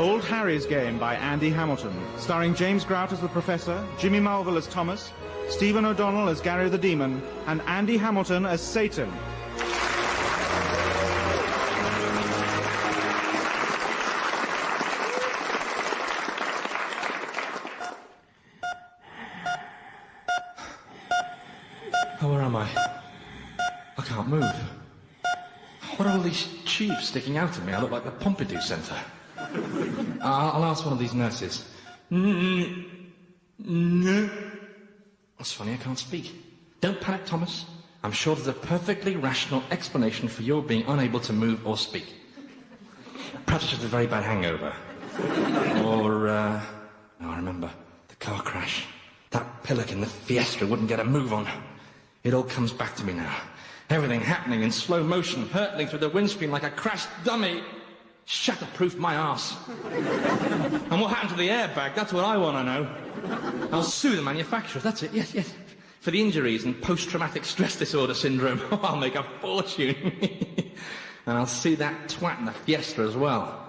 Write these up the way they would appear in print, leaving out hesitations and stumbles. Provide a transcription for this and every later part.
Old Harry's Game by Andy Hamilton, starring James Grout as the Professor, Jimmy Mulville as Thomas, Stephen O'Donnell as Gary the Demon, and Andy Hamilton as Satan. Oh, where am I? I can't move. What are all these tubes sticking out of me? I look like the Pompidou Centre. I'll ask one of these nurses. That's funny, I can't speak. Don't panic, Thomas. I'm sure there's a perfectly rational explanation for your being unable to move or speak. Perhaps it's just a very bad hangover. Or, I remember. The car crash. That pillock in the Fiesta wouldn't get a move on. It all comes back to me now. Everything happening in slow motion, hurtling through the windscreen like a crashed dummy. Shatterproof my arse. And what happened to the airbag? That's what I want to know. I'll sue the manufacturers, that's it, yes, yes. For the injuries and post-traumatic stress disorder syndrome. Oh, I'll make a fortune. And I'll sue that twat in the Fiesta as well.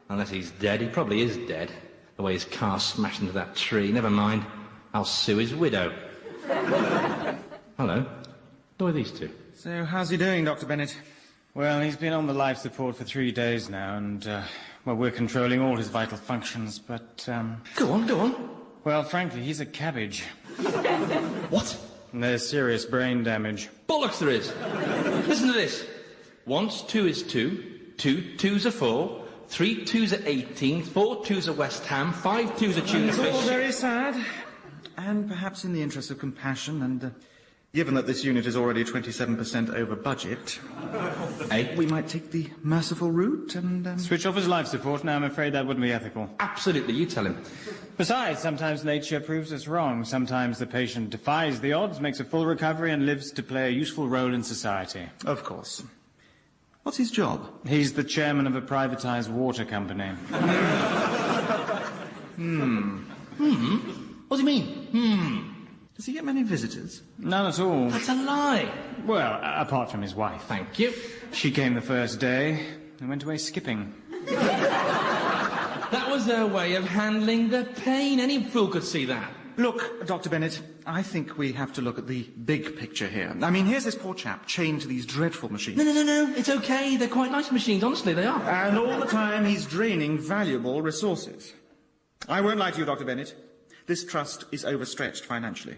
Unless he's dead. He probably is dead. The way his car smashed into that tree. Never mind. I'll sue his widow. Hello. Who are these two? So, how's he doing, Dr. Bennett? Well, he's been on the life support for 3 days now, and, well, we're controlling all his vital functions, but, Go on. Well, frankly, he's a cabbage. What? And there's serious brain damage. Bollocks there is. Listen to this. 1 2 is 2, 2 2s are 4, 3 2s are 18, 4 2s are West Ham, 5 2s are Tunefish. It's all very sad. And perhaps in the interest of compassion and... given that this unit is already 27% over budget, we might take the merciful route and... Switch off his life support? No, I'm afraid that wouldn't be ethical. Absolutely, you tell him. Besides, sometimes nature proves us wrong. Sometimes the patient defies the odds, makes a full recovery, and lives to play a useful role in society. Of course. What's his job? He's the chairman of a privatized water company. What do you mean? Does he get many visitors? None at all. That's a lie. Well, apart from his wife. Thank you. She came the first day and went away skipping. That was their way of handling the pain. Any fool could see that. Look, Dr. Bennett, I think we have to look at the big picture here. I mean, here's this poor chap chained to these dreadful machines. No. It's okay. They're quite nice machines. Honestly, they are. And all the time he's draining valuable resources. I won't lie to you, Dr. Bennett. This trust is overstretched financially.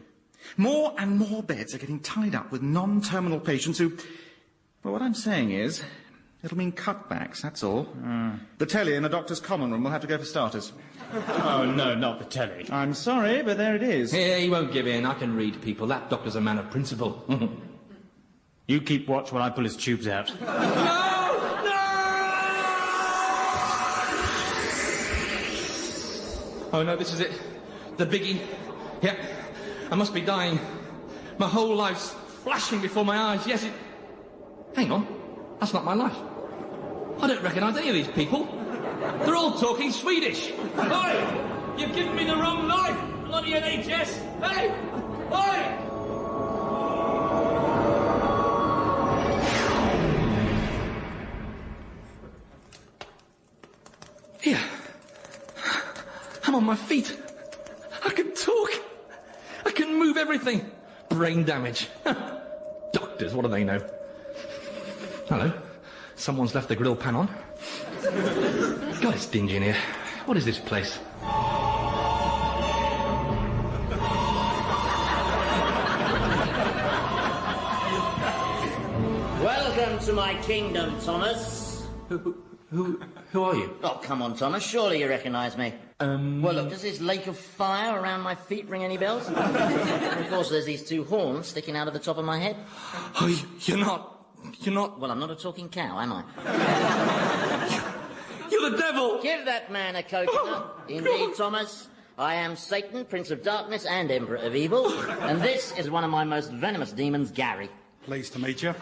More and more beds are getting tied up with non-terminal patients who... Well, what I'm saying is, it'll mean cutbacks, that's all. The telly in the doctor's common room will have to go for starters. Oh, no, not the telly. I'm sorry, but there it is. Yeah, he won't give in. I can read people. That doctor's a man of principle. You keep watch while I pull his tubes out. No! Oh, no, this is it. The biggie. Yeah, I must be dying. My whole life's flashing before my eyes. Yes, it... Hang on. That's not my life. I don't recognise any of these people. They're all talking Swedish. Oi! You've given me the wrong life, bloody NHS. Hey! Oi! Here. I'm on my feet. I can talk. I can move everything. Brain damage. Doctors, what do they know? Hello. Someone's left the grill pan on. God, it's dingy in here. What is this place? Welcome to my kingdom, Thomas. Who are you? Oh, come on, Thomas. Surely you recognise me. Well, look, does this lake of fire around my feet ring any bells? And of course, there's these 2 horns sticking out of the top of my head. Oh, you're not... Well, I'm not a talking cow, am I? You're the devil! Give that man a coconut. Indeed, Thomas. I am Satan, Prince of Darkness and Emperor of Evil. And this is one of my most venomous demons, Gary. Pleased to meet you.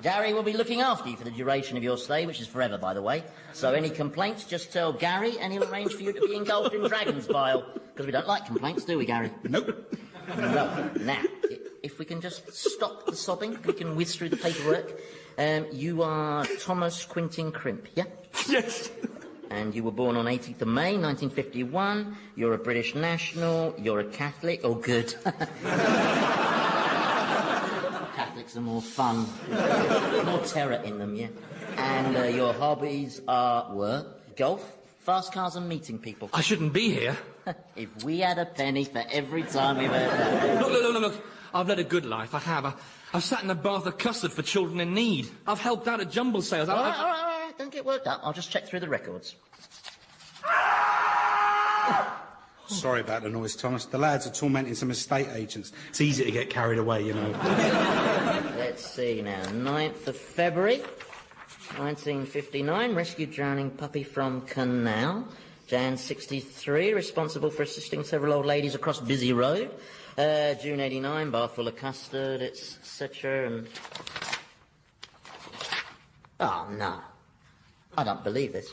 Gary will be looking after you for the duration of your stay, which is forever, by the way. So any complaints, just tell Gary, and he'll arrange for you to be engulfed in dragon's bile. Because we don't like complaints, do we, Gary? Nope. No. Now, if we can just stop the sobbing, we can whiz through the paperwork. You are Thomas Quentin Crimp, yeah? Yes. And you were born on 18th of May, 1951. You're a British national. You're a Catholic. Oh, good. Catholics are more fun. More terror in them, yeah. And your hobbies were golf, fast cars and meeting people. I shouldn't be here. If we had a penny for every time we've heard that. Look. I've led a good life, I have. I've sat in a bath of custard for children in need. I've helped out at jumble sales. All right. Don't get worked up. I'll just check through the records. Sorry about the noise, Thomas. The lads are tormenting some estate agents. It's easy to get carried away, you know. Let's see now. 9th of February, 1959. Rescued drowning puppy from canal. Jan 63. Responsible for assisting several old ladies across busy road. June 89. Bath full of custard, etc. And... Oh, no. I don't believe this.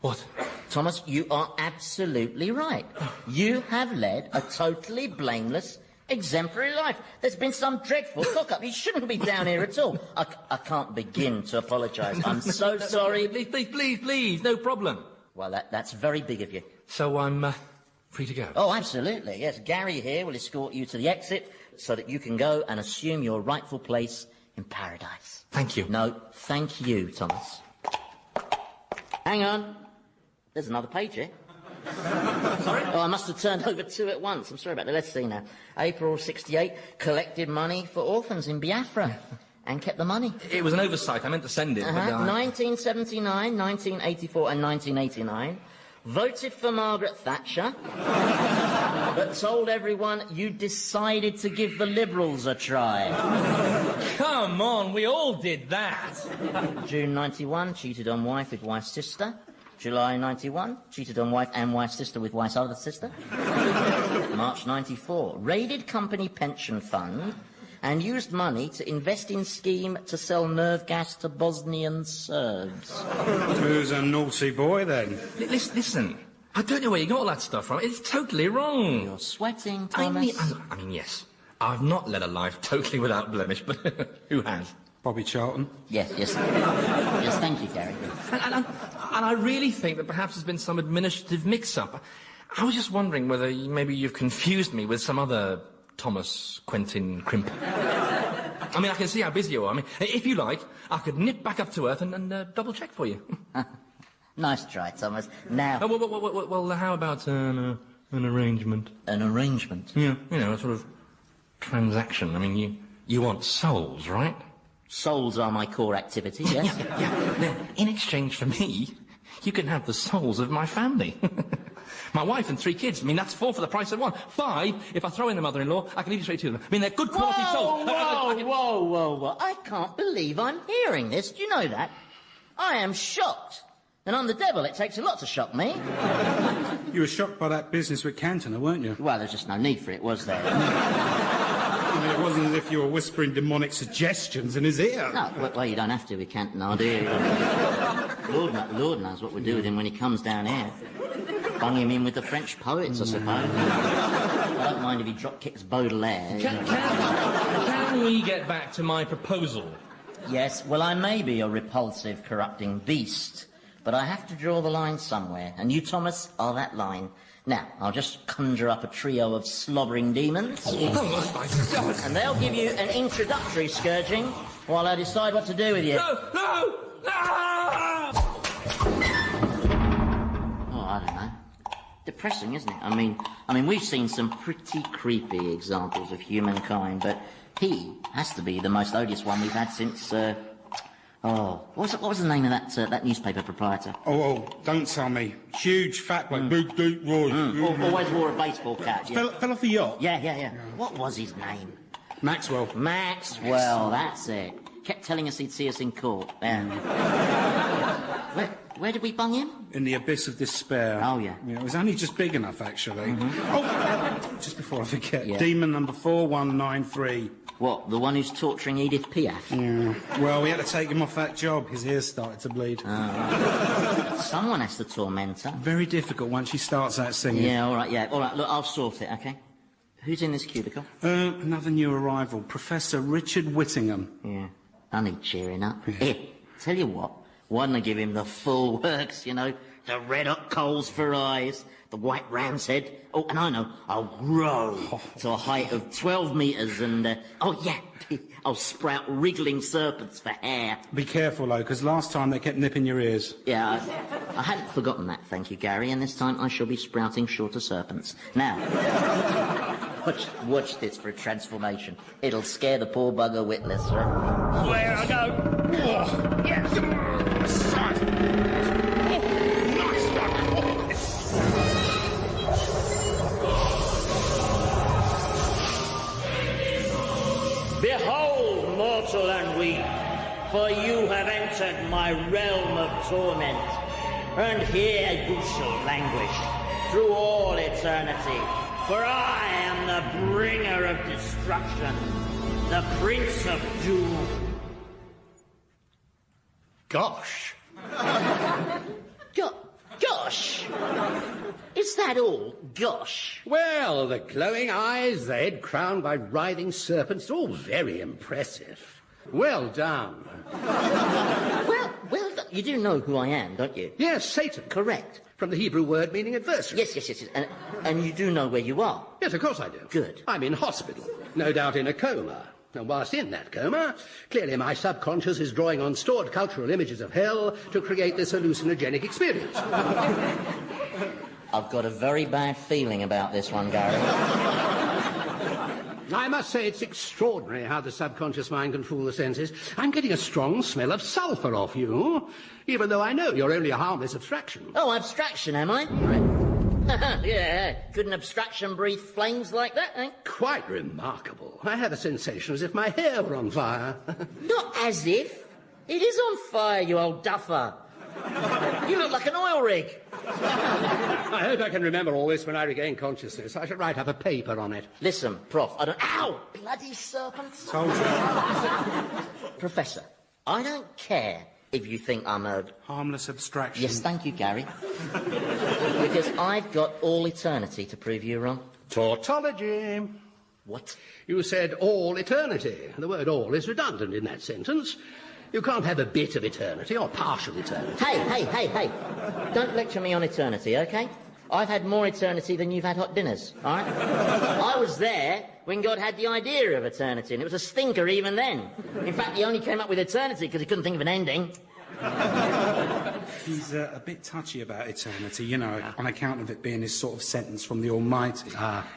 What? Thomas, you are absolutely right. You have led a totally blameless, exemplary life. There's been some dreadful cock-up. You shouldn't be down here at all. I can't begin to apologise. I'm so sorry. Please, no problem. Well, that's very big of you. So I'm free to go? Oh, absolutely, yes. Gary here will escort you to the exit so that you can go and assume your rightful place in paradise. Thank you. No, thank you, Thomas. Hang on. There's another page here. Sorry? Oh, I must have turned over two at once. I'm sorry about that. Let's see now. April 68, collected money for orphans in Biafra. And kept the money. It was an oversight. I meant to send it, but... 1979, 1984 and 1989. Voted for Margaret Thatcher. But told everyone you decided to give the Liberals a try. Come on, we all did that. June 91, cheated on wife with wife's sister. July 91, cheated on wife and wife's sister with wife's other sister. March 94, raided company pension fund and used money to invest in scheme to sell nerve gas to Bosnian Serbs. Who's a naughty boy, then? Listen, I don't know where you got all that stuff from. It's totally wrong. You're sweating, Thomas. I mean, yes, I've not led a life totally without blemish, but who has? Bobby Charlton? Yes, thank you, Gary. And I really think that perhaps there's been some administrative mix-up. I was just wondering whether maybe you've confused me with some other Thomas Quentin Crimp. I mean, I can see how busy you are. I mean, if you like, I could nip back up to earth and double-check for you. Nice try, Thomas. Now... Oh, well, how about an arrangement? An arrangement? Yeah, you know, a sort of transaction. I mean, you want souls, right? Souls are my core activity, yes? Yeah. Now, in exchange for me, you can have the souls of my family. My wife and 3 kids. I mean, that's 4 for the price of 1. 5, if I throw in the mother-in-law, I can leave you straight to them. I mean, they're good quality souls. Whoa. I can't believe I'm hearing this. Do you know that? I am shocked. And I'm the devil. It takes a lot to shock me. You were shocked by that business with Cantona, weren't you? Well, there's just no need for it, was there? I mean, it wasn't as if you were whispering demonic suggestions in his ear. No, well, you don't have to with Cantona, do you? Lord knows what we'll do with him when he comes down here. Bung him in with the French poets, I suppose. I don't mind if he drop-kicks Baudelaire. Can we get back to my proposal? Yes, well, I may be a repulsive, corrupting beast, but I have to draw the line somewhere, and you, Thomas, are that line. Now, I'll just conjure up a trio of slobbering demons, and they'll give you an introductory scourging while I decide what to do with you. No! Oh, I don't know. Depressing, isn't it? I mean, we've seen some pretty creepy examples of humankind, but he has to be the most odious one we've had since, what was the name of that newspaper proprietor? Oh, don't tell me. Huge, fat bloke, big, deep voice. Always wore a baseball cap. Yeah. Fell off the yacht? Yeah. What was his name? Maxwell, that's it. Kept telling us he'd see us in court. Where did we bung him? In the abyss of despair. Oh, yeah. It was only just big enough, actually. Oh, just before I forget, Yeah. demon number 4193. What, the one who's torturing Edith Piaf? Yeah. Well, we had to take him off that job. His ears started to bleed. Someone has to torment her. Very difficult once she starts that singing. Yeah, all right, look, I'll sort it, okay? Who's in this cubicle? Another new arrival, Professor Richard Whittingham. Yeah, I need cheering up. Yeah. Here, tell you what, why don't I give him the full works, you know? The red-hot coals for eyes, the white ram's head. Oh, and I know, I'll grow to a height of 12 metres and, oh yeah, I'll sprout wriggling serpents for hair. Be careful, though, because last time they kept nipping your ears. Yeah, I hadn't forgotten that, thank you, Gary, and this time I shall be sprouting shorter serpents. Now, watch this for a transformation. It'll scare the poor bugger witless, right? Where I go? Oh, yes! Nice one! Behold, mortal and weak, for you have entered my realm of torment, and here you shall languish through all eternity, for I am the bringer of destruction, the prince of doom. Gosh. Gosh! Is that all? Gosh! Well, the glowing eyes, the head crowned by writhing serpents, all very impressive. Well done. Well, you do know who I am, don't you? Yes, Satan. Correct. From the Hebrew word meaning adversary. Yes. And you do know where you are? Yes, of course I do. Good. I'm in hospital, no doubt in a coma. And whilst in that coma, clearly my subconscious is drawing on stored cultural images of hell to create this hallucinogenic experience. I've got a very bad feeling about this one, Gary. I must say it's extraordinary how the subconscious mind can fool the senses. I'm getting a strong smell of sulphur off you, even though I know you're only a harmless abstraction. Oh, abstraction, am I? Right. Yeah, could an abstraction breathe flames like that, eh? Quite remarkable. I had a sensation as if my hair were on fire. Not as if. It is on fire, you old duffer. You look like an oil rig. I hope I can remember all this when I regain consciousness. I should write up a paper on it. Listen, Prof, I don't... Ow! Bloody serpents. Told you. Professor, I don't care if you think I'm a... Harmless abstraction. Yes, thank you, Gary. Because I've got all eternity to prove you wrong. Tautology. What? You said all eternity. The word all is redundant in that sentence. You can't have a bit of eternity or partial eternity. Hey. Don't lecture me on eternity, OK? I've had more eternity than you've had hot dinners, all right? I was there when God had the idea of eternity, and it was a stinker even then. In fact, he only came up with eternity because he couldn't think of an ending. He's a bit touchy about eternity, you know, on account of it being his sort of sentence from the Almighty.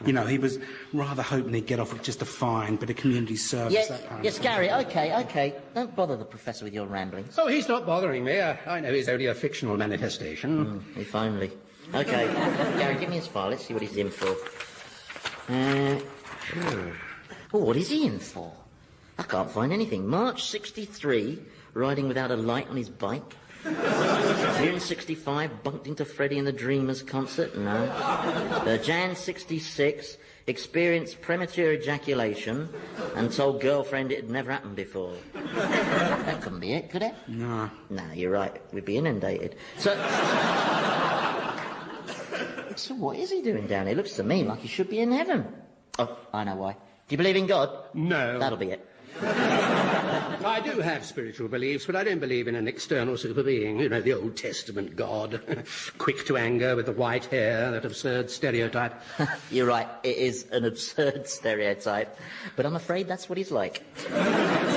You know, he was rather hoping he'd get off with just a fine bit of community service. Yes, Gary, OK. Don't bother the professor with your ramblings. Oh, he's not bothering me. I know he's only a fictional manifestation. If only. OK, Gary, give me his file. Let's see what he's in for. Oh, what is he in for? I can't find anything. March 63, riding without a light on his bike. June 65, bunked into Freddie and the Dreamers concert. No. Jan 66, experienced premature ejaculation and told girlfriend it had never happened before. That couldn't be it, could it? No. No, you're right. We'd be inundated. So what is he doing down here? Looks to me like he should be in heaven. Oh, I know why. Do you believe in God? No. That'll be it. I do have spiritual beliefs, but I don't believe in an external superbeing. You know, the Old Testament God. Quick to anger with the white hair, that absurd stereotype. You're right, it is an absurd stereotype. But I'm afraid that's what he's like.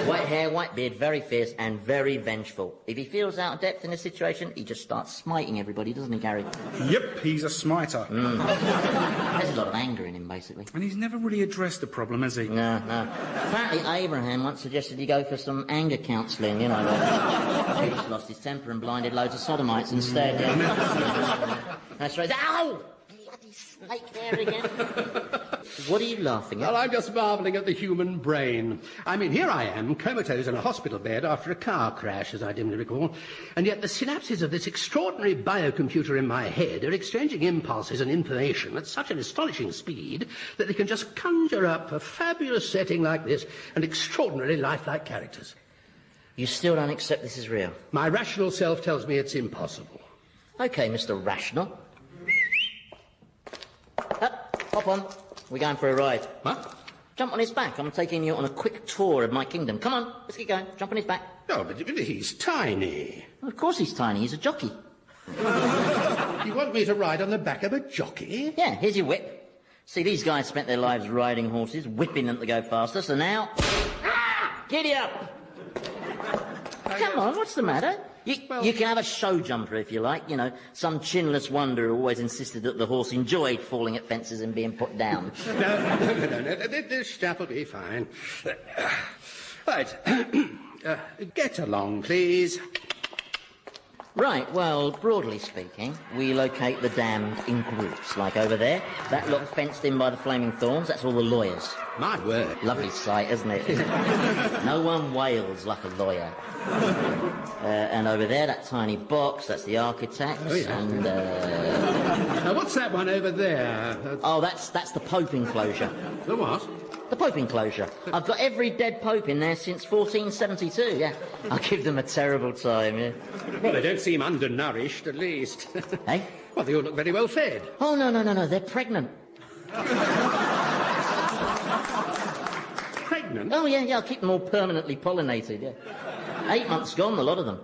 White hair, white beard, very fierce and very vengeful. If he feels out of depth in a situation, he just starts smiting everybody, doesn't he, Gary? Yep, he's a smiter. There's a lot of anger in him, basically. And he's never really addressed the problem, has he? No. Apparently, Abraham once suggested he go for some anger counselling, you know. He just lost his temper and blinded loads of sodomites instead. Yeah. That's right. Ow! Bloody snake hair again. What are you laughing at? Well, I'm just marvelling at the human brain. I mean, here I am, comatose in a hospital bed after a car crash, as I dimly recall, and yet the synapses of this extraordinary biocomputer in my head are exchanging impulses and information at such an astonishing speed that they can just conjure up a fabulous setting like this and extraordinarily lifelike characters. You still don't accept this is real? My rational self tells me it's impossible. OK, Mr. Rational. Hop on. We're going for a ride. What? Jump on his back. I'm taking you on a quick tour of my kingdom. Come on, let's get going. Jump on his back. Oh, but he's tiny. Well, of course he's tiny. He's a jockey. You want me to ride on the back of a jockey? Yeah, here's your whip. See, these guys spent their lives riding horses, whipping them to go faster, so now... Giddy up! Come on, what's the matter? You can have a show jumper if you like, you know, some chinless wonder who always insisted that the horse enjoyed falling at fences and being put down. No, this chap will be fine. Right, get along, please. Right, well, broadly speaking, we locate the damned in groups, like over there. That lot fenced in by the flaming thorns, that's all the lawyers. My word. Lovely sight, isn't it? No one wails like a lawyer. And over there, that tiny box, that's the architects. Oh, yeah. And, Now, what's that one over there? Oh, that's the Pope enclosure. The what? The Pope enclosure. I've got every dead Pope in there since 1472, yeah. I give them a terrible time, yeah. Well, they don't seem undernourished, at least. Eh? Well, they all look very well fed. Oh, no, they're pregnant. Pregnant? Oh, yeah, I'll keep them all permanently pollinated, yeah. 8 months gone, a lot of them.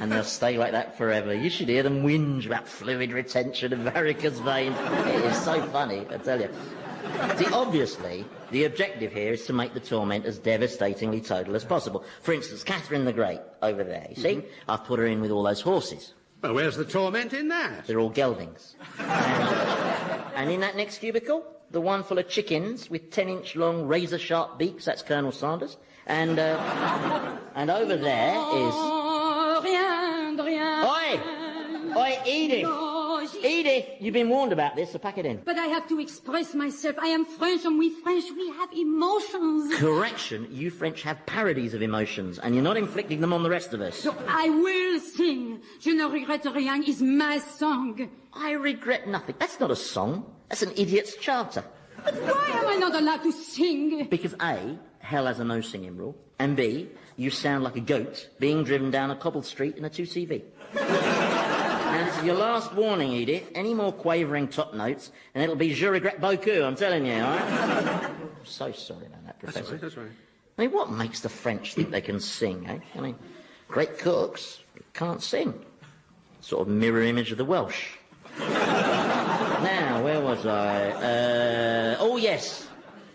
And they'll stay like that forever. You should hear them whinge about fluid retention and varicose veins. It is so funny, I tell you. See, obviously, the objective here is to make the torment as devastatingly total as possible. For instance, Catherine the Great, over there, you see? I've put her in with all those horses. Well, where's the torment in that? They're all geldings. And in that next cubicle, the one full of chickens with 10-inch long razor-sharp beaks, that's Colonel Sanders. And over there is... Oi, Edith! Edith, you've been warned about this, so pack it in. But I have to express myself. I am French, and we French, we have emotions. Correction, you French have parodies of emotions, and you're not inflicting them on the rest of us. So I will sing. Je ne regrette rien is my song. I regret nothing. That's not a song. That's an idiot's charter. But why am I not allowed to sing? Because A, hell has a no-singing rule, and B, you sound like a goat being driven down a cobbled street in a 2CV. And this is your last warning, Edith. Any more quavering top notes, and it'll be je regrette beaucoup, I'm telling you, all right? I'm so sorry about that, Professor. That's right. I mean, what makes the French think they can sing, eh? I mean, great cooks can't sing. Sort of mirror image of the Welsh. Now, where was I? Oh, yes.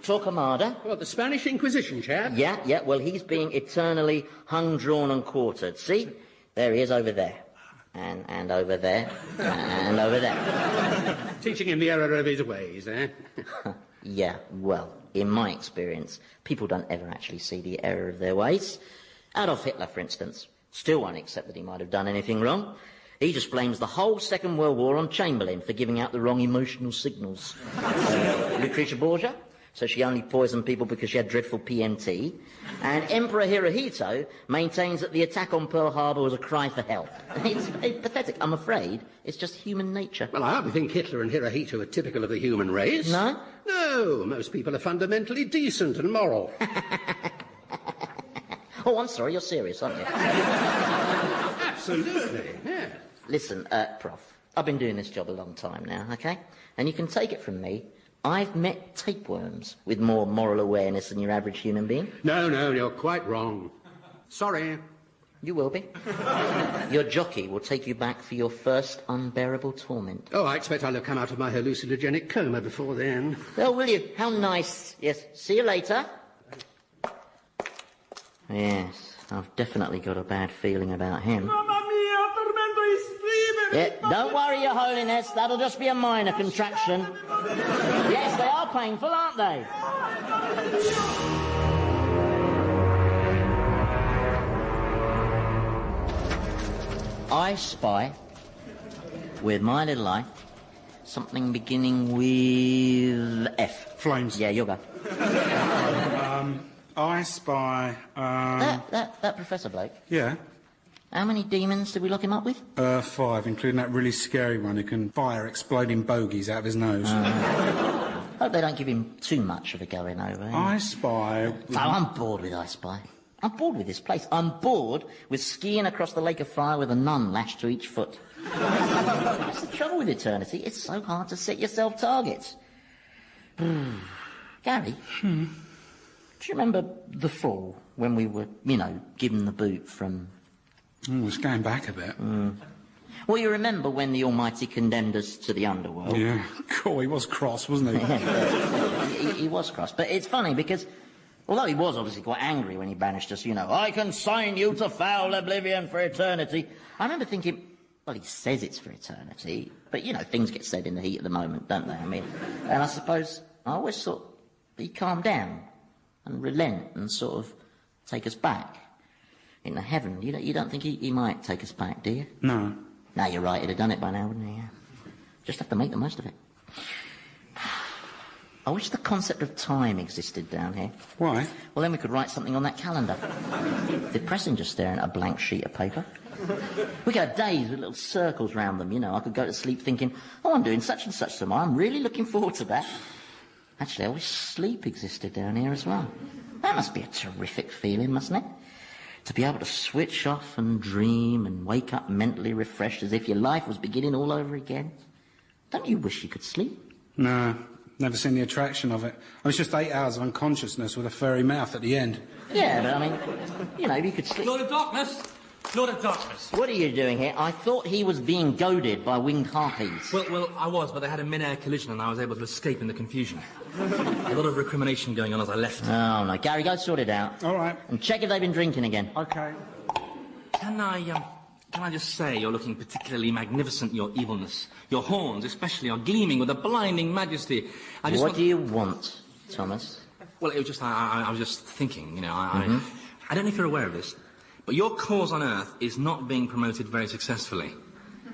Torquemada. Well, the Spanish Inquisition, chap. Yeah, well, he's being eternally hung, drawn and quartered. See? There he is over there. And over there. And over there. Teaching him the error of his ways, eh? Yeah, well, in my experience, people don't ever actually see the error of their ways. Adolf Hitler, for instance, still won't accept that he might have done anything wrong. He just blames the whole Second World War on Chamberlain for giving out the wrong emotional signals. Lucretia Borgia, so she only poisoned people because she had dreadful PMT. And Emperor Hirohito maintains that the attack on Pearl Harbor was a cry for help. It's pathetic. I'm afraid it's just human nature. Well, I hardly think Hitler and Hirohito are typical of the human race. No? No, most people are fundamentally decent and moral. Oh, I'm sorry, you're serious, aren't you? Absolutely, yeah. Listen, Prof, I've been doing this job a long time now, okay? And you can take it from me, I've met tapeworms with more moral awareness than your average human being. No, you're quite wrong. Sorry. You will be. Your jockey will take you back for your first unbearable torment. Oh, I expect I'll have come out of my hallucinogenic coma before then. Oh, will you? How nice. Yes, see you later. Yes, I've definitely got a bad feeling about him. Mamma mia, tormento is screaming! Yeah, don't worry, Your Holiness, that'll just be a minor contraction. Yes, they are painful, aren't they? I spy, with my little eye, something beginning with F. Flames. Yeah, you'll go. I spy, That Professor Blake, yeah, how many demons did we lock him up with? 5, including that really scary one who can fire exploding bogies out of his nose. Hope they don't give him too much of a going over. Eh? I spy... Oh, I'm bored with I Spy. I'm bored with this place. I'm bored with skiing across the lake of fire with a nun lashed to each foot. That's the trouble with eternity. It's so hard to set yourself targets. Gary, do you remember the fall when we were, given the boot from... it's going back a bit. Well, you remember when the Almighty condemned us to the underworld? Yeah. Cool, he was cross, wasn't he? He was cross. But it's funny because, although he was obviously quite angry when he banished us, I consign you to foul oblivion for eternity. I remember thinking, well, he says it's for eternity, but, things get said in the heat of the moment, don't they? And I suppose I always thought he'd calm down and relent and sort of take us back into heaven. You don't think he might take us back, do you? No. No, you're right, he'd have done it by now, wouldn't he? Yeah. Just have to make the most of it. I wish the concept of time existed down here. Why? Well, then we could write something on that calendar. Depressing just staring at a blank sheet of paper. We could have days with little circles round them, I could go to sleep thinking, I'm doing such and such tomorrow, I'm really looking forward to that. Actually, I wish sleep existed down here as well. That must be a terrific feeling, mustn't it? To be able to switch off and dream and wake up mentally refreshed as if your life was beginning all over again. Don't you wish you could sleep? No, never seen the attraction of it. It's just 8 hours of unconsciousness with a furry mouth at the end. Yeah, but you could sleep... Lord of Darkness! Lord of Darkness! What are you doing here? I thought he was being goaded by winged harpies. Well, I was, but they had a mid-air collision and I was able to escape in the confusion. A lot of recrimination going on as I left. Oh, no. Gary, go sort it out. All right. And check if they've been drinking again. OK. Can I just say you're looking particularly magnificent, your evilness. Your horns, especially, are gleaming with a blinding majesty. What do you want, Thomas? Well, it was just... I was just thinking, I don't know if you're aware of this, but your cause on Earth is not being promoted very successfully.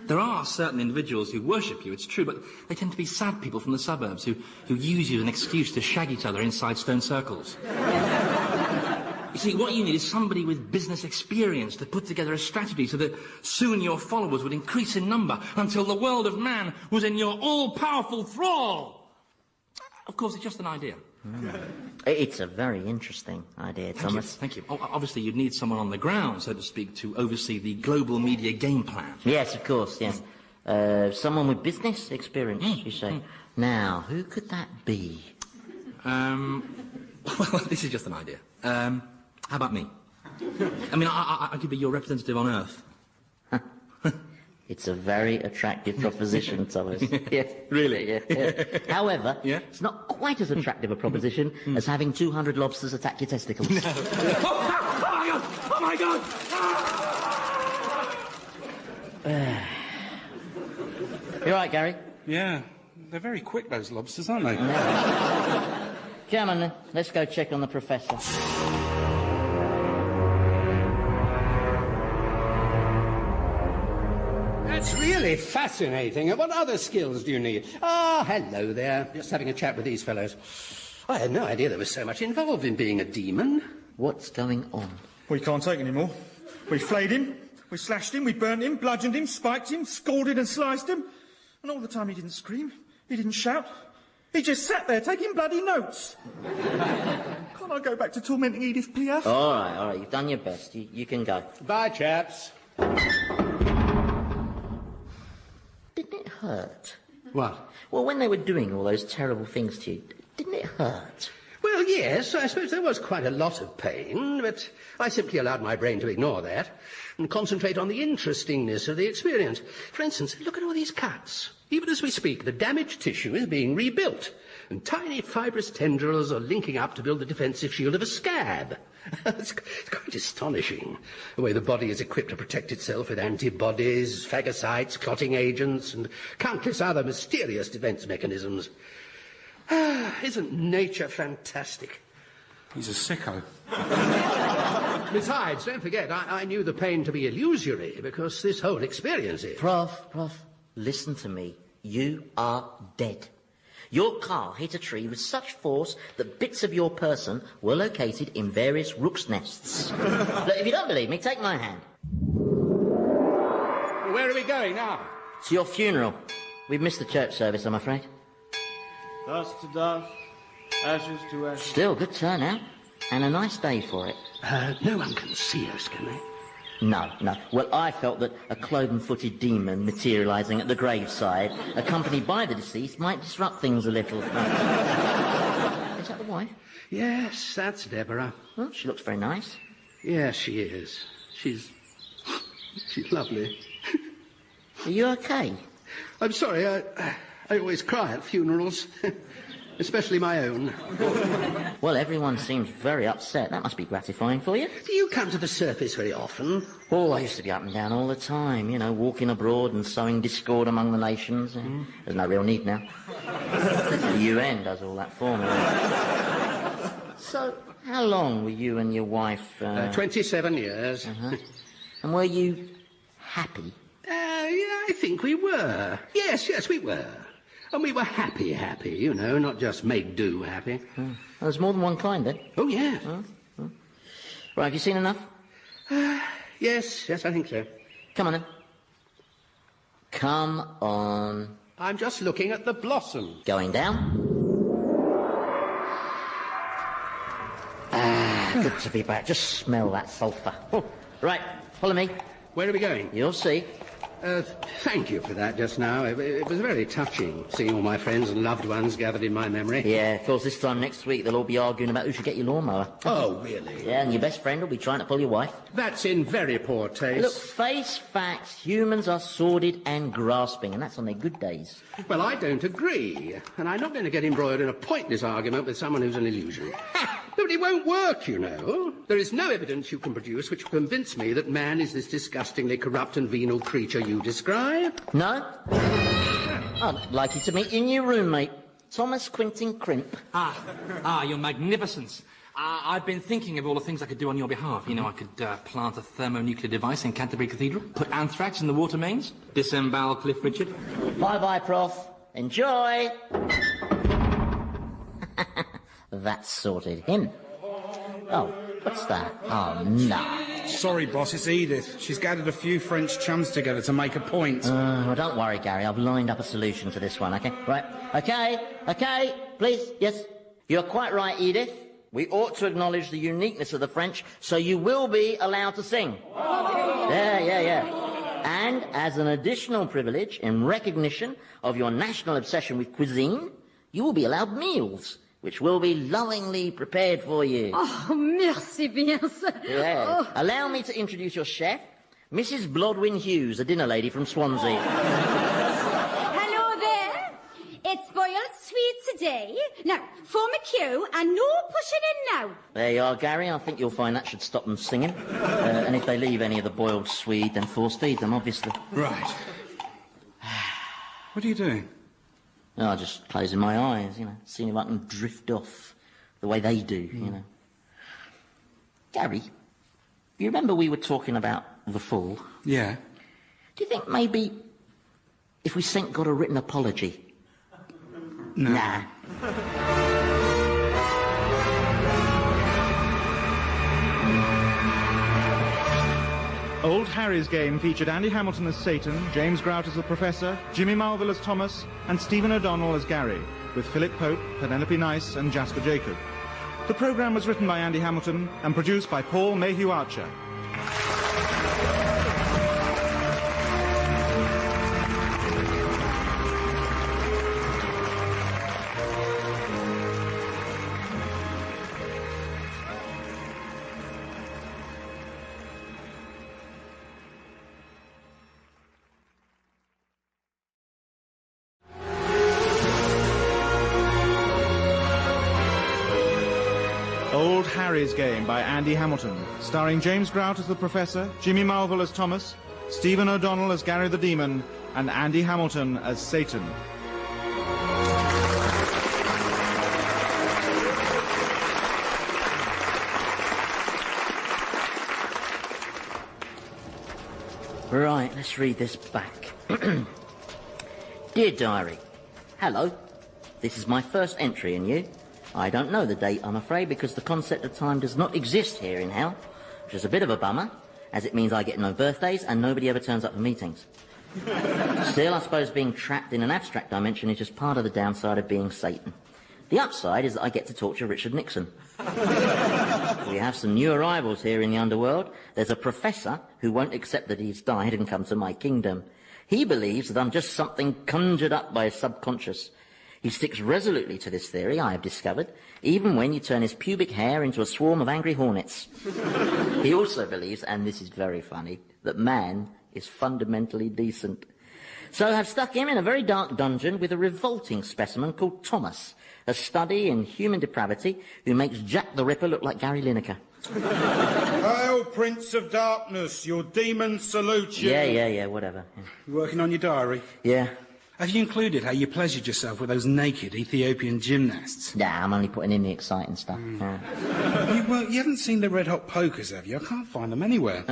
There are certain individuals who worship you, it's true, but they tend to be sad people from the suburbs who use you as an excuse to shag each other inside stone circles. You see, what you need is somebody with business experience to put together a strategy so that soon your followers would increase in number until the world of man was in your all-powerful thrall. Of course, it's just an idea. It's a very interesting idea, Thomas. Thank you. Obviously, you'd need someone on the ground, so to speak, to oversee the global media game plan. Yes, of course, yes. Someone with business experience, you say. Now, who could that be? Well, this is just an idea. How about me? I could be your representative on Earth. It's a very attractive proposition, Thomas. Yes, really? Yeah. However, it's not quite as attractive a proposition as having 200 lobsters attack your testicles. No. Oh my God! You all right, Gary? Yeah. They're very quick, those lobsters, aren't they? Come on, then. Let's go check on the professor. That's really fascinating. And what other skills do you need? Ah, hello there. Just having a chat with these fellows. I had no idea there was so much involved in being a demon. What's going on? We can't take any more. We flayed him, we slashed him, we burnt him, bludgeoned him, spiked him, scalded and sliced him. And all the time he didn't scream, he didn't shout. He just sat there taking bloody notes. Can't I go back to tormenting Edith Piaf? All right. You've done your best. You can go. Bye, chaps. Didn't it hurt? What? Well, when they were doing all those terrible things to you, didn't it hurt? Well, yes, I suppose there was quite a lot of pain, but I simply allowed my brain to ignore that and concentrate on the interestingness of the experience. For instance, look at all these cuts. Even as we speak, the damaged tissue is being rebuilt, and tiny fibrous tendrils are linking up to build the defensive shield of a scab. It's quite astonishing, the way the body is equipped to protect itself with antibodies, phagocytes, clotting agents, and countless other mysterious defense mechanisms. Isn't nature fantastic? He's a sicko. Besides, don't forget, I knew the pain to be illusory, because this whole experience is... Prof, listen to me. You are dead. Your car hit a tree with such force that bits of your person were located in various rooks' nests. Look, if you don't believe me, take my hand. Where are we going now? To your funeral. We've missed the church service, I'm afraid. Dust to dust, ashes to ashes. Still, good turnout. And a nice day for it. No one can see us, can they? No. Well, I felt that a cloven-footed demon materialising at the graveside, accompanied by the deceased, might disrupt things a little. Is that the wife? Yes, that's Deborah. Oh, she looks very nice. Yes, she is. She's lovely. Are you okay? I'm sorry, I always cry at funerals. Especially my own. Well, everyone seems very upset. That must be gratifying for you. Do you come to the surface very often? Oh, I used to be up and down all the time, you know, walking abroad and sowing discord among the nations. There's no real need now. The UN does all that for me. So, how long were you and your wife... 27 years. And were you happy? Yeah, I think we were. Yes, we were. And we were happy, you know, not just make-do happy. Well, there's more than one kind, then? Oh, yeah. Right, have you seen enough? Yes, I think so. Come on, then. Come on. I'm just looking at the blossom. Going down. Good to be back. Just smell that sulphur. Oh, right, follow me. Where are we going? You'll see. Thank you for that just now. It was very touching, seeing all my friends and loved ones gathered in my memory. Yeah, of course, this time next week they'll all be arguing about who should get your lawnmower. Oh, really? Yeah, and your best friend will be trying to pull your wife. That's in very poor taste. Look, face facts. Humans are sordid and grasping, and that's on their good days. Well, I don't agree. And I'm not going to get embroiled in a pointless argument with someone who's an illusion. But it won't work, you know. There is no evidence you can produce which will convince me that man is this disgustingly corrupt and venal creature you describe. No? I'd like you to meet your new roommate, Thomas Quintin Crimp. Your magnificence. I've been thinking of all the things I could do on your behalf. You know, I could plant a thermonuclear device in Canterbury Cathedral, put anthrax in the water mains, disembowel Cliff Richard. Bye-bye, Prof. Enjoy! That sorted him. Oh, what's that? Oh, no. Sorry, boss, it's Edith. She's gathered a few French chums together to make a point. Well, don't worry, Gary. I've lined up a solution to this one, OK? Right. OK, please, yes. You're quite right, Edith. We ought to acknowledge the uniqueness of the French, so you will be allowed to sing. Yeah. And as an additional privilege, in recognition of your national obsession with cuisine, you will be allowed meals, which will be lovingly prepared for you. Oh, merci bien, sir. Yeah. Oh. Allow me to introduce your chef, Mrs. Blodwin Hughes, a dinner lady from Swansea. Hello there. It's boiled sweet today. Now, form a queue and no pushing in now. There you are, Gary. I think you'll find that should stop them singing. And if they leave any of the boiled swede, then force feed them, obviously. Right. What are you doing? Oh, just closing my eyes, you know, seeing if I can drift off the way they do, you know. Gary, you remember we were talking about the fall? Yeah. Do you think maybe if we sent God a written apology? No. Nah. Old Harry's Game featured Andy Hamilton as Satan, James Grout as the Professor, Jimmy Marvel as Thomas, and Stephen O'Donnell as Gary, with Philip Pope, Penelope Nice, and Jasper Jacob. The programme was written by Andy Hamilton and produced by Paul Mayhew Archer. Old Harry's Game by Andy Hamilton, starring James Grout as the Professor, Jimmy Marvel as Thomas, Stephen O'Donnell as Gary the Demon, and Andy Hamilton as Satan. Right, let's read this back. Dear Diary, hello. This is my first entry in you. I don't know the date, I'm afraid, because the concept of time does not exist here in hell, which is a bit of a bummer, as it means I get no birthdays and nobody ever turns up for meetings. Still, I suppose being trapped in an abstract dimension is just part of the downside of being Satan. The upside is that I get to torture Richard Nixon. We have some new arrivals here in the underworld. There's a professor who won't accept that he's died and come to my kingdom. He believes that I'm just something conjured up by his subconscious. He sticks resolutely to this theory, I have discovered, even when you turn his pubic hair into a swarm of angry hornets. He also believes, and this is very funny, that man is fundamentally decent. So I've stuck him in a very dark dungeon with a revolting specimen called Thomas, a study in human depravity who makes Jack the Ripper look like Gary Lineker. Hail, Prince of Darkness, your demons salute you. Yeah, whatever. Yeah. You working on your diary? Yeah. Have you included how you pleasured yourself with those naked Ethiopian gymnasts? Nah, I'm only putting in the exciting stuff. Yeah. You haven't seen the Red Hot Pokers, have you? I can't find them anywhere.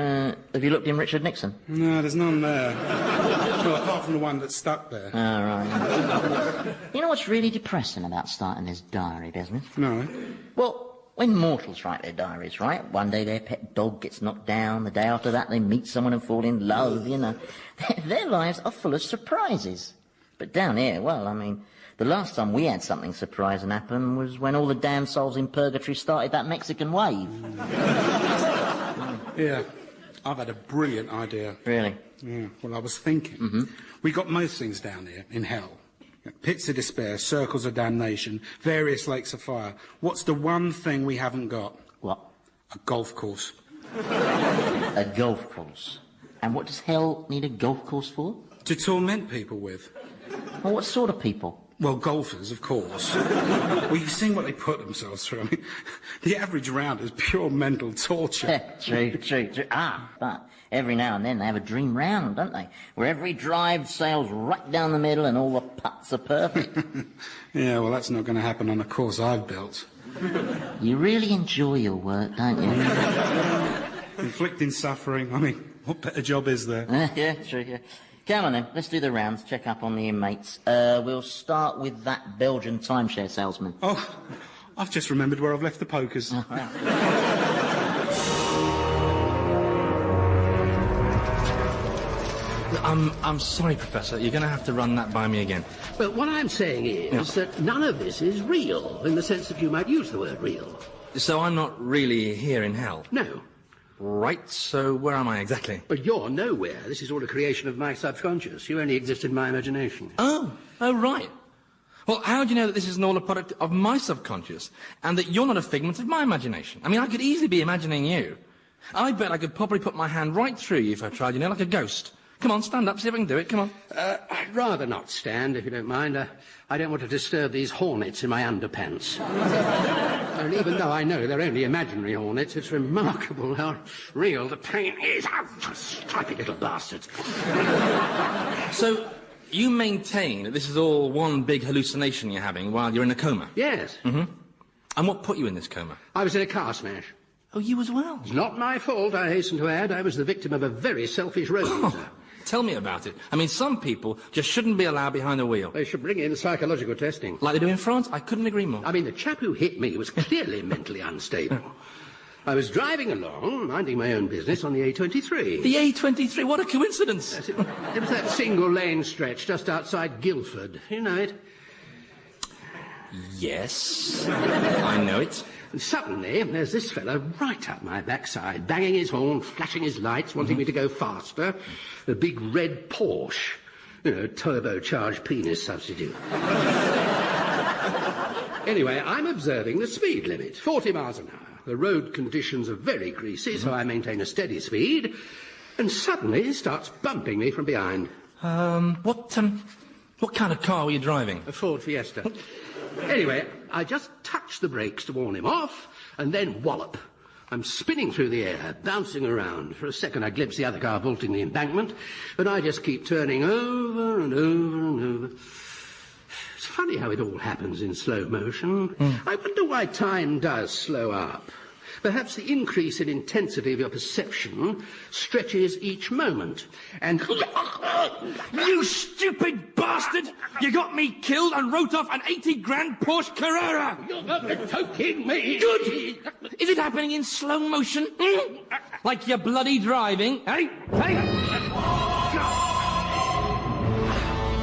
Have you looked in Richard Nixon? No, there's none there. Well, apart from the one that's stuck there. Oh, right. You know what's really depressing about starting this diary business? No. Well, when mortals write their diaries, right? One day their pet dog gets knocked down. The day after that they meet someone and fall in love, you know. Their lives are full of surprises. But down here, well, I mean, the last time we had something surprising happen was when all the damn souls in purgatory started that Mexican wave. Yeah, I've had a brilliant idea. Really? Yeah, well, I was thinking. We got most things down here in hell. Pits of despair, circles of damnation, various lakes of fire. What's the one thing we haven't got? What? A golf course. A golf course? And what does hell need a golf course for? To torment people with. Well, what sort of people? Well, golfers, of course. Well, you've seen what they put themselves through. I mean, the average round is pure mental torture. True. But every now and then they have a dream round, don't they? Where every drive sails right down the middle and all the putts are perfect. Yeah, well, that's not going to happen on a course I've built. You really enjoy your work, don't you? Inflicting suffering. I mean, what better job is there? Yeah, true, yeah. Come on then, let's do the rounds, check up on the inmates. We'll start with that Belgian timeshare salesman. Oh, I've just remembered where I've left the pokers. Oh, right. I'm sorry, Professor. You're going to have to run that by me again. Well, what I'm saying is that none of this is real, in the sense that you might use the word real. So I'm not really here in hell? No. Right, so where am I exactly? But you're nowhere. This is all a creation of my subconscious. You only exist in my imagination. Oh, right. Well, how do you know that this isn't all a product of my subconscious, and that you're not a figment of my imagination? I mean, I could easily be imagining you. I bet I could probably put my hand right through you if I tried, you know, like a ghost. Come on, stand up, see if I can do it, come on. I'd rather not stand, if you don't mind. I don't want to disturb these hornets in my underpants. And even though I know they're only imaginary hornets, it's remarkable how real the pain is. Stripy little bastards. So, you maintain that this is all one big hallucination you're having while you're in a coma? Yes. Mm-hmm. And what put you in this coma? I was in a car smash. Oh, you as well? It's not my fault, I hasten to add. I was the victim of a very selfish road. Tell me about it. I mean, some people just shouldn't be allowed behind the wheel. They should bring in psychological testing. Like they do in France? I couldn't agree more. I mean, the chap who hit me was clearly mentally unstable. I was driving along, minding my own business on the A23. The A23? What a coincidence! It was that single-lane stretch just outside Guildford. You know it? Yes, I know it. And suddenly, there's this fellow right up my backside, banging his horn, flashing his lights, wanting me to go faster. A big red Porsche. You know, turbocharged penis substitute. Anyway, I'm observing the speed limit, 40 miles an hour. The road conditions are very greasy, so I maintain a steady speed. And suddenly, he starts bumping me from behind. What kind of car were you driving? A Ford Fiesta. Anyway, I just touch the brakes to warn him off, and then wallop. I'm spinning through the air, bouncing around. For a second I glimpse the other car vaulting the embankment, but I just keep turning over and over and over. It's funny how it all happens in slow motion. I wonder why time does slow up. Perhaps the increase in intensity of your perception stretches each moment. And... You stupid bastard! You got me killed and wrote off an 80 grand Porsche Carrera! You're not poking me! Good! Is it happening in slow motion? Like you're bloody driving? Hey!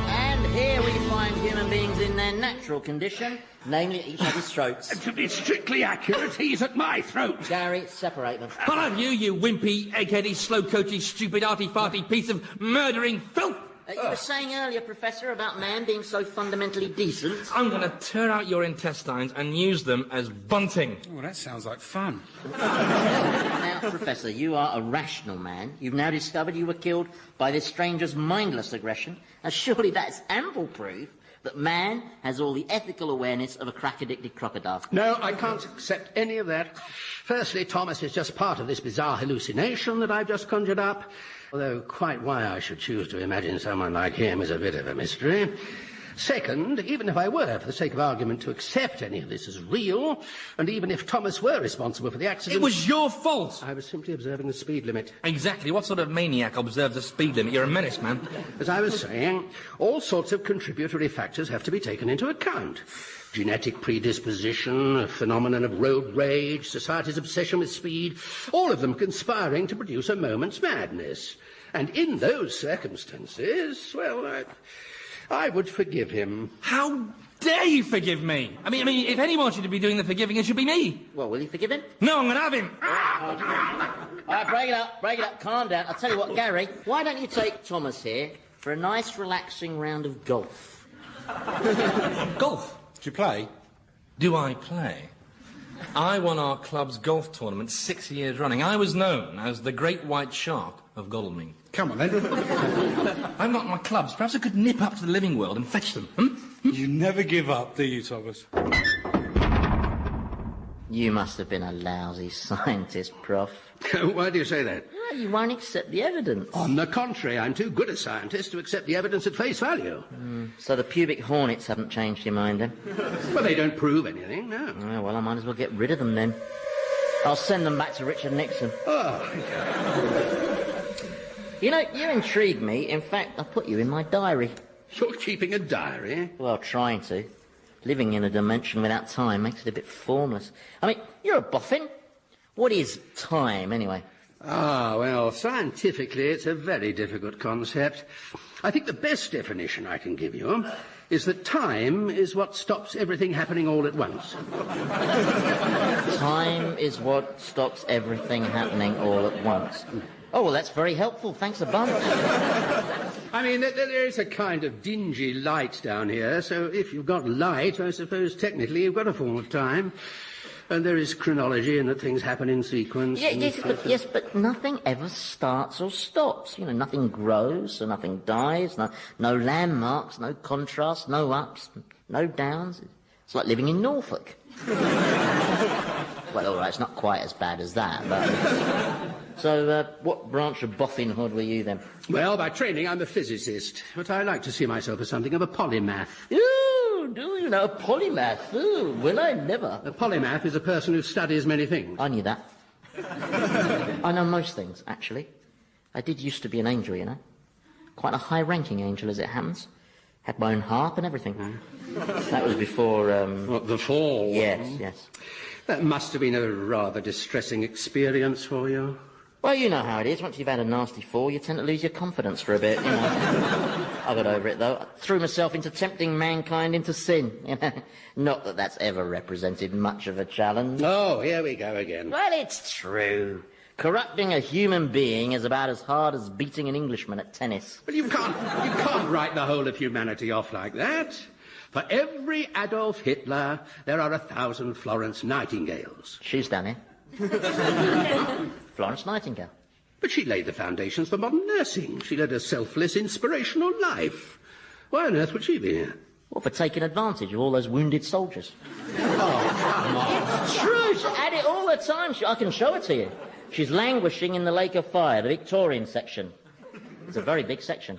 And here we find human beings beings in their natural condition, namely at each other's throats. To be strictly accurate, he's at my throat. Gary, separate them. I'll have you wimpy, egg-heady, slow-coachy, stupid, arty-farty piece of murdering filth! You were saying earlier, Professor, about man being so fundamentally decent. I'm going to tear out your intestines and use them as bunting. Oh, that sounds like fun. Now, Professor, you are a rational man. You've now discovered you were killed by this stranger's mindless aggression, and surely that's ample proof that man has all the ethical awareness of a crack-addicted crocodile. No, I can't accept any of that. Firstly, Thomas is just part of this bizarre hallucination that I've just conjured up, although quite why I should choose to imagine someone like him is a bit of a mystery. Second, even if I were, for the sake of argument, to accept any of this as real, and even if Thomas were responsible for the accident... It was your fault! I was simply observing the speed limit. Exactly. What sort of maniac observes the speed limit? You're a menace, man. As I was saying, all sorts of contributory factors have to be taken into account. Genetic predisposition, a phenomenon of road rage, society's obsession with speed, all of them conspiring to produce a moment's madness. And in those circumstances, well, I would forgive him. How dare you forgive me? I mean, if anyone should be doing the forgiving, it should be me. Well, will you forgive him? No, I'm going to have him. All right, break it up, calm down. I'll tell you what, Gary, why don't you take Thomas here for a nice, relaxing round of golf? Golf? Do you play? Do I play? I won our club's golf tournament 6 years running. I was known as the Great White Shark of Godalming. Come on, then. I've got my clubs. Perhaps I could nip up to the living world and fetch them. You never give up, do you, Thomas? You must have been a lousy scientist, Prof. Why do you say that? Well, you won't accept the evidence. On the contrary, I'm too good a scientist to accept the evidence at face value. So the pubic hornets haven't changed your mind, then? Well, they don't prove anything, no. Oh, well, I might as well get rid of them, then. I'll send them back to Richard Nixon. Oh. You know, you intrigue me. In fact, I put you in my diary. You're keeping a diary? Well, trying to. Living in a dimension without time makes it a bit formless. I mean, you're a boffin. What is time, anyway? Ah, well, scientifically, it's a very difficult concept. I think the best definition I can give you is that time is what stops everything happening all at once. Time is what stops everything happening all at once. Oh, well, that's very helpful. Thanks a bunch. I mean, there is a kind of dingy light down here, so if you've got light, I suppose technically you've got a form of time. And there is chronology in that things happen in sequence. Yes, but nothing ever starts or stops. You know, nothing grows, so nothing dies, no landmarks, no contrast, no ups, no downs. It's like living in Norfolk. Well, all right, it's not quite as bad as that, but... So, what branch of boffinhood were you, then? Well, by training, I'm a physicist, but I like to see myself as something of a polymath. Ooh, do you know, a polymath? Ooh, will I never. A polymath is a person who studies many things. I knew that. I know most things, actually. I did used to be an angel, you know. Quite a high-ranking angel, as it happens. Had my own harp and everything. That was before, What, the fall? Yes. That must have been a rather distressing experience for you. Well, you know how it is. Once you've had a nasty fall, you tend to lose your confidence for a bit, you know. I got over it, though. I threw myself into tempting mankind into sin. You know? Not that that's ever represented much of a challenge. Oh, here we go again. Well, it's true. Corrupting a human being is about as hard as beating an Englishman at tennis. But you can't write the whole of humanity off like that. For every Adolf Hitler, there are 1,000 Florence Nightingales. She's done it. Florence Nightingale. But she laid the foundations for modern nursing. She led a selfless, inspirational life. Why on earth would she be here? Well, for taking advantage of all those wounded soldiers. Oh, come on. It's true. She's at it all the time. I can show it to you. She's languishing in the Lake of Fire, the Victorian section. It's a very big section.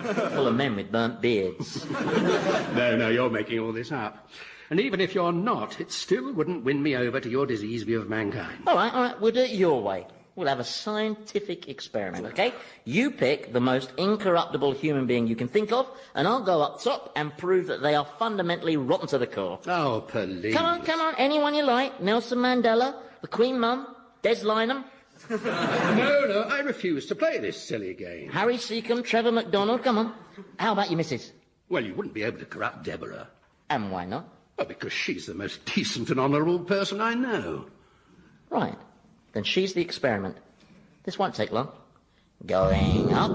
Full of men with burnt beards. No, you're making all this up. And even if you're not, it still wouldn't win me over to your disease view of mankind. All right, we'll do it your way. We'll have a scientific experiment, OK? You pick the most incorruptible human being you can think of, and I'll go up top and prove that they are fundamentally rotten to the core. Oh, please. Come on, anyone you like. Nelson Mandela, the Queen Mum, Des Lynam. No, I refuse to play this silly game. Harry Seacombe, Trevor McDonald, come on. How about your missus? Well, you wouldn't be able to corrupt Deborah. And why not? Well, because she's the most decent and honourable person I know. Right. Then she's the experiment. This won't take long. Going up.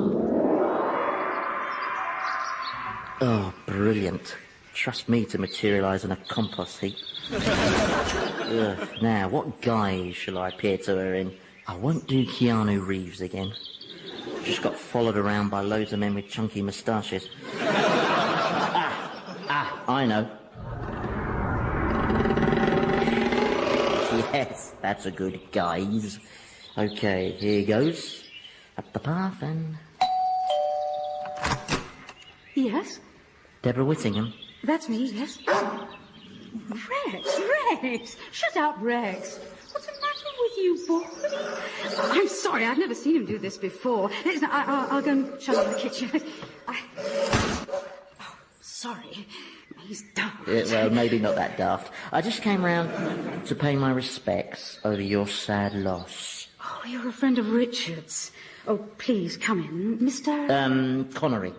Oh, brilliant. Trust me to materialise in a compost heap. Ugh. Now, what guise shall I appear to her in? I won't do Keanu Reeves again. Just got followed around by loads of men with chunky moustaches. I know. Yes, that's a good guise. Okay, here goes. Up the path and... Yes? Deborah Whittingham. That's me, yes. Rex! Shut up, Rex. What's the matter with you, boy? I'm sorry, I've never seen him do this before. Listen, I'll go and shut up in the kitchen. Sorry. He's daft. Yeah, well, maybe not that daft. I just came round to pay my respects over your sad loss. Oh, you're a friend of Richard's. Oh, please, come in. Mr... Connery.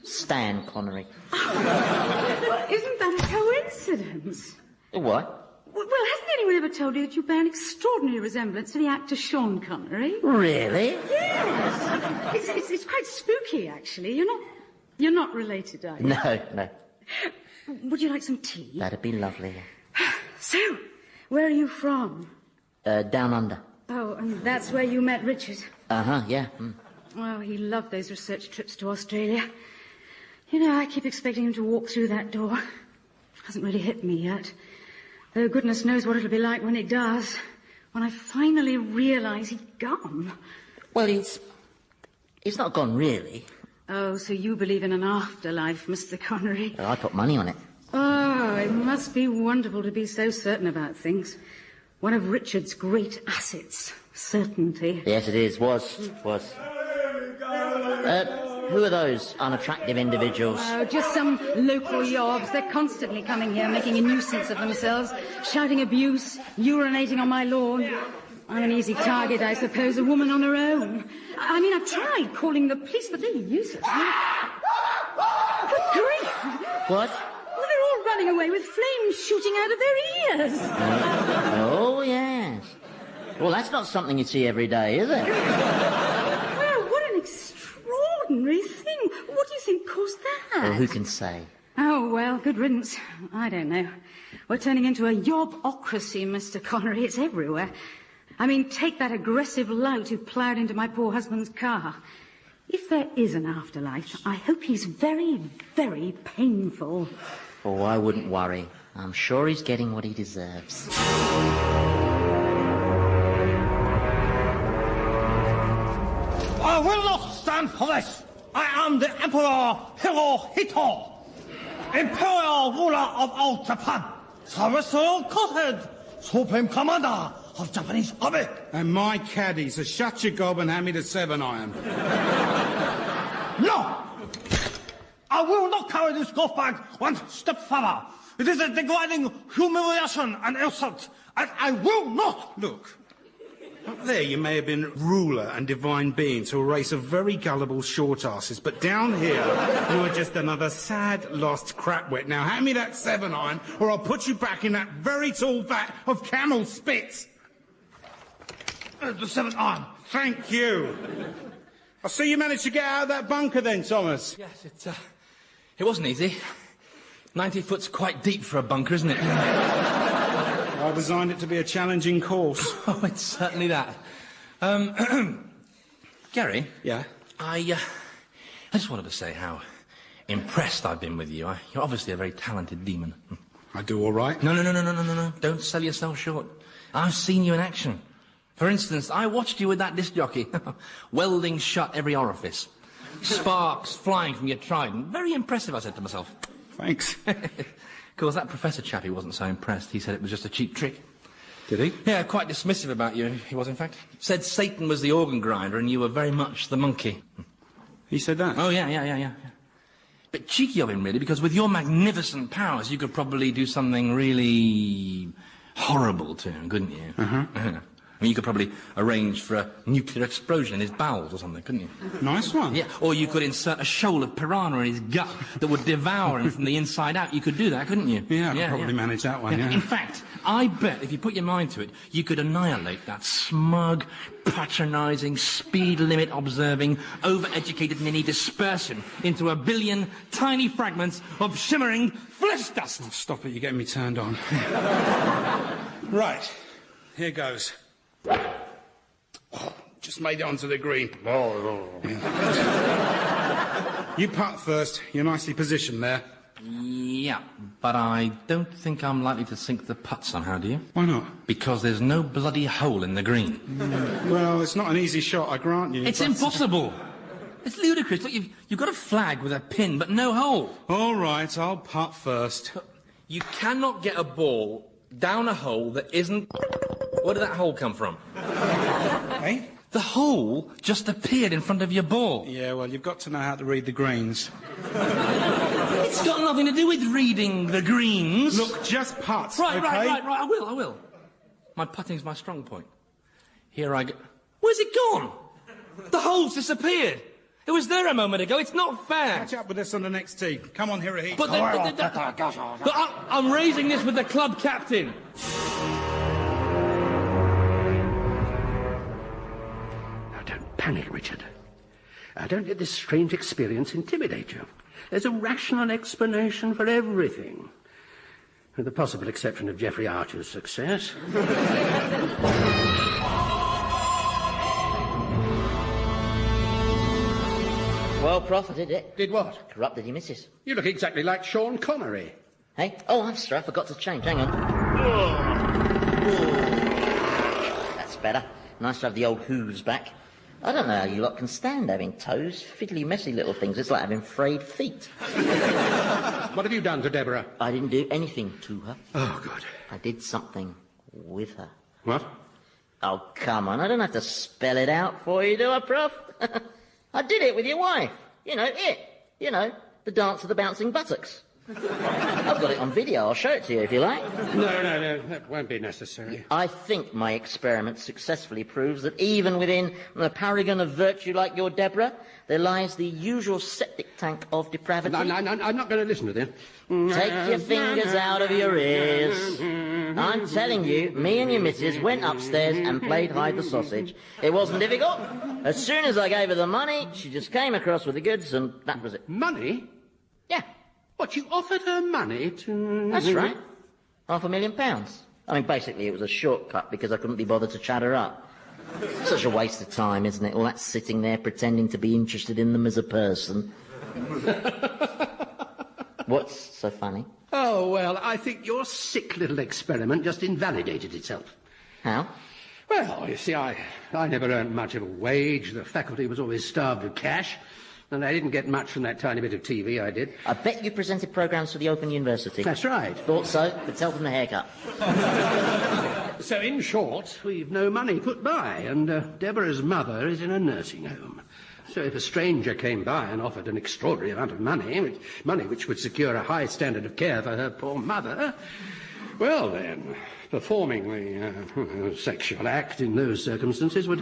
Stan Connery. Well, isn't that a coincidence? What? Well, hasn't anyone ever told you that you bear an extraordinary resemblance to the actor Sean Connery? Really? Yes. It's quite spooky, actually. You're not related, are you? No. Would you like some tea? That'd be lovely. So, where are you from? Down under. Oh, and that's where you met Richard? Uh-huh, yeah. Well, he loved those research trips to Australia. You know, I keep expecting him to walk through that door. Hasn't really hit me yet. Though goodness knows what it'll be like when it does. When I finally realise he's gone. Well, he's not gone, really. Oh, so you believe in an afterlife, Mr. Connery? Well, I put money on it. Oh, it must be wonderful to be so certain about things. One of Richard's great assets. Certainty. Yes, it is. Was. Who are those unattractive individuals? Oh, just some local yobs. They're constantly coming here, making a nuisance of themselves, shouting abuse, urinating on my lawn. I'm an easy target, I suppose, a woman on her own. I mean, I've tried calling the police, but they're useless. Good grief! What? Well, they're all running away with flames shooting out of their ears. Oh, yes. Well, that's not something you see every day, is it? Well, what an extraordinary thing. What do you think caused that? Well, who can say? Oh, well, good riddance. I don't know. We're turning into a yobocracy, Mr. Connery. It's everywhere. I mean, take that aggressive lout who ploughed into my poor husband's car. If there is an afterlife, I hope he's very, very painful. Oh, I wouldn't worry. I'm sure he's getting what he deserves. I will not stand for this. I am the Emperor Hirohito, Imperial ruler of Old Japan, Celestial Godhead, Supreme Commander of Japanese Army. And my caddy, so shut your gob and hand me the 7-iron. No! I will not carry this golf bag one step further. It is a degrading humiliation and insult, and I will not. Look, up there you may have been ruler and divine being to a race of very gullible short asses, but down here you're just another sad, lost crapwit. Now hand me that 7-iron, or I'll put you back in that very tall vat of camel spit. The 7-iron. Thank you. I see you managed to get out of that bunker then, Thomas. Yes, it wasn't easy. 90 foot's quite deep for a bunker, isn't it? I designed it to be a challenging course. Oh, it's certainly that. Gary? Yeah? I just wanted to say how impressed I've been with you. You're obviously a very talented demon. I do all right. No. Don't sell yourself short. I've seen you in action. For instance, I watched you with that disc jockey, welding shut every orifice. Sparks flying from your trident. Very impressive, I said to myself. Thanks. Of course, that professor chap, he wasn't so impressed. He said it was just a cheap trick. Did he? Yeah, quite dismissive about you, he was, in fact. Said Satan was the organ grinder and you were very much the monkey. He said that? Oh, yeah. Bit cheeky of him, really, because with your magnificent powers, you could probably do something really horrible to him, couldn't you? Uh-huh. I mean, you could probably arrange for a nuclear explosion in his bowels or something, couldn't you? Nice one. Yeah, or you could insert a shoal of piranha in his gut that would devour him from the inside out. You could do that, couldn't you? Yeah, I could probably manage that one, yeah. In fact, I bet if you put your mind to it, you could annihilate that smug, patronising, speed limit observing, over-educated ninny, disperse him into a billion tiny fragments of shimmering flesh dust. Oh, stop it, you're getting me turned on. Right, here goes. Oh, just made it onto the green. You putt first. You're nicely positioned there. Yeah, but I don't think I'm likely to sink the putt somehow, do you? Why not? Because there's no bloody hole in the green. Well, it's not an easy shot, I grant you. It's impossible. It's ludicrous. Look, you've got a flag with a pin, but no hole. All right, I'll putt first. You cannot get a ball down a hole that isn't... Where did that hole come from? Eh? The hole just appeared in front of your ball. Yeah, well, you've got to know how to read the greens. It's got nothing to do with reading the greens. Look, just putt, Right, okay? right. I will. My putting's my strong point. Here I go. Where's it gone? The hole's disappeared. It was there a moment ago. It's not fair. Catch up with us on the next tee. Come on, Hirohito. But I'm raising this with the club captain. Now, don't panic, Richard. Don't let this strange experience intimidate you. There's a rational explanation for everything. With the possible exception of Geoffrey Archer's success. Well, Prof, I did it. Did what? Corrupted your missus. You look exactly like Sean Connery. Hey? Oh, I'm sorry, I forgot to change. Hang on. That's better. Nice to have the old hooves back. I don't know how you lot can stand having toes. Fiddly, messy little things. It's like having frayed feet. What have you done to Deborah? I didn't do anything to her. Oh, good. I did something with her. What? Oh, come on. I don't have to spell it out for you, do I, Prof? I did it with your wife. You know, it. You know, the dance of the bouncing buttocks. I've got it on video. I'll show it to you if you like. No, that won't be necessary. I think my experiment successfully proves that even within a paragon of virtue like your Deborah, there lies the usual septic tank of depravity. No, I'm not going to listen to this. Take your fingers out of your ears. I'm telling you, me and your missus went upstairs and played hide the sausage. It wasn't difficult. As soon as I gave her the money, she just came across with the goods and that was it. Money? Yeah. What, you offered her money to... That's right. £500,000. I mean, basically, it was a shortcut because I couldn't be bothered to chat her up. Such a waste of time, isn't it? All that sitting there pretending to be interested in them as a person. What's so funny? Oh, well, I think your sick little experiment just invalidated itself. How? Well, you see, I never earned much of a wage. The faculty was always starved of cash. And I didn't get much from that tiny bit of TV I did. I bet you presented programmes for the Open University. That's right. Thought so. Could tell from the haircut. So, in short, we've no money put by, and Deborah's mother is in a nursing home. So if a stranger came by and offered an extraordinary amount of money which would secure a high standard of care for her poor mother, well then, performing the sexual act in those circumstances would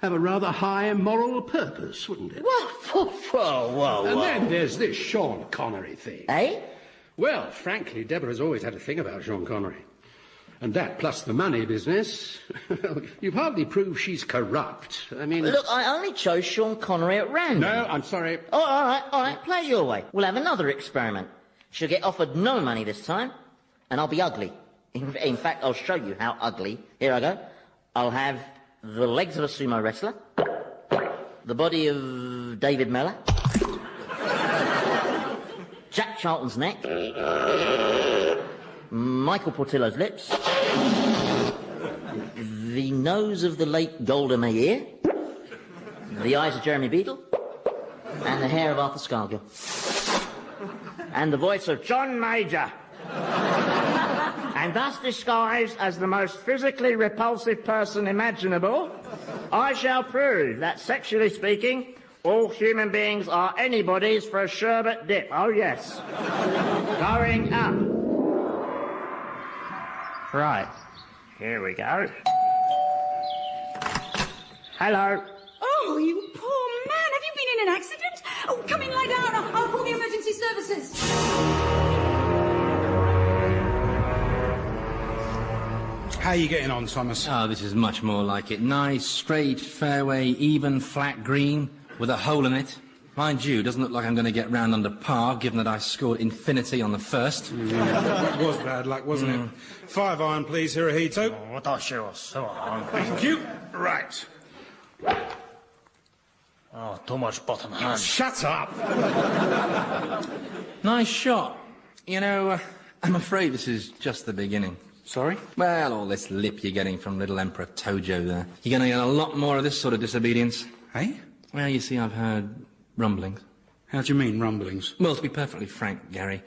have a rather high moral purpose, wouldn't it? Whoa. And then there's this Sean Connery thing. Eh? Well, frankly, Deborah's always had a thing about Sean Connery. And that, plus the money business, you've hardly proved she's corrupt. I mean... Look, I only chose Sean Connery at random. No, I'm sorry. Oh, all right, play it your way. We'll have another experiment. She'll get offered no money this time, and I'll be ugly. In fact, I'll show you how ugly. Here I go. I'll have the legs of a sumo wrestler, the body of David Mellor, Jack Charlton's neck, Michael Portillo's lips, the nose of the late Golda Meir, the eyes of Jeremy Beadle, and the hair of Arthur Scargill, and the voice of John Major. And thus disguised as the most physically repulsive person imaginable, I shall prove that, sexually speaking, all human beings are anybody's for a sherbet dip. Oh, yes. Going up. Right. Here we go. Hello. Oh, you poor man. Have you been in an accident? Oh, come in, lie down. I'll call the emergency services. How are you getting on, Thomas? Oh, this is much more like it. Nice, straight, fairway, even, flat green, with a hole in it. Mind you, doesn't look like I'm going to get round under par, given that I scored infinity on the first. It was bad luck, wasn't it? 5 iron, please, Hirohito. Thank you. Right. Oh, too much bottom hand. Shut up! Nice shot. You know, I'm afraid this is just the beginning. Sorry? Well, all this lip you're getting from little Emperor Tojo there. You're going to get a lot more of this sort of disobedience. Hey? Well, you see, I've heard rumblings. How do you mean, rumblings? Well, to be perfectly frank, Gary,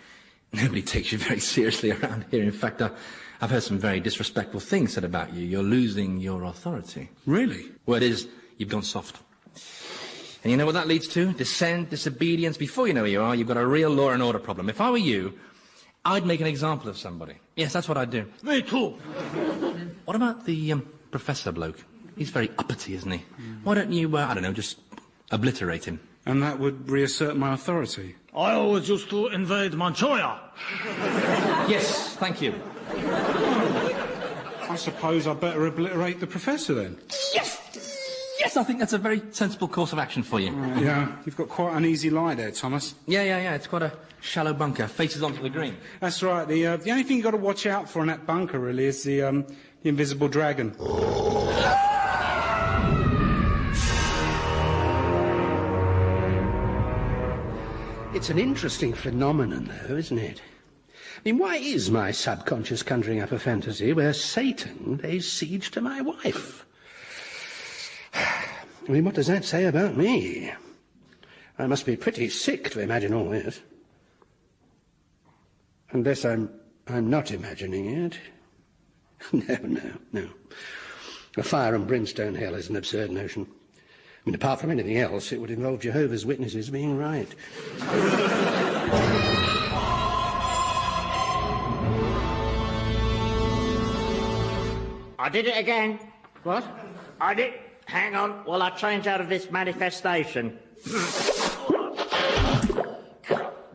nobody takes you very seriously around here. In fact, I've heard some very disrespectful things said about you. You're losing your authority. Really? Word is, you've gone soft. And you know what that leads to? Dissent, disobedience. Before you know who you are, you've got a real law and order problem. If I were you, I'd make an example of somebody. Yes, that's what I'd do. Me too. What about the professor bloke? He's very uppity, isn't he? Why don't you, I don't know, just obliterate him? And that would reassert my authority. I always used to invade Manchuria. Yes, thank you. I suppose I'd better obliterate the professor then. Yes! Yes, I think that's a very sensible course of action for you. Yeah, you've got quite an easy lie there, Thomas. Yeah, it's quite a shallow bunker, faces onto the green. That's right. The only thing you've got to watch out for in that bunker, really, is the invisible dragon. It's an interesting phenomenon, though, isn't it? I mean, why is my subconscious conjuring up a fantasy where Satan lays siege to my wife? I mean, what does that say about me? I must be pretty sick to imagine all this. Unless I'm not imagining it. No. A fire and brimstone hell is an absurd notion. I mean, apart from anything else, it would involve Jehovah's Witnesses being right. I did it again. What? I did. Hang on while I change out of this manifestation.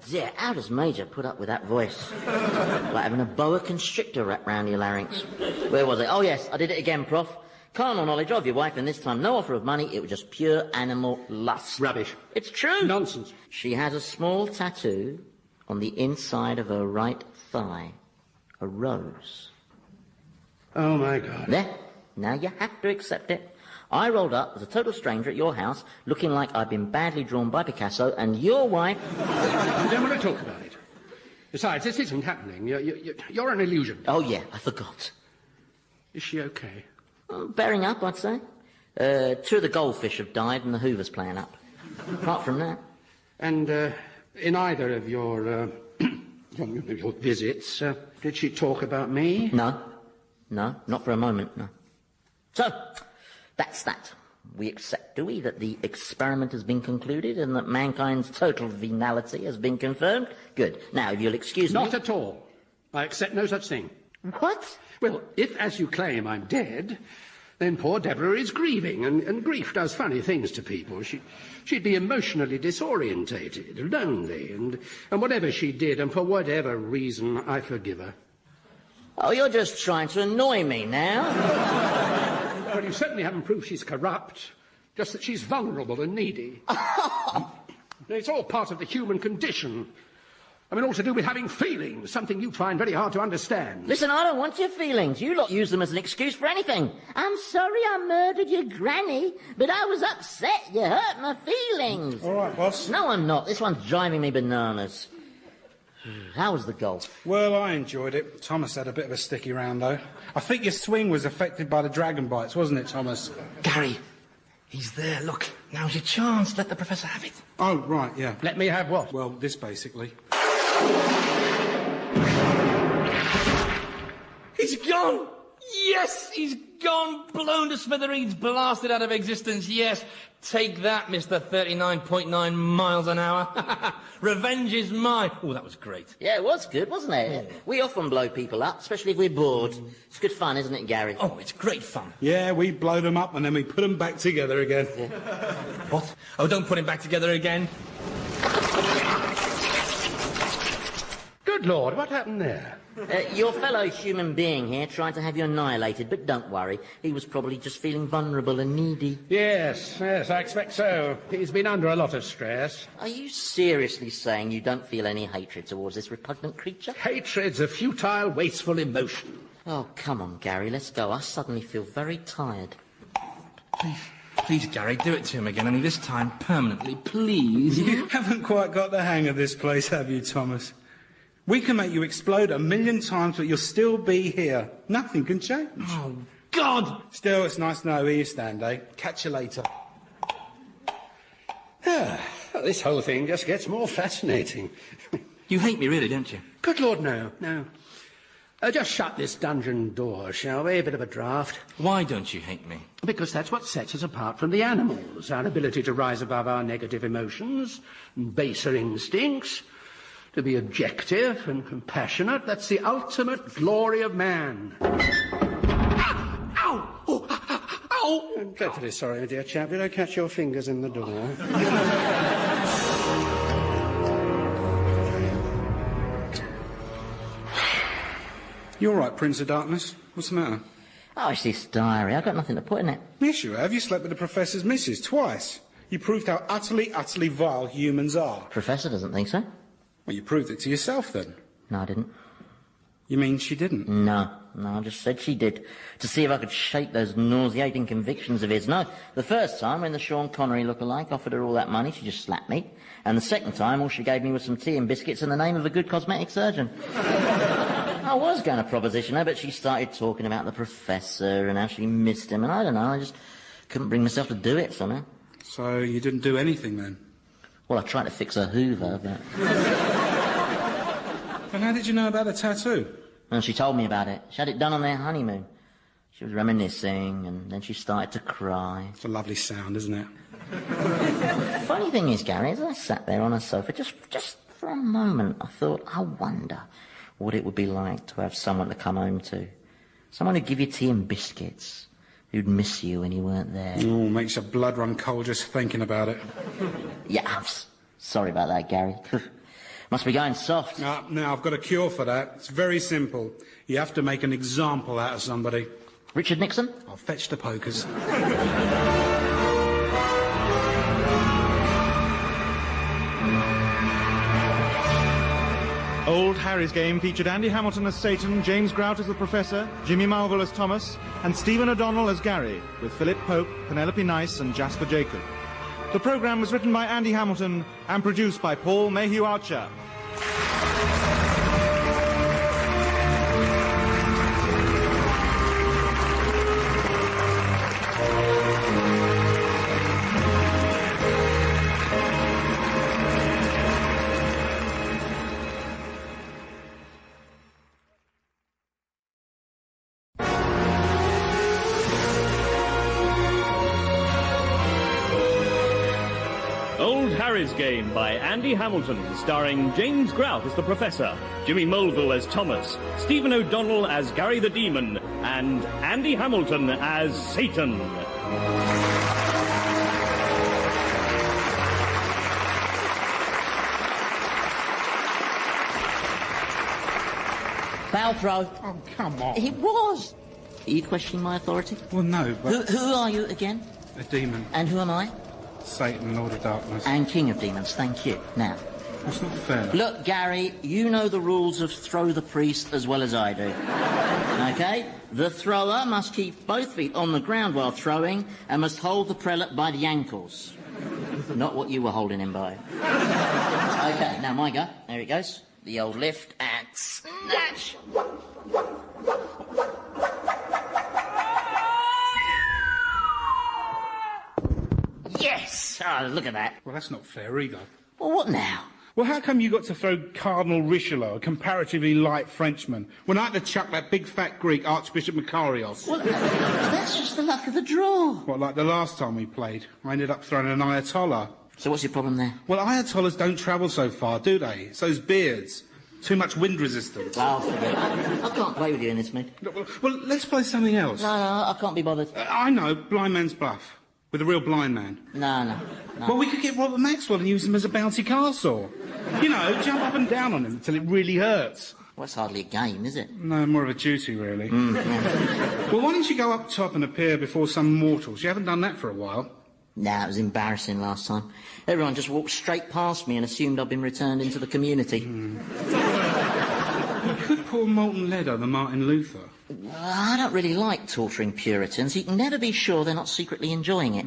Yeah, how does Major put up with that voice? Like having a boa constrictor wrapped round your larynx. Where was it? Oh, yes, I did it again, Prof. Carnal knowledge of your wife, and this time no offer of money. It was just pure animal lust. Rubbish. It's true. Nonsense. She has a small tattoo on the inside of her right thigh. A rose. Oh, my God. There. Now you have to accept it. I rolled up as a total stranger at your house, looking like I'd been badly drawn by Picasso, and your wife... I don't want to talk about it. Besides, this isn't happening. You're an illusion. Oh, yeah, I forgot. Is she okay? Bearing up, I'd say. 2 of the goldfish have died and the Hoover's playing up. Apart from that. And in either of your visits, did she talk about me? No, not for a moment, no. So, that's that. We accept, do we, that the experiment has been concluded and that mankind's total venality has been confirmed? Good. Now, if you'll excuse me... Not at all. I accept no such thing. What? Well, if, as you claim, I'm dead, then poor Deborah is grieving, and grief does funny things to people. She'd be emotionally disorientated, lonely, and whatever she did, and for whatever reason, I forgive her. Oh, you're just trying to annoy me now. Well, you certainly haven't proved she's corrupt, just that she's vulnerable and needy. It's all part of the human condition. I mean, all to do with having feelings, something you find very hard to understand. Listen, I don't want your feelings. You lot use them as an excuse for anything. I'm sorry I murdered your granny, but I was upset. You hurt my feelings. All right, boss. No, I'm not. This one's driving me bananas. How was the golf? Well, I enjoyed it. Thomas had a bit of a sticky round, though. I think your swing was affected by the dragon bites, wasn't it, Thomas? Gary, he's there. Look, now's your chance. Let the professor have it. Oh, right, yeah. Let me have what? Well, this, basically. He's gone! Yes, he's gone, blown to smithereens, blasted out of existence, yes. Take that, Mr. 39.9 miles an hour. Revenge is mine. Oh, that was great. Yeah, it was good, wasn't it? Oh. We often blow people up, especially if we're bored. It's good fun, isn't it, Gary? Oh, it's great fun. Yeah, we blow them up and then we put them back together again. Yeah. What? Oh, don't put him back together again. Good Lord, what happened there? Your fellow human being here tried to have you annihilated, but don't worry. He was probably just feeling vulnerable and needy. Yes, I expect so. He's been under a lot of stress. Are you seriously saying you don't feel any hatred towards this repugnant creature? Hatred's a futile, wasteful emotion. Oh, come on, Gary, let's go. I suddenly feel very tired. Please, Gary, do it to him again, only this time permanently, please. You haven't quite got the hang of this place, have you, Thomas? We can make you explode 1,000,000 times, but you'll still be here. Nothing can change. Oh, God! Still, it's nice to know where you stand, eh? Catch you later. This whole thing just gets more fascinating. You hate me, really, don't you? Good Lord, no. Just shut this dungeon door, shall we? A bit of a draught. Why don't you hate me? Because that's what sets us apart from the animals. Our ability to rise above our negative emotions, baser instincts. To be objective and compassionate, that's the ultimate glory of man. Ow! Oh, ow! I'm dreadfully sorry, my dear chap. You don't catch your fingers in the door. You all right, Prince of Darkness? What's the matter? Oh, it's this diary. I've got nothing to put in it. Yes, you have. You slept with the Professor's missus twice. You proved how utterly vile humans are. Professor doesn't think so. Well, you proved it to yourself, then. No, I didn't. You mean she didn't? No, I just said she did. To see if I could shake those nauseating convictions of his. No, the first time, when the Sean Connery lookalike offered her all that money, she just slapped me. And the second time, all she gave me was some tea and biscuits in the name of a good cosmetic surgeon. I was going to proposition her, but she started talking about the Professor and how she missed him, and I don't know, I just couldn't bring myself to do it somehow. So you didn't do anything, then? Well, I tried to fix her Hoover, but... And how did you know about the tattoo? Well, she told me about it. She had it done on their honeymoon. She was reminiscing, and then she started to cry. It's a lovely sound, isn't it? The funny thing is, Gary, as I sat there on a sofa, just for a moment, I thought, I wonder what it would be like to have someone to come home to. Someone who'd give you tea and biscuits, who'd miss you when you weren't there. Oh, makes your blood run cold just thinking about it. Yeah, I'm sorry about that, Gary. Must be going soft. Now, I've got a cure for that. It's very simple. You have to make an example out of somebody. Richard Nixon? I'll fetch the pokers. Old Harry's Game featured Andy Hamilton as Satan, James Grout as the Professor, Jimmy Mulville as Thomas, and Stephen O'Donnell as Gary, with Philip Pope, Penelope Nice and Jasper Jacob. The programme was written by Andy Hamilton and produced by Paul Mayhew Archer. Harry's Game by Andy Hamilton, starring James Grout as the Professor, Jimmy Mulville as Thomas, Stephen O'Donnell as Gary the Demon, and Andy Hamilton as Satan. Foul throw. Oh, come on. He was. Are you questioning my authority? Well, no, but... Who are you again? A demon. And who am I? Satan, Lord of Darkness. And King of Demons, thank you. Now. That's not fair. Look, Gary, you know the rules of throw the priest as well as I do. OK? The thrower must keep both feet on the ground while throwing and must hold the prelate by the ankles. Not what you were holding him by. OK, now my go. There it goes. The old lift and snatch. Yes! Oh, look at that. Well, that's not fair either. Well, what now? Well, how come you got to throw Cardinal Richelieu, a comparatively light Frenchman, when I had to chuck that big fat Greek Archbishop Makarios? Well, that's just the luck of the draw. What, like the last time we played? I ended up throwing an Ayatollah. So what's your problem there? Well, Ayatollahs don't travel so far, do they? It's those beards. Too much wind resistance. Oh, forget it. I can't play with you in this, mate. Well, let's play something else. No, I can't be bothered. I know, blind man's bluff. With a real blind man. No. Well, we could get Robert Maxwell and use him as a bouncy castle. You know, jump up and down on him until it really hurts. Well, it's hardly a game, is it? No, more of a duty, really. Yeah. Well, why don't you go up top and appear before some mortals? You haven't done that for a while. Nah, it was embarrassing last time. Everyone just walked straight past me and assumed I'd been returned into the community. You could pour molten lead over Martin Luther. I don't really like torturing Puritans. You can never be sure they're not secretly enjoying it.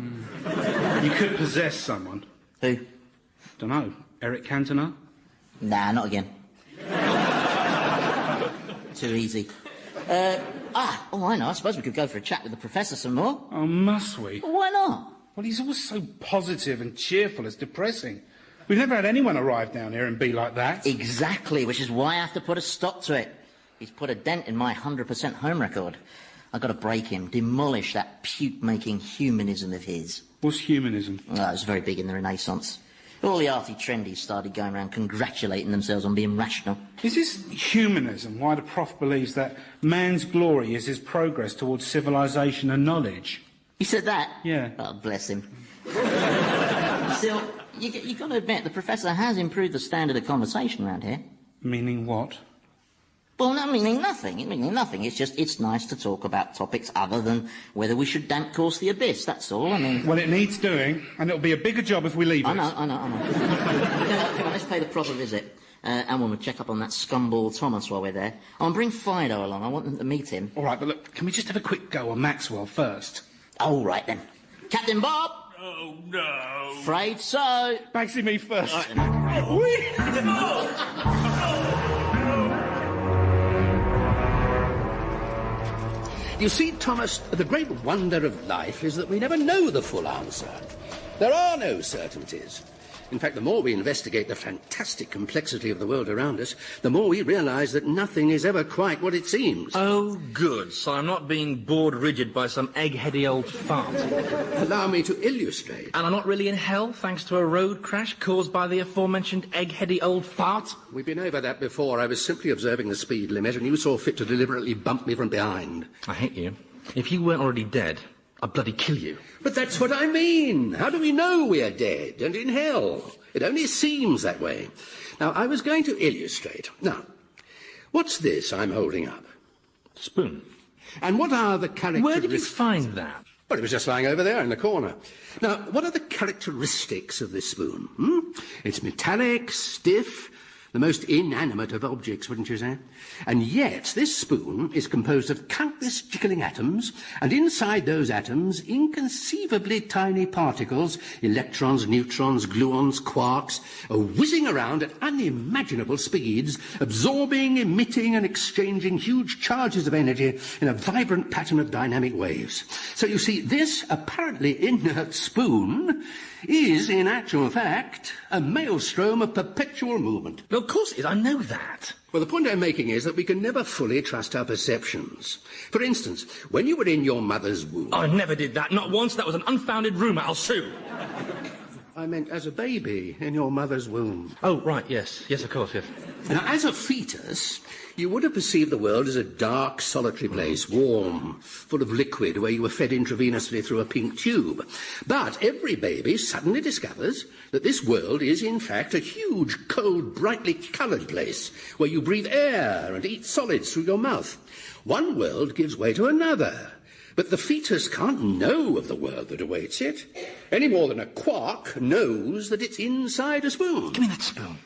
You could possess someone. Who? Dunno. Eric Cantona? Nah, not again. Too easy. I know. I suppose we could go for a chat with the Professor some more. Oh, must we? Well, why not? Well, he's always so positive and cheerful, it's depressing. We've never had anyone arrive down here and be like that. Exactly, which is why I have to put a stop to it. He's put a dent in my 100% home record. I've got to break him, demolish that puke-making humanism of his. What's humanism? Oh, it was very big in the Renaissance. All the arty trendies started going around congratulating themselves on being rational. Is this humanism why the prof believes that man's glory is his progress towards civilization and knowledge? He said that? Yeah. Oh, bless him. Still, you've got to admit, the Professor has improved the standard of conversation around here. Meaning what? Well, no, meaning nothing. It's just, it's nice to talk about topics other than whether we should damp course the abyss, that's all. I mean... Well, it needs doing, and it'll be a bigger job if we leave it. I know. Come on, let's pay the proper visit. And we'll check up on that scumball Thomas while we're there. I'll bring Fido along. I want them to meet him. All right, but look, can we just have a quick go on Maxwell first? All right, then. Captain Bob! Oh, no. Afraid so. Bagsy, me first. All right, then. You see, Thomas, the great wonder of life is that we never know the full answer. There are no certainties. In fact, the more we investigate the fantastic complexity of the world around us, the more we realise that nothing is ever quite what it seems. Oh, good. So I'm not being bored rigid by some egg-heady old fart. Allow me to illustrate. And I'm not really in hell thanks to a road crash caused by the aforementioned egg-heady old fart? We've been over that before. I was simply observing the speed limit and you saw fit to deliberately bump me from behind. I hate you. If you weren't already dead, I'd bloody kill you. But that's what I mean. How do we know we're dead and in hell? It only seems that way. Now, I was going to illustrate. Now, what's this I'm holding up? Spoon. And what are the characteristics... Where did you find that? Well, it was just lying over there in the corner. Now, what are the characteristics of this spoon? It's metallic, stiff, the most inanimate of objects, wouldn't you say? And yet, this spoon is composed of countless jiggling atoms, and inside those atoms, inconceivably tiny particles, electrons, neutrons, gluons, quarks, are whizzing around at unimaginable speeds, absorbing, emitting, and exchanging huge charges of energy in a vibrant pattern of dynamic waves. So you see, this apparently inert spoon is, in actual fact, a maelstrom of perpetual movement. Well, of course it is. I know that. Well, the point I'm making is that we can never fully trust our perceptions. For instance, when you were in your mother's womb... I never did that. Not once. That was an unfounded rumour. I'll sue. I meant as a baby in your mother's womb. Oh, right, yes. Yes, of course, yes. Now, as a fetus, you would have perceived the world as a dark, solitary place, warm, full of liquid, where you were fed intravenously through a pink tube. But every baby suddenly discovers that this world is, in fact, a huge, cold, brightly coloured place, where you breathe air and eat solids through your mouth. One world gives way to another. But the fetus can't know of the world that awaits it, any more than a quark knows that it's inside a spoon. Give me that spoon.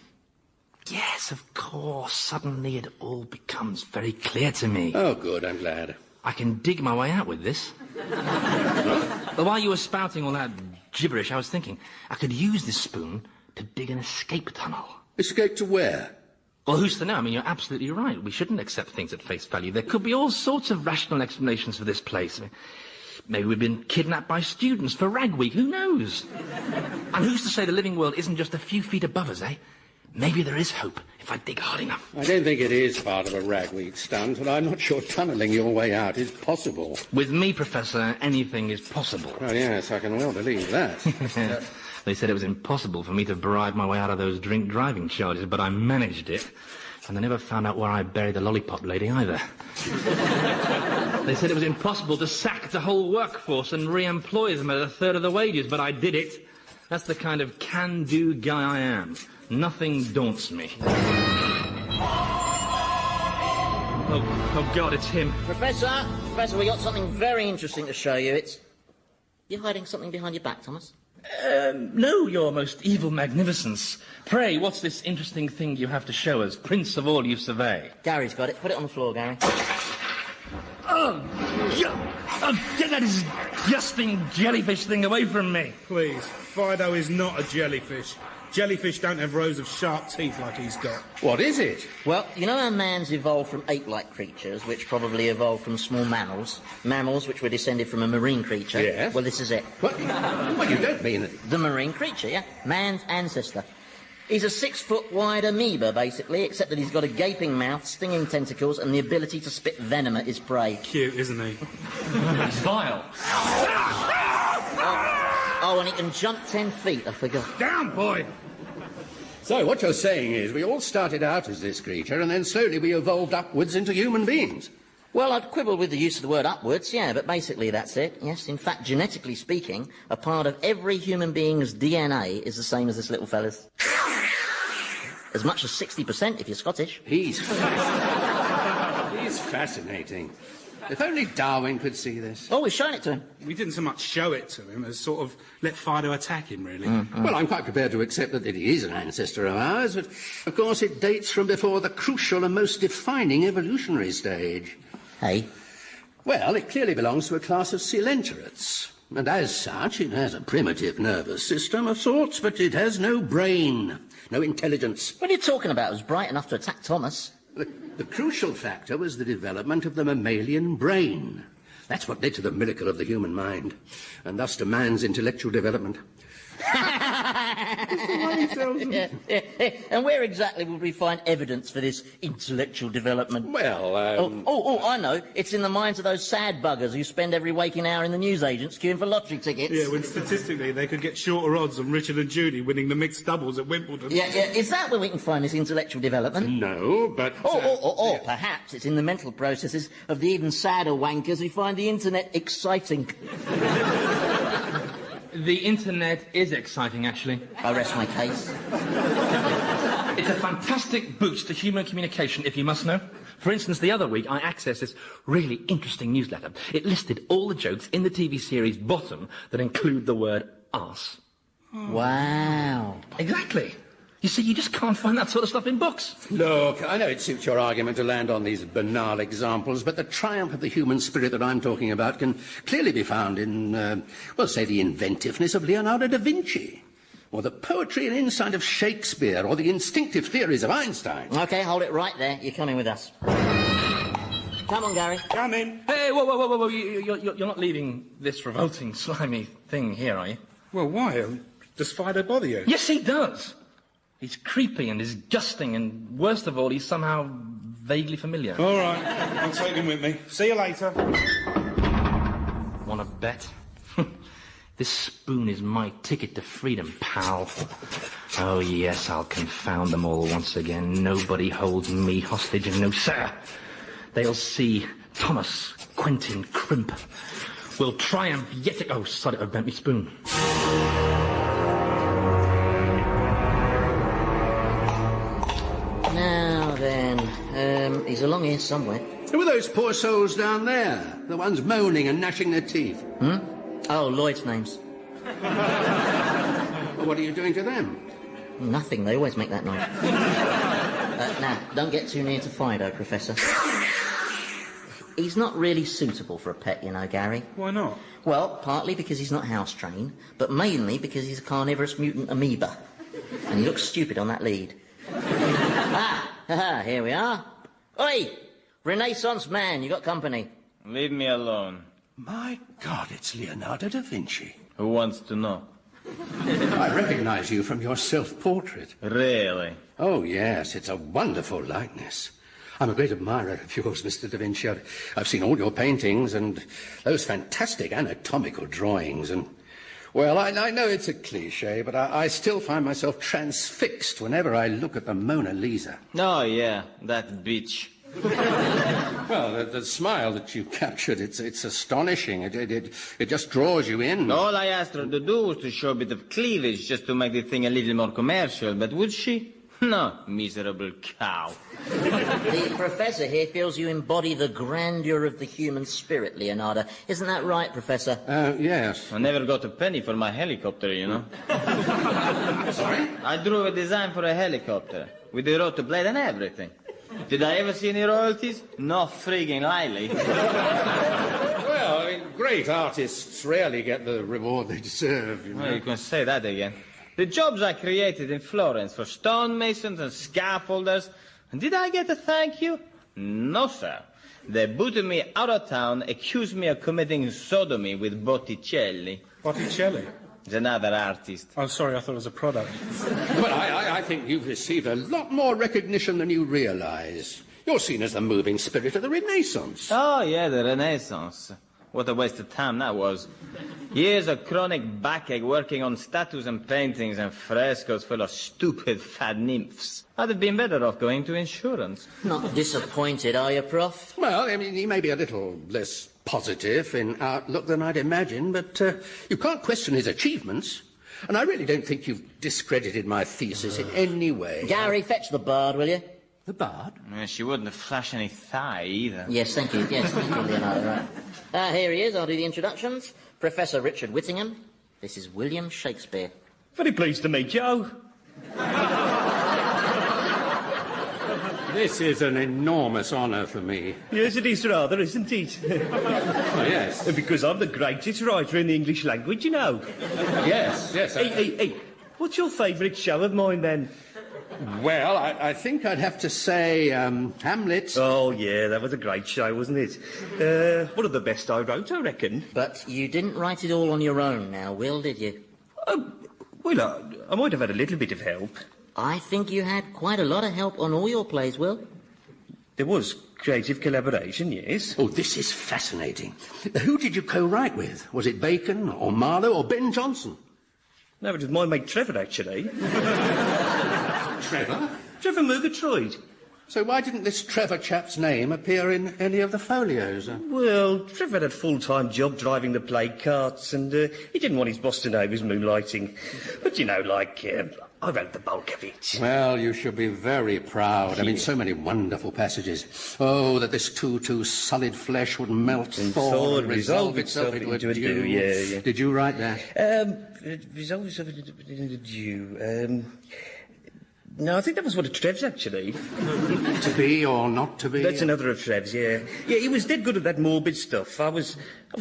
Yes, of course. Suddenly it all becomes very clear to me. Oh, good, I'm glad. I can dig my way out with this. But while you were spouting all that gibberish, I was thinking I could use this spoon to dig an escape tunnel. Escape to where? Well, who's to know? I mean, you're absolutely right. We shouldn't accept things at face value. There could be all sorts of rational explanations for this place. I mean, maybe we've been kidnapped by students for Rag Week. Who knows? And who's to say the living world isn't just a few feet above us, eh? Maybe there is hope if I dig hard enough. I don't think it is part of a ragweed stunt, and I'm not sure tunnelling your way out is possible. With me, Professor, anything is possible. Oh, yes, I can well believe that. They said it was impossible for me to bribe my way out of those drink-driving charges, but I managed it. And they never found out where I buried the lollipop lady, either. They said it was impossible to sack the whole workforce and re-employ them at a third of the wages, but I did it. That's the kind of can-do guy I am. Nothing daunts me. Oh, God, it's him. Professor, we got something very interesting to show you. You're hiding something behind your back, Thomas? No, your most evil magnificence. Pray, what's this interesting thing you have to show us, prince of all you survey? Gary's got it. Put it on the floor, Gary. Get that disgusting jellyfish thing away from me. Please, Fido is not a jellyfish. Jellyfish don't have rows of sharp teeth like he's got. What is it? Well, you know how man's evolved from ape-like creatures, which probably evolved from small mammals? Mammals which were descended from a marine creature? Yeah. Well, this is it. What? Well, you don't mean it. The marine creature, yeah. Man's ancestor. He's a 6-foot-wide amoeba, basically, except that he's got a gaping mouth, stinging tentacles, and the ability to spit venom at his prey. Cute, isn't he? He's vile. Oh, and he can jump 10 feet, I forgot. Down, boy! So what you're saying is we all started out as this creature, and then slowly we evolved upwards into human beings. Well, I'd quibble with the use of the word upwards, yeah, but basically that's it. Yes, in fact, genetically speaking, a part of every human being's DNA is the same as this little fella's. As much as 60% if you're Scottish. He's fascinating. If only Darwin could see this. Oh, we've shown it to him. We didn't so much show it to him as sort of let Fido attack him, really. Well, I'm quite prepared to accept that he is an ancestor of ours, but, of course, it dates from before the crucial and most defining evolutionary stage. Hey? Well, it clearly belongs to a class of coelenterates. And as such, it has a primitive nervous system of sorts, but it has no brain, no intelligence. What are you talking about? It was bright enough to attack Thomas. The crucial factor was the development of the mammalian brain. That's what led to the miracle of the human mind, and thus to man's intellectual development. And where exactly would we find evidence for this intellectual development? Well, I know. It's in the minds of those sad buggers who spend every waking hour in the newsagents queuing for lottery tickets. Yeah, when statistically they could get shorter odds on Richard and Judy winning the mixed doubles at Wimbledon. Yeah. Is that where we can find this intellectual development? No, but... Or perhaps it's in the mental processes of the even sadder wankers who find the internet exciting. The internet is exciting, actually. I rest my case. It's a fantastic boost to human communication, if you must know. For instance, the other week, I accessed this really interesting newsletter. It listed all the jokes in the TV series Bottom that include the word arse. Wow. Exactly. You see, you just can't find that sort of stuff in books. Look, I know it suits your argument to land on these banal examples, but the triumph of the human spirit that I'm talking about can clearly be found in, say, the inventiveness of Leonardo da Vinci, or the poetry and insight of Shakespeare, or the instinctive theories of Einstein. OK, hold it right there. You're coming with us. Come on, Gary. Come in. Hey, whoa. You're not leaving this revolting, slimy thing here, are you? Well, why? Does Fido bother you? Yes, he does. He's creepy and disgusting, and worst of all, he's somehow vaguely familiar. All right, I'll take him with me. See you later. Want to bet? This spoon is my ticket to freedom, pal. Oh, yes, I'll confound them all once again. Nobody holds me hostage, and no, sir. They'll see Thomas Quentin Crimp will triumph yet... Oh, sorry, I bent me spoon. Now then, he's along here somewhere. Who are those poor souls down there? The ones moaning and gnashing their teeth? Oh, Lloyd's names. Well, what are you doing to them? Nothing. They always make that noise. Now, don't get too near to Fido, Professor. He's not really suitable for a pet, you know, Gary. Why not? Well, partly because he's not house-trained, but mainly because he's a carnivorous mutant amoeba. And he looks stupid on that lead. Here we are. Oi! Renaissance man, you got company. Leave me alone. My God, it's Leonardo da Vinci. Who wants to know? I recognise you from your self-portrait. Really? Oh, yes, it's a wonderful likeness. I'm a great admirer of yours, Mr. Da Vinci. I've seen all your paintings and those fantastic anatomical drawings and... Well, I know it's a cliché, but I still find myself transfixed whenever I look at the Mona Lisa. Oh, yeah, that bitch. Well, the smile that you captured, it's astonishing. It just draws you in. All I asked her to do was to show a bit of cleavage just to make the thing a little more commercial, but would she? No, miserable cow. The professor here feels you embody the grandeur of the human spirit, Leonardo. Isn't that right, Professor? Yes. I never got a penny for my helicopter, you know. Sorry? I drew a design for a helicopter, with the rotor blade and everything. Did I ever see any royalties? No frigging likely. Well, I mean, great artists rarely get the reward they deserve, you know. Well, you can say that again. The jobs I created in Florence for stonemasons and scaffolders, and did I get a thank you? No, sir. They booted me out of town, accused me of committing sodomy with Botticelli. Botticelli? He's another artist. Oh, sorry, I thought it was a product. Well, I think you've received a lot more recognition than you realise. You're seen as the moving spirit of the Renaissance. Oh, yeah, the Renaissance. What a waste of time that was. Years of chronic backache working on statues and paintings and frescoes full of stupid fat nymphs. I'd have been better off going to insurance. Not disappointed, are you, Prof? Well, I mean, he may be a little less positive in outlook than I'd imagine, but you can't question his achievements. And I really don't think you've discredited my thesis in any way. Gary, fetch the bard, will you? The bard? Yeah, she wouldn't have flashed any thigh either. Yes, thank you. Yes, thank you, Leonardo. Right. Here he is. I'll do the introductions. Professor Richard Whittingham. This is William Shakespeare. Very pleased to meet you. This is an enormous honour for me. Yes, it is rather, isn't it? Oh, yes. Because I'm the greatest writer in the English language, you know. Yes. Hey, what's your favourite show of mine, then? Well, I think I'd have to say Hamlet. Oh, yeah, that was a great show, wasn't it? One of the best I wrote, I reckon. But you didn't write it all on your own now, Will, did you? Well, I might have had a little bit of help. I think you had quite a lot of help on all your plays, Will. There was creative collaboration, yes. Oh, this is fascinating. Who did you co-write with? Was it Bacon or Marlowe or Ben Jonson? No, it was my mate Trevor, actually. Trevor? Trevor Murgatroyd. So why didn't this Trevor chap's name appear in any of the folios? Well, Trevor had a full-time job driving the plague carts, and he didn't want his boss to know he was moonlighting. But, you know, I wrote the bulk of it. Well, you should be very proud. I mean, so many wonderful passages. Oh, that this too solid flesh would melt, thaw, and resolve itself into a dew. Yeah. Did you write that? Resolve itself into a dew. No, I think that was one of Trev's, actually. To be or not to be? That's another of Trev's, yeah. Yeah, he was dead good at that morbid stuff. I was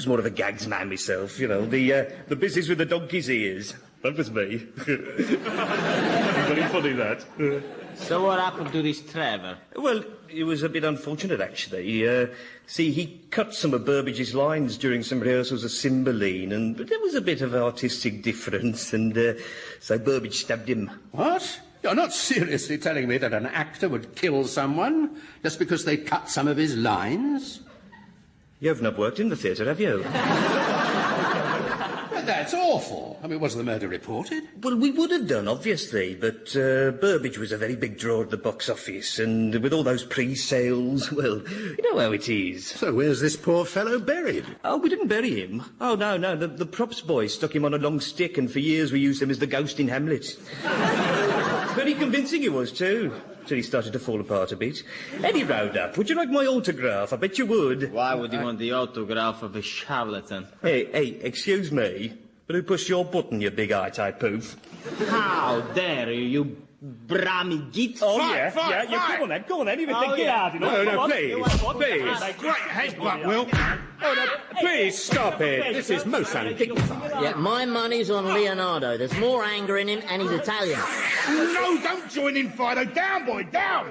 more of a gags man myself, you know. The business with the donkey's ears. That was me. Very funny, that. So what happened to this Trevor? Well, it was a bit unfortunate, actually. See, he cut some of Burbage's lines during some rehearsals of Cymbeline, but there was a bit of artistic difference, and so Burbage stabbed him. What? You're not seriously telling me that an actor would kill someone just because they cut some of his lines? You've not worked in the theatre, have you? That's awful. I mean, was the murder reported? Well, we would have done, obviously, but Burbage was a very big draw at the box office, and with all those pre-sales, well, you know how it is. So where's this poor fellow buried? Oh, we didn't bury him. Oh, no, the props boy stuck him on a long stick, and for years we used him as the ghost in Hamlet. Very convincing he was, too, till he started to fall apart a bit. Eddie Roundup, would you like my autograph? I bet you would. Why would you want the autograph of a charlatan? Hey, excuse me, but who pushed your button, you big eye-type poof? How dare you brammy git? Oh, yeah, go on then, even think it out. No, please. Great headbutt, Will. Oh, no, please stop it. This is most undignified. Yeah, my money's on Leonardo. There's more anger in him, and he's Italian. No, don't join in, Fido. Down, boy, down.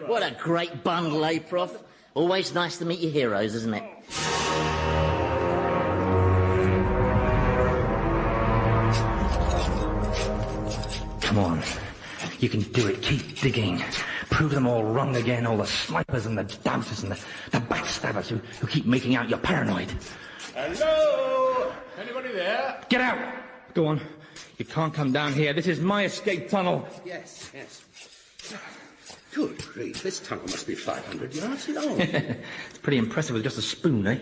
What a great bundle, eh, Prof? Always nice to meet your heroes, isn't it? Come on. You can do it. Keep digging. Prove them all wrong again, all the snipers and the doubters and the backstabbers who keep making out you're paranoid. Hello? Anybody there? Get out! Go on. You can't come down here. This is my escape tunnel. Yes, yes. Good grief, this tunnel must be 500 yards long. It's pretty impressive with just a spoon, eh?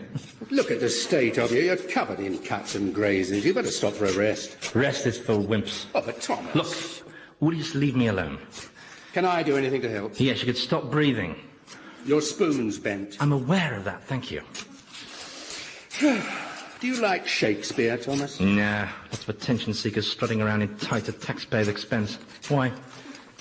Look at the state of you. You're covered in cuts and grazes. You better stop for a rest. Rest is for wimps. Oh, but Thomas... Look, will you just leave me alone? Can I do anything to help? Yes, you could stop breathing. Your spoon's bent. I'm aware of that, thank you. Do you like Shakespeare, Thomas? Nah, lots of attention seekers strutting around in tight at taxpayers' expense. Why?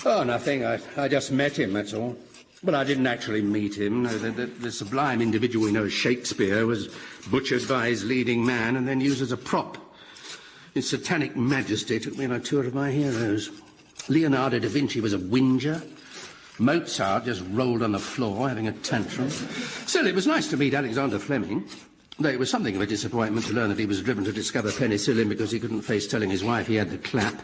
Oh, nothing. I just met him, that's all. But I didn't actually meet him. No, the sublime individual we know as Shakespeare was butchered by his leading man and then used as a prop. His satanic majesty took me on a tour of my heroes. Leonardo da Vinci was a whinger. Mozart just rolled on the floor, having a tantrum. Still, it was nice to meet Alexander Fleming. Though it was something of a disappointment to learn that he was driven to discover penicillin because he couldn't face telling his wife he had the clap.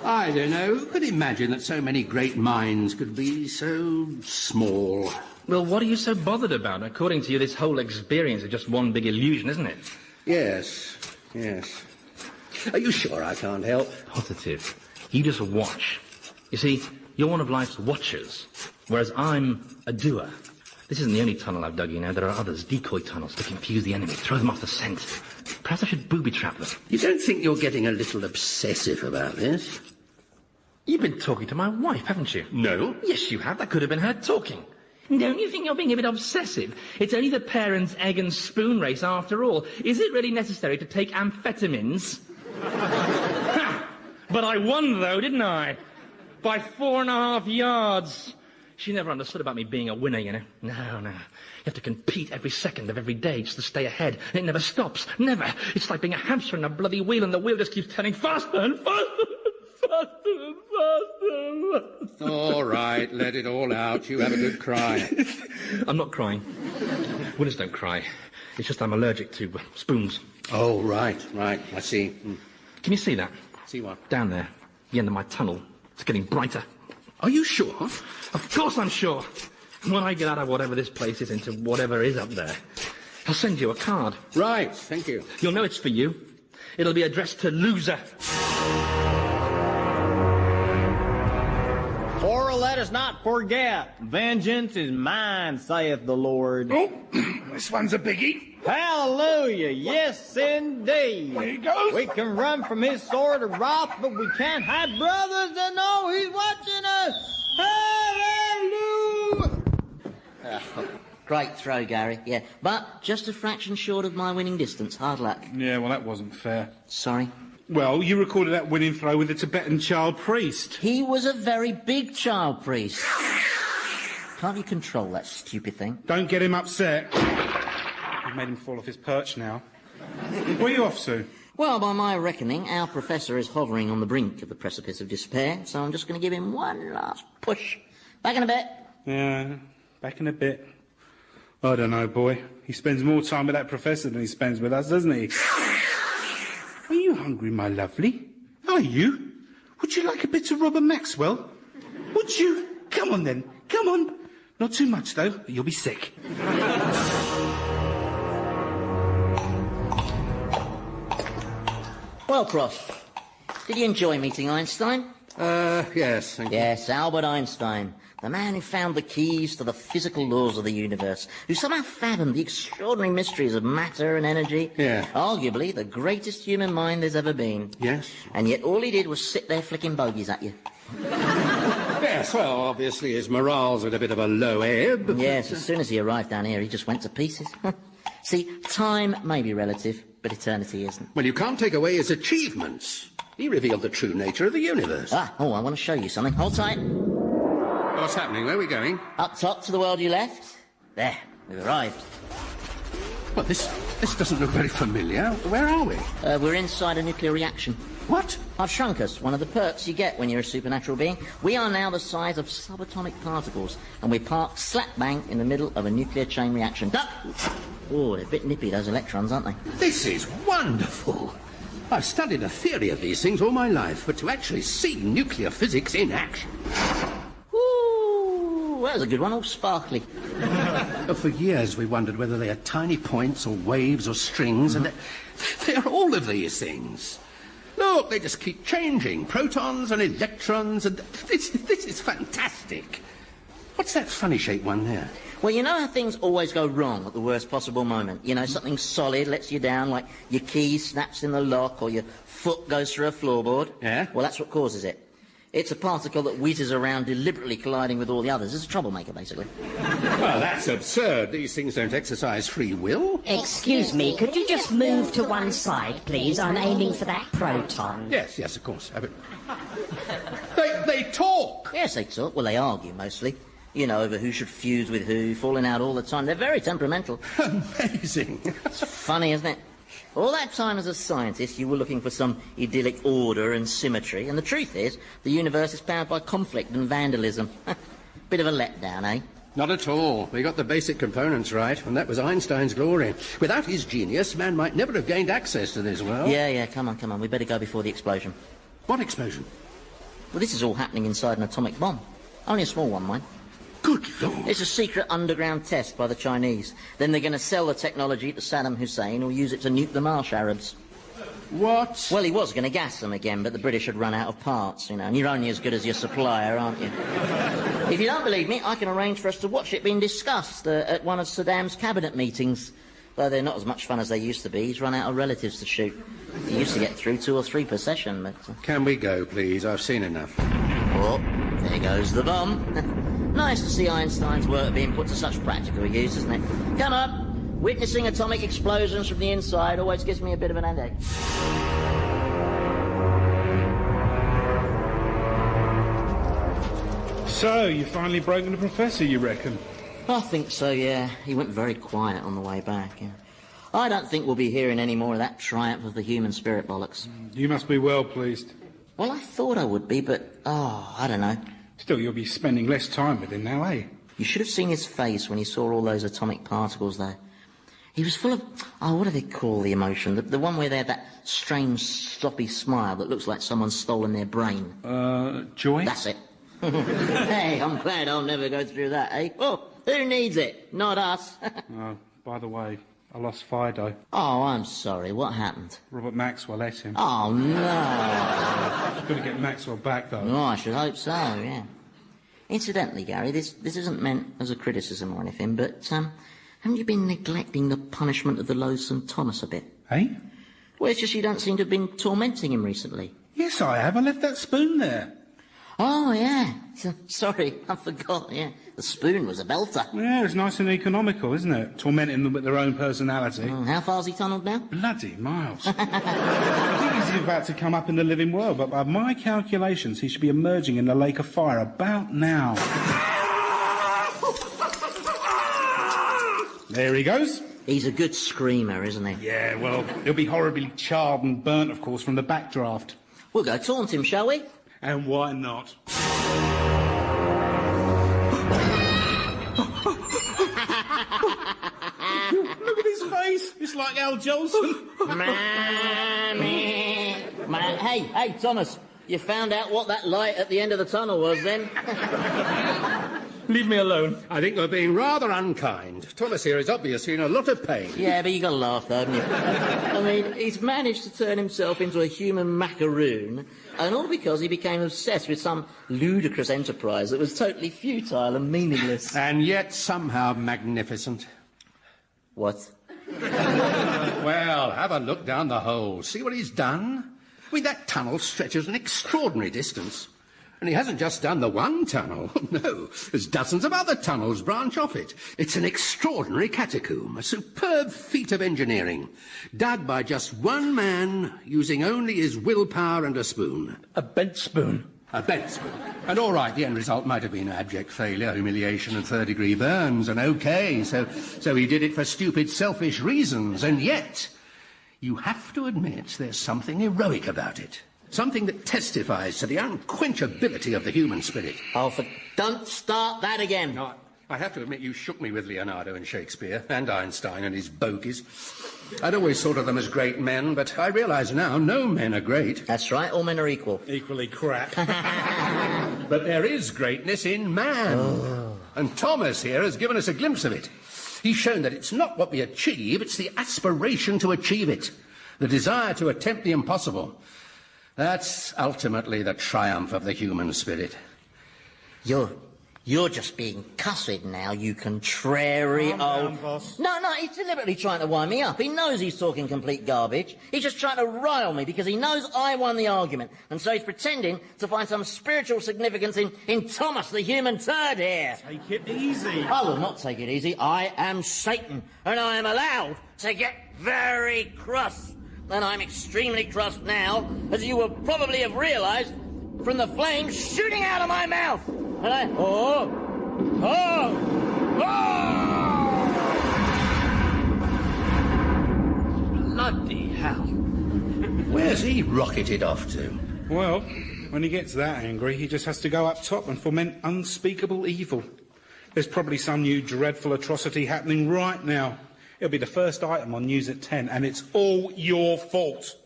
I don't know. Who could imagine that so many great minds could be so small? Well, what are you so bothered about? According to you, this whole experience is just one big illusion, isn't it? Yes, yes. Are you sure I can't help? Positive. You just watch. You see, you're one of life's watchers, whereas I'm a doer. This isn't the only tunnel I've dug, you know. There are others, decoy tunnels, to confuse the enemy, throw them off the scent. Perhaps I should booby-trap them. You don't think you're getting a little obsessive about this? You've been talking to my wife, haven't you? No. Yes, you have. That could have been her talking. Don't you think you're being a bit obsessive? It's only the parents' egg and spoon race after all. Is it really necessary to take amphetamines? But I won, though, didn't I? By 4.5 yards. She never understood about me being a winner, you know. No. You have to compete every second of every day just to stay ahead. It never stops. Never. It's like being a hamster in a bloody wheel, and the wheel just keeps turning faster and faster. Faster. All right, let it all out. You have a good cry. I'm not crying. Winners don't cry. It's just I'm allergic to spoons. Oh, right. I see. Can you see that? See what? Down there, the end of my tunnel. It's getting brighter. Are you sure? Of course I'm sure. When I get out of whatever this place is into whatever is up there, I'll send you a card. Right, thank you. You'll know it's for you. It'll be addressed to loser. For let us not forget, vengeance is mine, saith the Lord. Oh, this one's a biggie. Hallelujah, yes indeed. There he goes. We can run from his sword of wrath, but we can't hide brothers that know he's watching us. Hallelujah. Great throw, Gary, yeah. But just a fraction short of my winning distance. Hard luck. Yeah, well, that wasn't fair. Sorry. Well, you recorded that winning throw with a Tibetan child priest. He was a very big child priest. Can't you control that stupid thing? Don't get him upset. You've made him fall off his perch now. Where are you off to? Well, by my reckoning, our professor is hovering on the brink of the precipice of despair, so I'm just going to give him one last push. Back in a bit. Yeah, back in a bit. I don't know, boy. He spends more time with that professor than he spends with us, doesn't he? Are you hungry, my lovely? Are you? Would you like a bit of Robert Maxwell? Would you? Come on, then. Come on. Not too much, though. You'll be sick. Well, Prof, did you enjoy meeting Einstein? Yes, thank you. Yes, Albert Einstein. The man who found the keys to the physical laws of the universe, who somehow fathomed the extraordinary mysteries of matter and energy. Yeah. Arguably the greatest human mind there's ever been. Yes. And yet all he did was sit there flicking bogies at you. Yes, well, obviously his morale's at a bit of a low ebb. Yes, as soon as he arrived down here, he just went to pieces. See, time may be relative, but eternity isn't. Well, you can't take away his achievements. He revealed the true nature of the universe. I want to show you something. Hold tight. What's happening? Where are we going? Up top to the world you left. There, we've arrived. Well, this doesn't look very familiar. Where are we? We're inside a nuclear reaction. What? I've shrunk us, one of the perks you get when you're a supernatural being. We are now the size of subatomic particles, and we're parked slap bang in the middle of a nuclear chain reaction. Duck! Oh, they're a bit nippy, those electrons, aren't they? This is wonderful. I've studied the theory of these things all my life, but to actually see nuclear physics in action... Ooh, that was a good one, all sparkly. For years we wondered whether they are tiny points or waves or strings, and they're all of these things. Look, they just keep changing. Protons and electrons, and this is fantastic. What's that funny-shaped one there? Well, you know how things always go wrong at the worst possible moment? You know, something solid lets you down, like your key snaps in the lock or your foot goes through a floorboard. Yeah? Well, that's what causes it. It's a particle that whizzes around deliberately colliding with all the others. It's a troublemaker, basically. Well, that's absurd. These things don't exercise free will. Excuse me, could you just move to one side, please? I'm aiming for that proton. Yes, of course. They talk! Yes, they talk. Well, they argue, mostly. You know, over who should fuse with who, falling out all the time. They're very temperamental. Amazing. It's funny, isn't it? All that time as a scientist, you were looking for some idyllic order and symmetry, and the truth is, the universe is powered by conflict and vandalism. Bit of a letdown, eh? Not at all. We got the basic components right, and that was Einstein's glory. Without his genius, man might never have gained access to this world. Yeah, come on. We better go before the explosion. What explosion? Well, this is all happening inside an atomic bomb. Only a small one, mind. Good Lord. It's a secret underground test by the Chinese. Then they're going to sell the technology to Saddam Hussein or use it to nuke the Marsh Arabs. What? Well, he was going to gas them again, but the British had run out of parts, you know, and you're only as good as your supplier, aren't you? If you don't believe me, I can arrange for us to watch it being discussed at one of Saddam's cabinet meetings. Though they're not as much fun as they used to be. He's run out of relatives to shoot. He used to get through 2 or 3 per session, but... Can we go, please? I've seen enough. Oh, there goes the bomb. Nice to see Einstein's work being put to such practical use, isn't it? Come on. Witnessing atomic explosions from the inside always gives me a bit of an headache. So, you've finally broken the professor, you reckon? I think so, yeah. He went very quiet on the way back, yeah. I don't think we'll be hearing any more of that triumph of the human spirit bollocks. You must be well pleased. Well, I thought I would be, but, I don't know. Still, you'll be spending less time with him now, eh? You should have seen his face when he saw all those atomic particles there. He was full of, what do they call the emotion? The one where they have that strange, sloppy smile that looks like someone's stolen their brain. Joy? That's it. Hey, I'm glad I'll never go through that, eh? Well, who needs it? Not us. By the way, I lost Fido. Oh, I'm sorry. What happened? Robert Maxwell ate him. Oh, no. Got to get Maxwell back, though. Oh, I should hope so, yeah. Incidentally, Gary, this isn't meant as a criticism or anything, but, haven't you been neglecting the punishment of the loathsome Thomas a bit? Eh? Well, it's just you don't seem to have been tormenting him recently. Yes, I have. I left that spoon there. Oh, yeah. Sorry, I forgot, yeah. The spoon was a belter. Yeah, it's nice and economical, isn't it? Tormenting them with their own personality. How far's he tunnelled now? Bloody miles. I think he's about to come up in the living world, but by my calculations, he should be emerging in the lake of fire about now. There he goes. He's a good screamer, isn't he? Yeah, well, he'll be horribly charred and burnt, of course, from the backdraft. We'll go taunt him, shall we? And why not? Look at his face. It's like Al Jolson. Hey, Thomas. You found out what that light at the end of the tunnel was, then? Leave me alone. I think you're being rather unkind. Thomas here is obviously in a lot of pain. Yeah, but you got to laugh, though, haven't you? I mean, he's managed to turn himself into a human macaroon, and all because he became obsessed with some ludicrous enterprise that was totally futile and meaningless. And yet somehow magnificent. What? Well, have a look down the hole. See what he's done? I mean, that tunnel stretches an extraordinary distance. And he hasn't just done the one tunnel. No, there's dozens of other tunnels branch off it. It's an extraordinary catacomb, a superb feat of engineering, dug by just one man using only his willpower and a spoon. A bent spoon. A bent spoon. And all right, the end result might have been abject failure, humiliation and third-degree burns, and okay, so he did it for stupid, selfish reasons, and yet you have to admit there's something heroic about it. Something that testifies to the unquenchability of the human spirit. Oh, don't start that again. No, I have to admit you shook me with Leonardo and Shakespeare, and Einstein and his bogies. I'd always thought of them as great men, but I realise now no men are great. That's right, all men are equal. Equally crap. But there is greatness in man. Oh. And Thomas here has given us a glimpse of it. He's shown that it's not what we achieve, it's the aspiration to achieve it. The desire to attempt the impossible. That's ultimately the triumph of the human spirit. You're just being cussed now, you contrary old... boss. No, he's deliberately trying to wind me up. He knows he's talking complete garbage. He's just trying to rile me because he knows I won the argument. And so he's pretending to find some spiritual significance in Thomas, the human turd here. Take it easy. I will not take it easy. I am Satan, and I am allowed to get very cross. And I'm extremely cross now, as you will probably have realised from the flames shooting out of my mouth. And I... Bloody hell. Where's he rocketed off to? Well, when he gets that angry, he just has to go up top and foment unspeakable evil. There's probably some new dreadful atrocity happening right now. It'll be the first item on News at 10, and it's all your fault.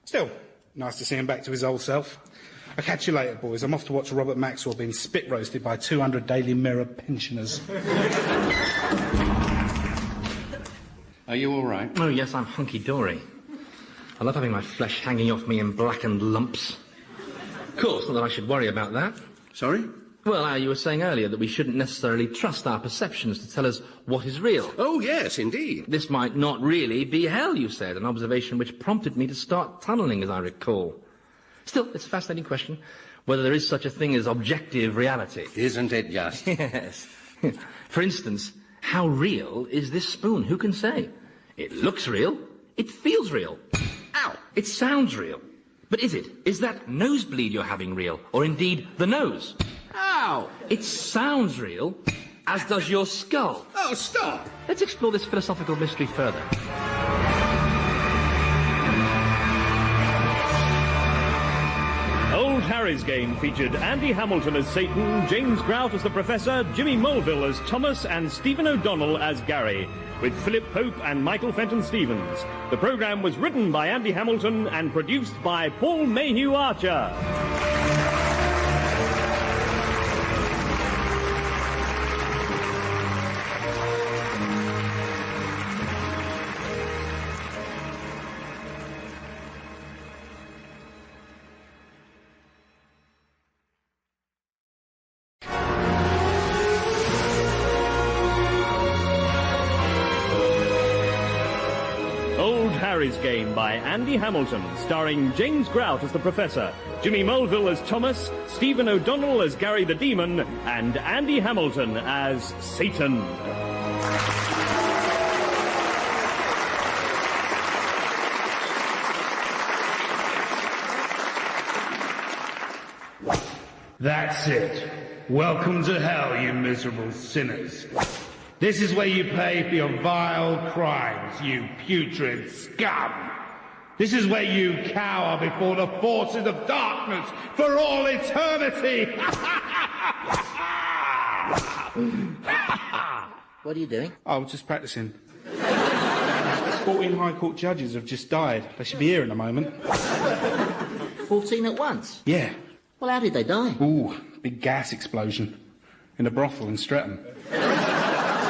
Still, nice to see him back to his old self. I'll catch you later, boys. I'm off to watch Robert Maxwell being spit-roasted by 200 Daily Mirror pensioners. Are you all right? Oh, yes, I'm hunky-dory. I love having my flesh hanging off me in blackened lumps. Of course, not that I should worry about that. Sorry? Well, you were saying earlier that we shouldn't necessarily trust our perceptions to tell us what is real. Oh, yes, indeed. This might not really be hell, you said, an observation which prompted me to start tunnelling, as I recall. Still, it's a fascinating question, whether there is such a thing as objective reality. Isn't it just? Yes. For instance, how real is this spoon? Who can say? It looks real. It feels real. Ow! It sounds real. But is it? Is that nosebleed you're having real? Or indeed the nose? Ow! It sounds real, as does your skull. Oh, stop! Let's explore this philosophical mystery further. Old Harry's Game featured Andy Hamilton as Satan, James Grout as the Professor, Jimmy Mulville as Thomas, and Stephen O'Donnell as Gary, with Philip Pope and Michael Fenton-Stevens. The programme was written by Andy Hamilton and produced by Paul Mayhew Archer. Harry's Game by Andy Hamilton, starring James Grout as the Professor, Jimmy Mulville as Thomas, Stephen O'Donnell as Gary the Demon, and Andy Hamilton as Satan. That's it. Welcome to hell, you miserable sinners. This is where you pay for your vile crimes, you putrid scum. This is where you cower before the forces of darkness for all eternity. What are you doing? Oh, just practising. 14 High Court judges have just died. They should be here in a moment. 14 at once? Yeah. Well, how did they die? Ooh, big gas explosion in a brothel in Streatham.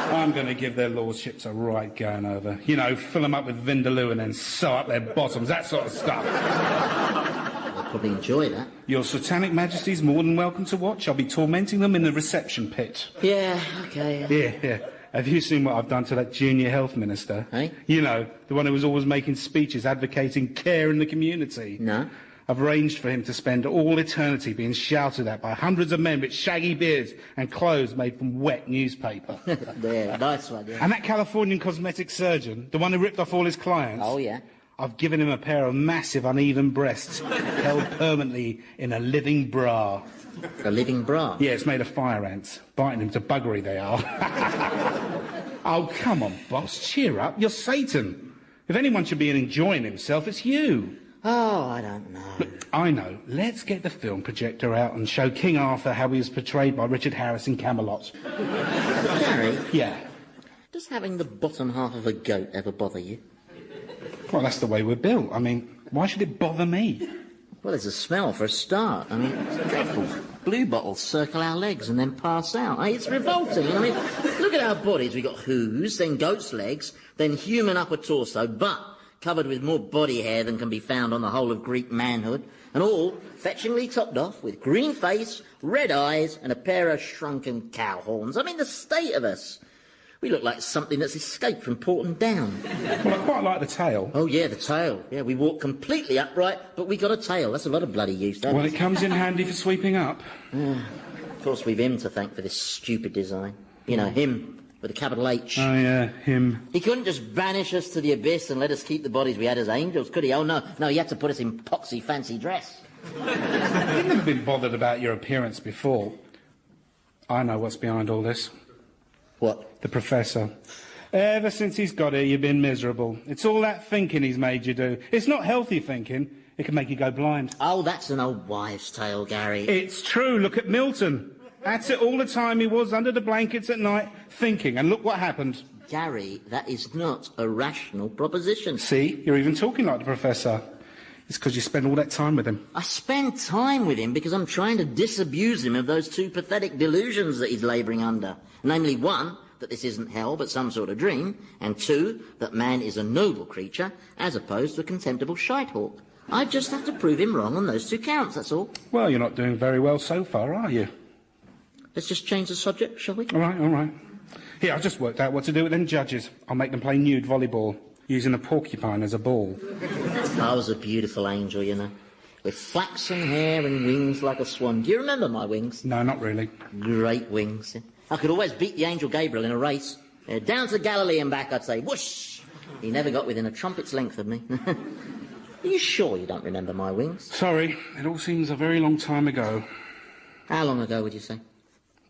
I'm going to give their lordships a right going over. You know, fill them up with Vindaloo and then sew up their bottoms, that sort of stuff. They'll probably enjoy that. Your Satanic Majesty's more than welcome to watch. I'll be tormenting them in the reception pit. Yeah, okay. Yeah. Have you seen what I've done to that junior health minister? Hey? You know, the one who was always making speeches advocating care in the community. No. I've arranged for him to spend all eternity being shouted at by hundreds of men with shaggy beards and clothes made from wet newspaper. Yeah, nice one, yeah. And that Californian cosmetic surgeon, the one who ripped off all his clients... Oh, yeah. I've given him a pair of massive uneven breasts held permanently in a living bra. A living bra? Yeah, it's made of fire ants. Biting him to buggery they are. Oh, come on, boss. Cheer up. You're Satan. If anyone should be enjoying himself, it's you. Oh, I don't know. Look, I know. Let's get the film projector out and show King Arthur how he was portrayed by Richard Harris in Camelot. Gary? Yeah. Does having the bottom half of a goat ever bother you? Well, that's the way we're built. I mean, why should it bother me? Well, there's a smell for a start. I mean, it's dreadful. Blue bottles circle our legs and then pass out. It's revolting. I mean, look at our bodies. We've got hooves, then goat's legs, then human upper torso, but covered with more body hair than can be found on the whole of Greek manhood, and all fetchingly topped off with green face, red eyes, and a pair of shrunken cow horns. I mean, the state of us. We look like something that's escaped from Porton Down. Well, I quite like the tail. Oh, yeah, the tail. Yeah, we walk completely upright, but we got a tail. That's a lot of bloody use, Well, it comes in handy for sweeping up. Of course, we've him to thank for this stupid design. You know, him, with a capital H. Oh, yeah, him. He couldn't just banish us to the abyss and let us keep the bodies we had as angels, could he? Oh, no, he had to put us in poxy fancy dress. You've never been bothered about your appearance before. I know what's behind all this. What? The Professor. Ever since he's got here, you've been miserable. It's all that thinking he's made you do. It's not healthy thinking. It can make you go blind. Oh, that's an old wives' tale, Gary. It's true. Look at Milton. That's it all the time he was under the blankets at night thinking. And look what happened. Gary, that is not a rational proposition. See? You're even talking like the Professor. It's because you spend all that time with him. I spend time with him because I'm trying to disabuse him of those two pathetic delusions that he's labouring under. Namely, one, that this isn't hell but some sort of dream, and two, that man is a noble creature as opposed to a contemptible shitehawk. I just have to prove him wrong on those two counts, that's all. Well, you're not doing very well so far, are you? Let's just change the subject, shall we? All right. Here, I've just worked out what to do with them judges. I'll make them play nude volleyball, using a porcupine as a ball. I was a beautiful angel, you know, with flaxen hair and wings like a swan. Do you remember my wings? No, not really. Great wings. I could always beat the angel Gabriel in a race. Down to Galilee and back, I'd say, whoosh! He never got within a trumpet's length of me. Are you sure you don't remember my wings? Sorry, it all seems a very long time ago. How long ago would you say?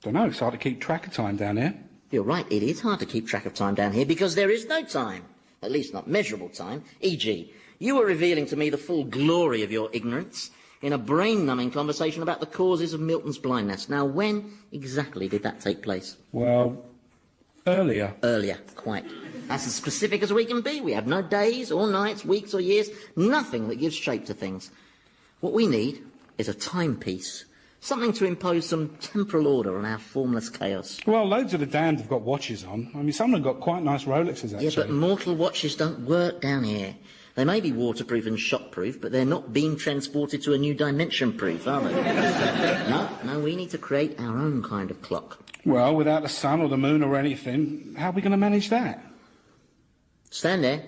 Don't know, it's hard to keep track of time down here. You're right, it is hard to keep track of time down here because there is no time. At least not measurable time. E.g., you were revealing to me the full glory of your ignorance in a brain-numbing conversation about the causes of Milton's blindness. Now, when exactly did that take place? Well, earlier. Earlier, quite. That's as specific as we can be. We have no days or nights, weeks or years, nothing that gives shape to things. What we need is a timepiece, something to impose some temporal order on our formless chaos. Well, loads of the damned have got watches on. I mean, some have got quite nice Rolexes, actually. Yeah, but mortal watches don't work down here. They may be waterproof and shockproof, but they're not being transported to a new dimension proof, are they? No, we need to create our own kind of clock. Well, without the sun or the moon or anything, how are we going to manage that? Stand there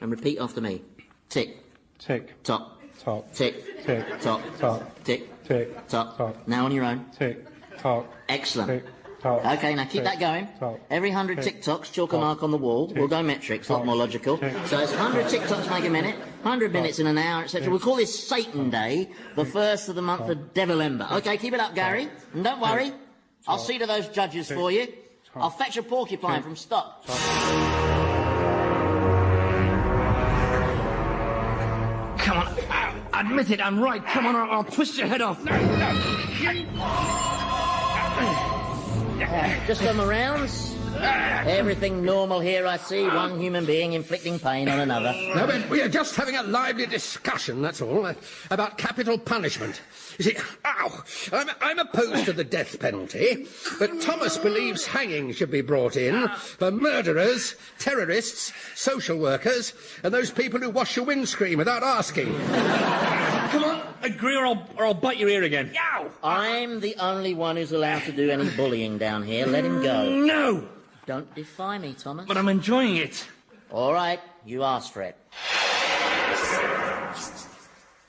and repeat after me. Tick. Tick. Tock. Tock. Tick. Tick. Tock. Tock. Tick. Tick. Tock. Tock. Now on your own. Tick. Tock. Excellent. Tick. Tock. OK, now keep that going. Tock. Every 100 tick-tocks, chalk a mark on the wall. We'll go metrics, a lot more logical. So it's 100 tick-tocks make a minute, 100 minutes in an hour, etc. We'll call this Satan Day, the first of the month of Devilember. OK, keep it up, Gary. And don't worry, I'll see to those judges for you. I'll fetch a porcupine from stock. Come on, admit it, I'm right. Come on, or I'll twist your head off. Just on the rounds. Everything normal here, I see. One human being inflicting pain on another. No, but we are just having a lively discussion, that's all, about capital punishment. You see, I'm opposed to the death penalty, but Thomas believes hanging should be brought in for murderers, terrorists, social workers, and those people who wash your windscreen without asking. Come on, agree or I'll bite your ear again. Yow! I'm the only one who's allowed to do any bullying down here. Let him go. No! Don't defy me, Thomas. But I'm enjoying it. All right, you asked for it.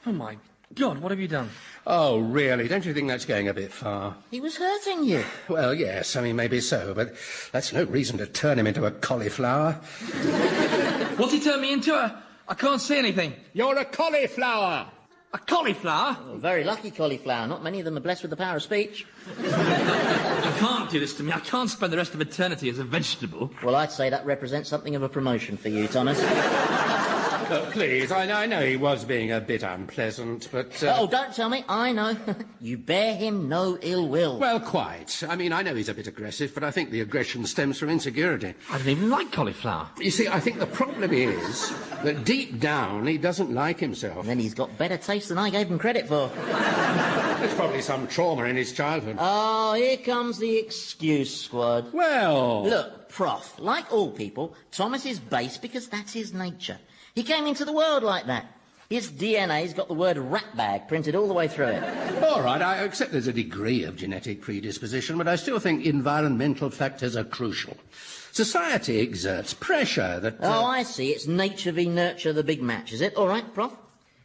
Oh, my God, what have you done? Oh, really? Don't you think that's going a bit far? He was hurting you. Well, yes, I mean, maybe so, but that's no reason to turn him into a cauliflower. What's he turned me into? I can't see anything. You're a cauliflower! A cauliflower? Oh, very lucky cauliflower. Not many of them are blessed with the power of speech. You can't do this to me. I can't spend the rest of eternity as a vegetable. Well, I'd say that represents something of a promotion for you, Thomas. Please, I know he was being a bit unpleasant, but... Oh, don't tell me. I know. You bear him no ill will. Well, quite. I mean, I know he's a bit aggressive, but I think the aggression stems from insecurity. I don't even like cauliflower. You see, I think the problem is that deep down he doesn't like himself. And then he's got better taste than I gave him credit for. There's probably some trauma in his childhood. Oh, here comes the excuse squad. Well... Look, Prof, like all people, Thomas is base because that's his nature. He came into the world like that. His DNA's got the word ratbag printed all the way through it. All right, I accept there's a degree of genetic predisposition, but I still think environmental factors are crucial. Society exerts pressure that... Oh, I see. It's nature v nurture, the big match, is it? All right, Prof.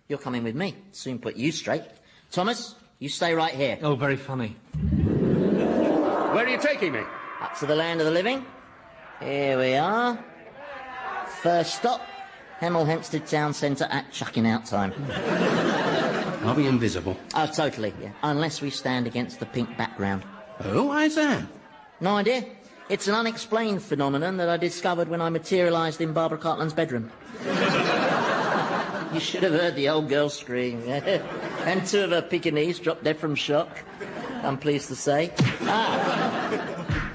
You're coming with me. Soon put you straight. Thomas, you stay right here. Oh, very funny. Where are you taking me? Up to the land of the living. Here we are. First stop, Hemel Hempstead Town Centre at chucking out time. Are we invisible? Oh, totally, yeah. Unless we stand against the pink background. Oh, why is that? No idea. It's an unexplained phenomenon that I discovered when I materialised in Barbara Cartland's bedroom. You should have heard the old girl scream. And two of her Pekingese dropped dead from shock, I'm pleased to say.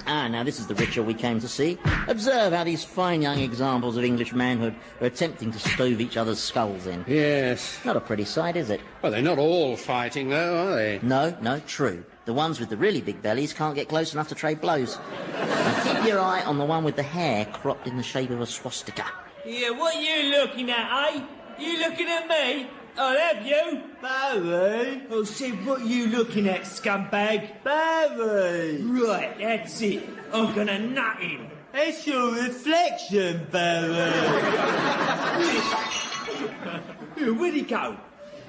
Now this is the ritual we came to see. Observe how these fine young examples of English manhood are attempting to stove each other's skulls in. Yes. Not a pretty sight, is it? Well, they're not all fighting, though, are they? No, true. The ones with the really big bellies can't get close enough to trade blows. Now keep your eye on the one with the hair cropped in the shape of a swastika. Yeah, what are you looking at, eh? You looking at me? I'll have you. Barry? Oh, see, what are you looking at, scumbag? Barry. Right, that's it. I'm gonna nut him. It's your reflection, Barry. Where'd he go?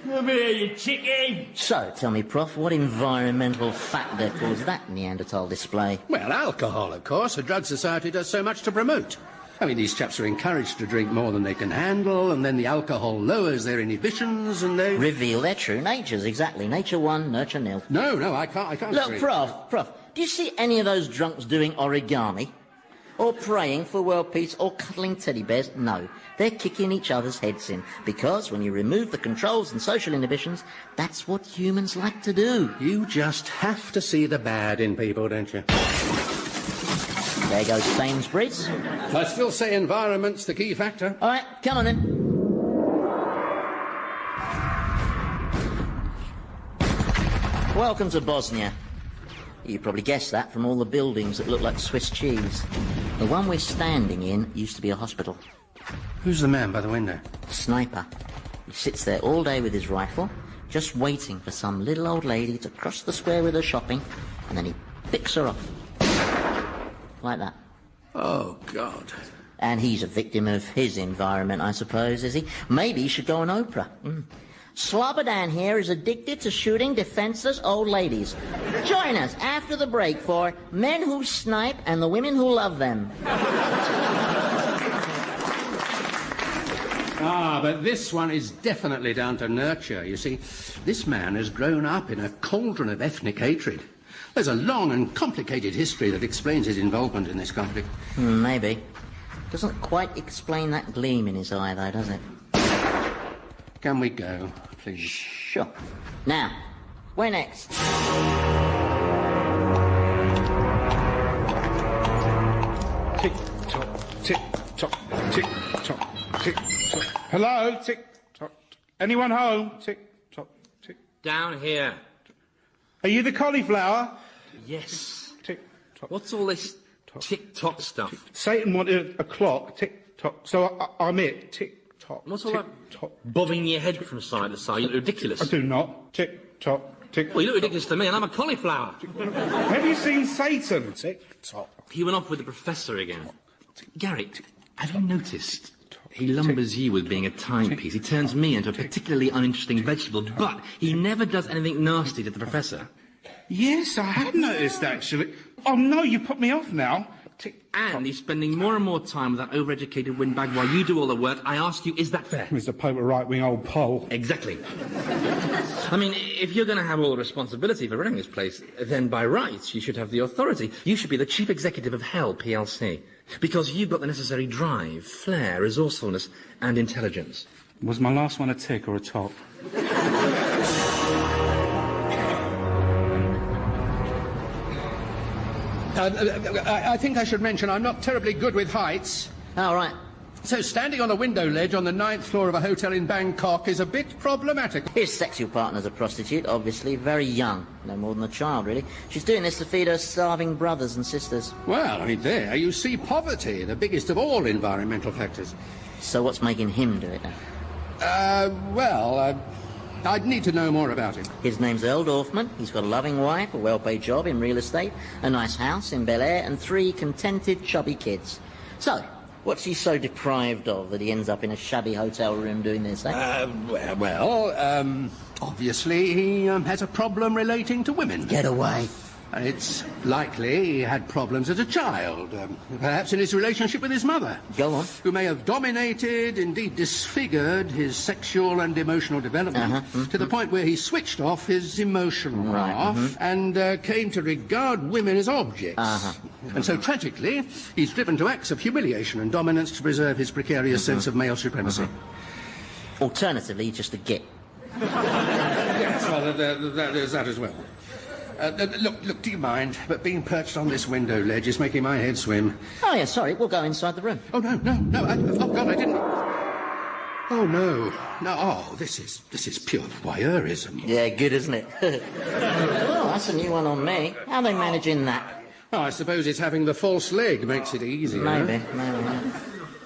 Come here, you chicken. So, tell me, Prof, what environmental factor caused that Neanderthal display? Well, alcohol, of course. A drug society does so much to promote. I mean, these chaps are encouraged to drink more than they can handle, and then the alcohol lowers their inhibitions, and they... Reveal their true natures, exactly. Nature 1, nurture 0. No, I can't Look, agree. Prof, do you see any of those drunks doing origami? Or praying for world peace, or cuddling teddy bears? No. They're kicking each other's heads in. Because when you remove the controls and social inhibitions, that's what humans like to do. You just have to see the bad in people, don't you? There goes Sainsbury's. I still say environment's the key factor. All right, come on then. Welcome to Bosnia. You probably guessed that from all the buildings that look like Swiss cheese. The one we're standing in used to be a hospital. Who's the man by the window? Sniper. He sits there all day with his rifle, just waiting for some little old lady to cross the square with her shopping, and then he picks her off. Like that. Oh, God. And he's a victim of his environment, I suppose, is he? Maybe he should go on Oprah. Slobodan here is addicted to shooting defenseless old ladies. Join us after the break for Men Who Snipe and the Women Who Love Them. But this one is definitely down to nurture. You see, this man has grown up in a cauldron of ethnic hatred. There's a long and complicated history that explains his involvement in this conflict. Maybe. Doesn't quite explain that gleam in his eye, though, does it? Can we go, please? Sure. Now, where next? Tick-tock, tick-tock, tick-tock, tick-tock. Hello? Tick-tock. Anyone home? Tick-tock, tick. Down here. Are you the cauliflower? Yes. Tick-tock. What's all this tick-tock stuff? Satan wanted a clock. Tick-tock. So I'm it. Tick-tock. What's all that bobbing your head from side to side? You look ridiculous. I do not. Tick-tock, tick. Well, you look ridiculous to me, and I'm a cauliflower. Have you seen Satan? Tick-tock. He went off with the professor again. Gary, have you noticed? He lumbers you with being a timepiece. He turns me into a particularly uninteresting vegetable, but he never does anything nasty to the professor. Yes, I had noticed, actually. Oh, no, you put me off now. And he's spending more and more time with that overeducated windbag while you do all the work. I ask you, is that fair? Mr. Pope, a right-wing old pole. Exactly. I mean, if you're going to have all the responsibility for running this place, then by rights you should have the authority. You should be the chief executive of Hell PLC. Because you've got the necessary drive, flair, resourcefulness, and intelligence. Was my last one a tick or a top? I think I should mention I'm not terribly good with heights. All right. So standing on a window ledge on the 9th floor of a hotel in Bangkok is a bit problematic. His sexual partner's a prostitute, obviously, very young. No more than a child, really. She's doing this to feed her starving brothers and sisters. Well, I mean, there you see poverty, the biggest of all environmental factors. So what's making him do it, then? I'd need to know more about him. His name's Earl Dorfman. He's got a loving wife, a well-paid job in real estate, a nice house in Bel Air, and 3 contented, chubby kids. So, what's he so deprived of that he ends up in a shabby hotel room doing this, eh? Obviously he has a problem relating to women. Get away. It's likely he had problems as a child, perhaps in his relationship with his mother. Go on. Who may have dominated, indeed disfigured, his sexual and emotional development to the point where he switched off his emotional life and came to regard women as objects. And so, tragically, he's driven to acts of humiliation and dominance to preserve his precarious sense of male supremacy. Alternatively, just a git. Yes, well, there's that as well. Look, do you mind? But being perched on this window ledge is making my head swim. Oh, yeah, sorry. We'll go inside the room. Oh, no. Oh, God, I didn't... Oh, no. Oh, this is pure voyeurism. Yeah, good, isn't it? Oh, that's a new one on me. How are they managing that? Oh, I suppose it's having the false leg makes it easier. Maybe.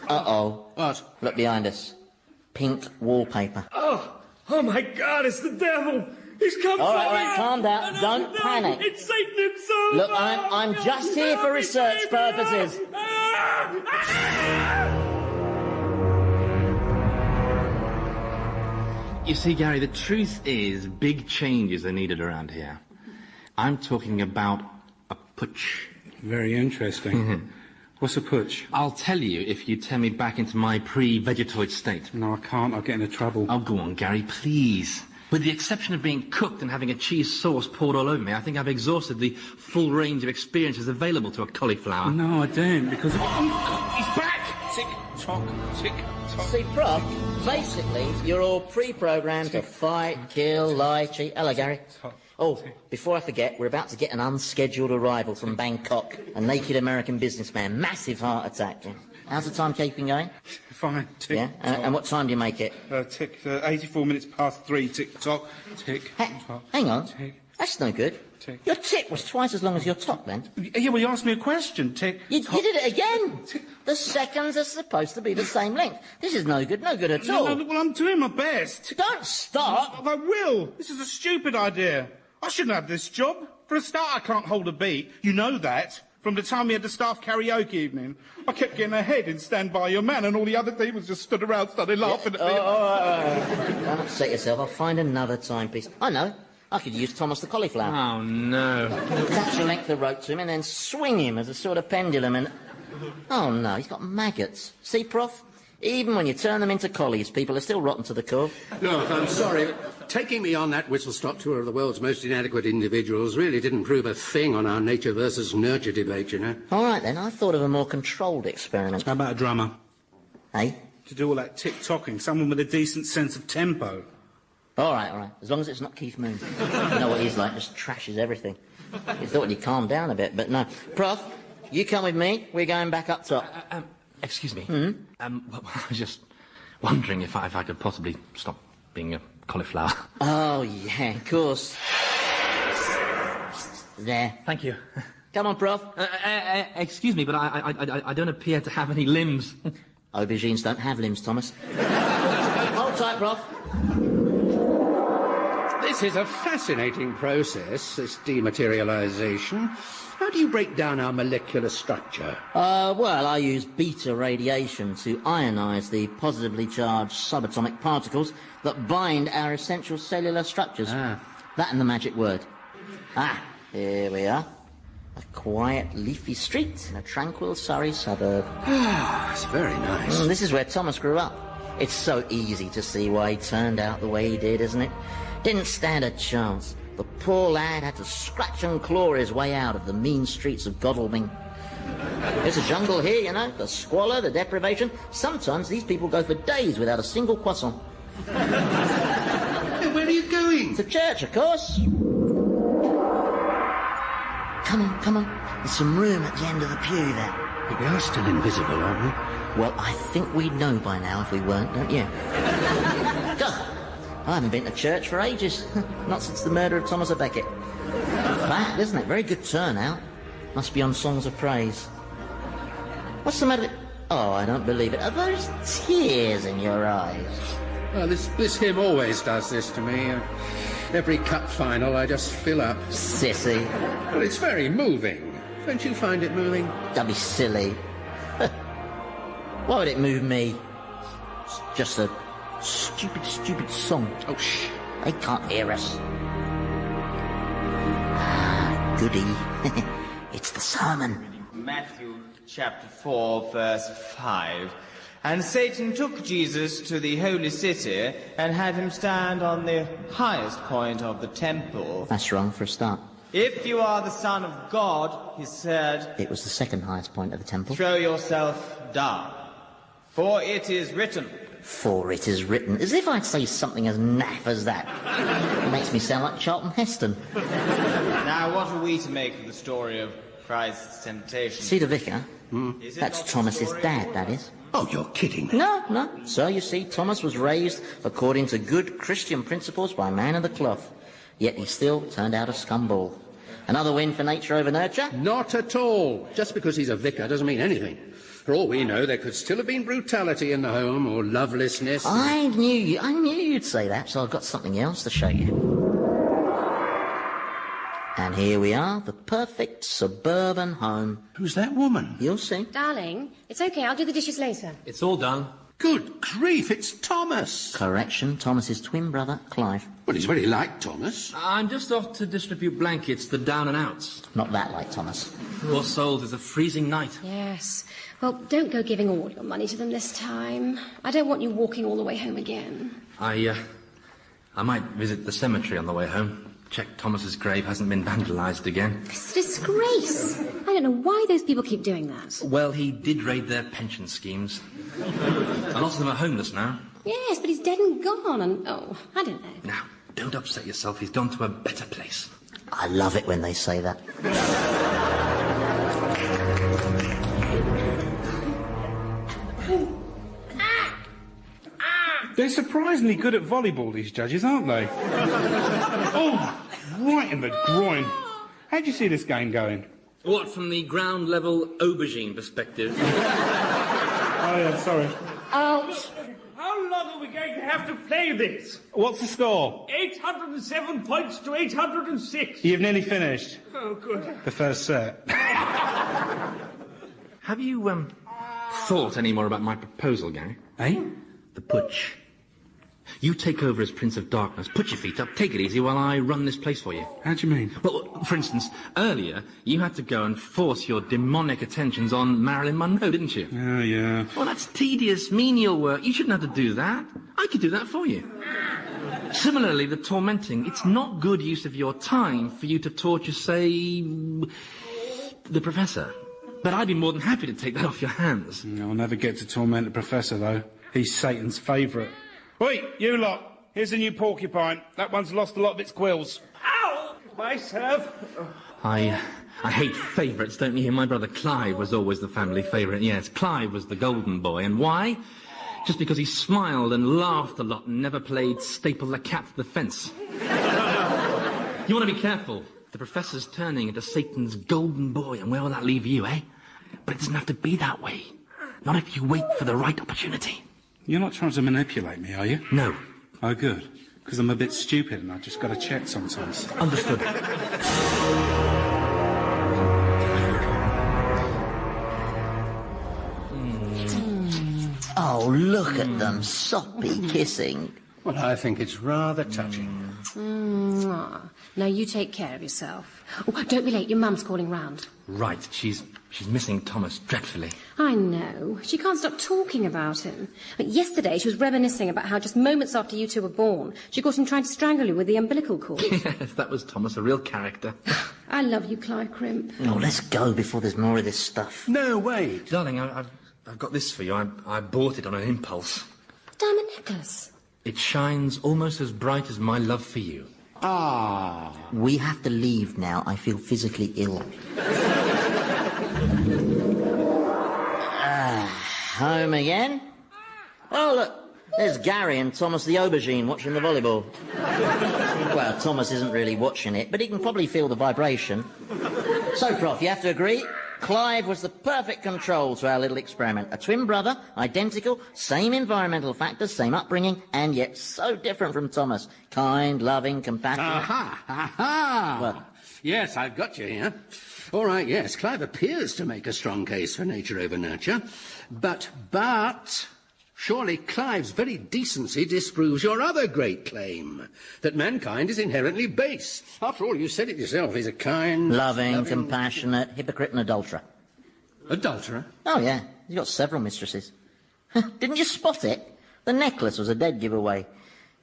Uh-oh. What? Look behind us. Pink wallpaper. Oh my God, it's the devil! He's come All for right, calm down. Don't panic. It's Satan himself! Look, I'm just here for research purposes. You see, Gary, the truth is big changes are needed around here. I'm talking about a putsch. Very interesting. What's a putsch? I'll tell you if you turn me back into my pre-vegetoid state. No, I can't. I'll get into trouble. Oh, go on, Gary, please. With the exception of being cooked and having a cheese sauce poured all over me, I think I've exhausted the full range of experiences available to a cauliflower. No, I don't, because... He's back! Tick-tock, tick-tock. See, Prof, basically, you're all pre-programmed to fight, kill, lie, cheat. Hello, Gary. Oh, before I forget, we're about to get an unscheduled arrival from Bangkok. A naked American businessman. Massive heart attack. How's the timekeeping going? Fine. Tick. Yeah? And what time do you make it? 84 minutes past 3. Tick-tock. Tick-tock. Hang on. Tick. That's no good. Tick. Your tick was twice as long as your top, then. Yeah, well, you asked me a question. Tick. You did it again. The seconds are supposed to be the same length. This is no good at all. No, well, I'm doing my best. Don't stop. I will. This is a stupid idea. I shouldn't have this job. For a start, I can't hold a beat. You know that. From the time we had the staff karaoke evening, I kept getting ahead in Stand By Your Man, and all the other demons just stood around, started laughing at me. Don't upset yourself. I'll find another timepiece. I know. I could use Thomas the cauliflower. Oh, no. Attach a length of rope to him and then swing him as a sort of pendulum and... Oh, no, he's got maggots. See, Prof? Even when you turn them into collies, people are still rotten to the core. Look, I'm sorry. Taking me on that whistle-stop tour of the world's most inadequate individuals really didn't prove a thing on our nature versus nurture debate, you know. All right, then. I thought of a more controlled experiment. How about a drummer? Hey? To do all that tick-tocking, someone with a decent sense of tempo. All right. As long as it's not Keith Moon. You know what he's like, just trashes everything. You thought he'd calm down a bit, but no. Prof, you come with me. We're going back up top. Excuse me. Well, I was just wondering if I could possibly stop being a cauliflower. Oh, yeah, of course. There. Thank you. Come on, Prof. Excuse me, but I don't appear to have any limbs. Aubergines don't have limbs, Thomas. Hold tight, Prof. This is a fascinating process, this dematerialization. How do you break down our molecular structure? Well, I use beta radiation to ionize the positively charged subatomic particles that bind our essential cellular structures. That and the magic word. Here we are. A quiet, leafy street in a tranquil Surrey suburb. It's very nice. This is where Thomas grew up. It's so easy to see why he turned out the way he did, isn't it? Didn't stand a chance. The poor lad had to scratch and claw his way out of the mean streets of Godalming. There's a jungle here, you know, the squalor, the deprivation. Sometimes these people go for days without a single croissant. Hey, where are you going? To church, of course. Come on. There's some room at the end of the pew there. We are still invisible, aren't we? Well, I think we'd know by now if we weren't, don't you? God, I haven't been to church for ages. Not since the murder of Thomas à Becket. Flat, isn't it? Very good turnout. Must be on songs of praise. What's the matter with... Oh, I don't believe it. Are those tears in your eyes? Well, this hymn always does this to me. Every cup final, I just fill up. Sissy. Well, it's very moving. Don't you find it moving? Don't be silly. Why would it move me? It's just a stupid song. Oh, shh. They can't hear us. Ah, goody. It's the sermon. Matthew chapter 4, verse 5. And Satan took Jesus to the holy city and had him stand on the highest point of the temple. That's wrong for a start. If you are the Son of God, he said... It was the second highest point of the temple. Throw yourself down, for it is written. For it is written. As if I'd say something as naff as that. It makes me sound like Charlton Heston. Now, what are we to make of the story of Christ's temptation? See the vicar? That's Thomas's dad, that is. Oh, you're kidding. No. So, you see, Thomas was raised according to good Christian principles by a man of the cloth. Yet he still turned out a scumball. Another win for nature over nurture? Not at all. Just because he's a vicar doesn't mean anything. For all we know, there could still have been brutality in the home or lovelessness. I knew you'd say that, so I've got something else to show you. And here we are, the perfect suburban home. Who's that woman? You'll see. Darling, it's okay, I'll do the dishes later. It's all done. Good grief, it's Thomas. Correction, Thomas's twin brother, Clive. Well, he's very like Thomas. I'm just off to distribute blankets, the down and outs. Not that like Thomas. Poor souls, it's a freezing night. Yes. Well, don't go giving all your money to them this time. I don't want you walking all the way home again. I might visit the cemetery on the way home. Check Thomas's grave hasn't been vandalised again. It's a disgrace. I don't know why those people keep doing that. Well, he did raid their pension schemes. A lot of them are homeless now. Yes, but he's dead and gone, and, oh, I don't know. Now, don't upset yourself. He's gone to a better place. I love it when they say that. They're surprisingly good at volleyball, these judges, aren't they? Oh, right in the groin. How'd you see this game going? What, from the ground level aubergine perspective? Oh, yeah, sorry. Out. How long are we going to have to play this? What's the score? 807 points to 806. You've nearly finished. Oh, good. The first set. Have you, thought any more about my proposal, Gary? Eh? The putsch. You take over as Prince of Darkness, put your feet up, take it easy while I run this place for you. How do you mean? Well, for instance, earlier you had to go and force your demonic attentions on Marilyn Monroe, didn't you? Oh, yeah. Well, that's tedious, menial work. You shouldn't have to do that. I could do that for you. Similarly, the tormenting. It's not good use of your time for you to torture, say, the Professor. But I'd be more than happy to take that off your hands. I'll never get to torment the Professor, though. He's Satan's favourite. Wait, you lot. Here's a new porcupine. That one's lost a lot of its quills. Ow! Myself. I hate favourites, don't you hear? My brother Clive was always the family favourite. Yes, Clive was the golden boy. And why? Just because he smiled and laughed a lot and never played staple the cat to the fence. You want to be careful. The Professor's turning into Satan's golden boy, and where will that leave you, eh? But it doesn't have to be that way. Not if you wait for the right opportunity. You're not trying to manipulate me, are you? No. Oh, good. Because I'm a bit stupid and I've just got to check sometimes. Understood. Oh, look at them, soppy kissing. Well, I think it's rather touching. Now, you take care of yourself. Oh, don't be late. Your mum's calling round. Right, she's She's missing Thomas dreadfully. I know. She can't stop talking about him. But yesterday she was reminiscing about how just moments after you two were born, she got him trying to strangle you with the umbilical cord. Yes, that was Thomas, a real character. I love you, Clive Crimp. Oh, let's go before there's more of this stuff. No, wait. Darling, I've got this for you. I bought it on an impulse. Diamond necklace. It shines almost as bright as my love for you. Ah. We have to leave now. I feel physically ill. Home again? Oh, look, there's Gary and Thomas the aubergine watching the volleyball. Well, Thomas isn't really watching it, but he can probably feel the vibration. So, Prof, you have to agree, Clive was the perfect control to our little experiment. A twin brother, identical, same environmental factors, same upbringing, and yet so different from Thomas. Kind, loving, compassionate. Aha! Aha! Well, yes, I've got you here. All right, yes, Clive appears to make a strong case for nature over nurture. But, surely Clive's very decency disproves your other great claim, that mankind is inherently base. After all, you said it yourself, he's a kind... loving, compassionate, hypocrite and adulterer. Adulterer? Oh, yeah, he's got several mistresses. Didn't you spot it? The necklace was a dead giveaway.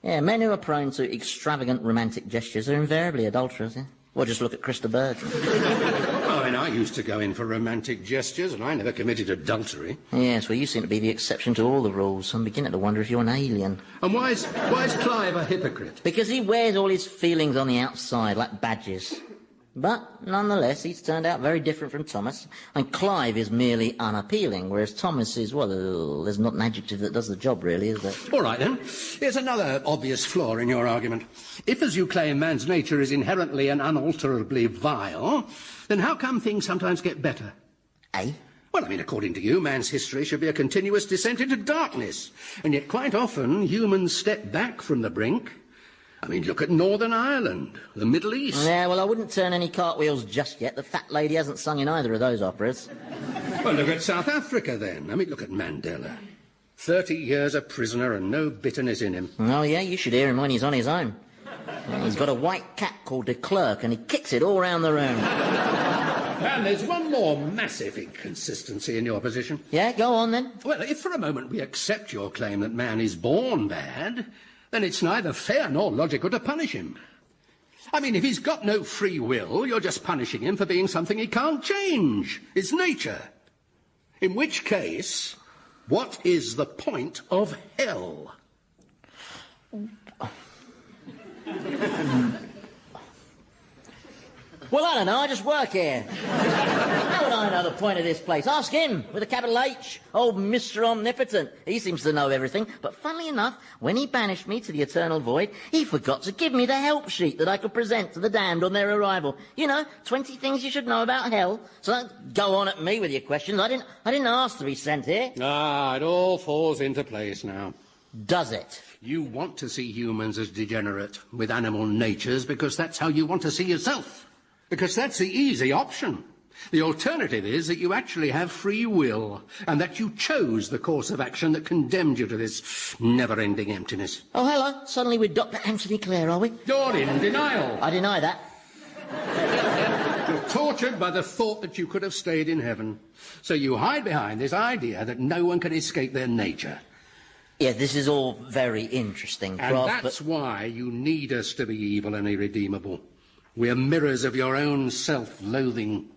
Yeah, men who are prone to extravagant romantic gestures are invariably adulterers, yeah? Or just look at Christa Bird. Oh, and I used to go in for romantic gestures, and I never committed adultery. Yes, well, you seem to be the exception to all the rules. I'm beginning to wonder if you're an alien. And why is Clive a hypocrite? Because he wears all his feelings on the outside, like badges. But, nonetheless, he's turned out very different from Thomas. And Clive is merely unappealing, whereas Thomas is, well, there's not an adjective that does the job, really, is there? All right, then. Here's another obvious flaw in your argument. If, as you claim, man's nature is inherently and unalterably vile, then how come things sometimes get better? Eh? Well, I mean, according to you, man's history should be a continuous descent into darkness. And yet, quite often, humans step back from the brink. I mean, look at Northern Ireland, the Middle East. Yeah, well, I wouldn't turn any cartwheels just yet. The fat lady hasn't sung in either of those operas. Well, look at South Africa, then. I mean, look at Mandela. 30 years a prisoner and no bitterness in him. Oh, yeah, you should hear him when he's on his own. Yeah, he's got a white cat called de Klerk, and he kicks it all round the room. And there's one more massive inconsistency in your position. Yeah, go on, then. Well, if for a moment we accept your claim that man is born bad, then it's neither fair nor logical to punish him. I mean, if he's got no free will, you're just punishing him for being something he can't change. It's nature. In which case, what is the point of hell? Well, I don't know, I just work here. How would I know the point of this place? Ask him, with a capital H, old Mr. Omnipotent. He seems to know everything, but funnily enough, when he banished me to the eternal void, he forgot to give me the help sheet that I could present to the damned on their arrival. You know, 20 things you should know about hell. So don't go on at me with your questions. I didn't ask to be sent here. Ah, it all falls into place now. Does it? You want to see humans as degenerate, with animal natures, because that's how you want to see yourself. Because that's the easy option. The alternative is that you actually have free will, and that you chose the course of action that condemned you to this never-ending emptiness. Oh, hello. Suddenly we're Dr. Anthony Clare, are we? You're in denial. I deny that. You're tortured by the thought that you could have stayed in heaven. So you hide behind this idea that no one can escape their nature. Yeah, this is all very interesting, And Prof, that's why you need us to be evil and irredeemable. We're mirrors of your own self-loathing.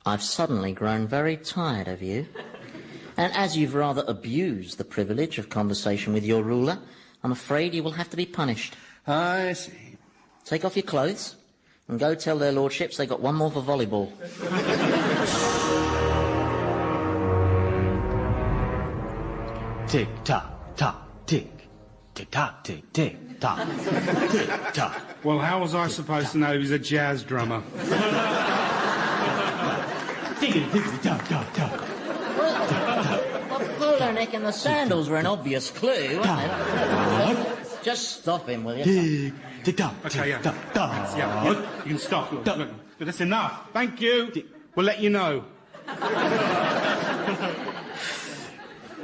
I've suddenly grown very tired of you. And as you've rather abused the privilege of conversation with your ruler, I'm afraid you will have to be punished. I see. Take off your clothes and go tell their lordships they got one more for volleyball. Tick-tock, tock, tick. Tick-tock, tick, tick-tock. Tick-tock. Well, how was I supposed to know he was a jazz drummer? Tick-tock-tock-tock. Well, the polo neck and the sandals were an obvious clue, weren't they? Just stop him, will you? Tick-tock, Okay, yeah. tick-tock. Yeah, you can stop. Look, that's enough. Thank you. We'll let you know.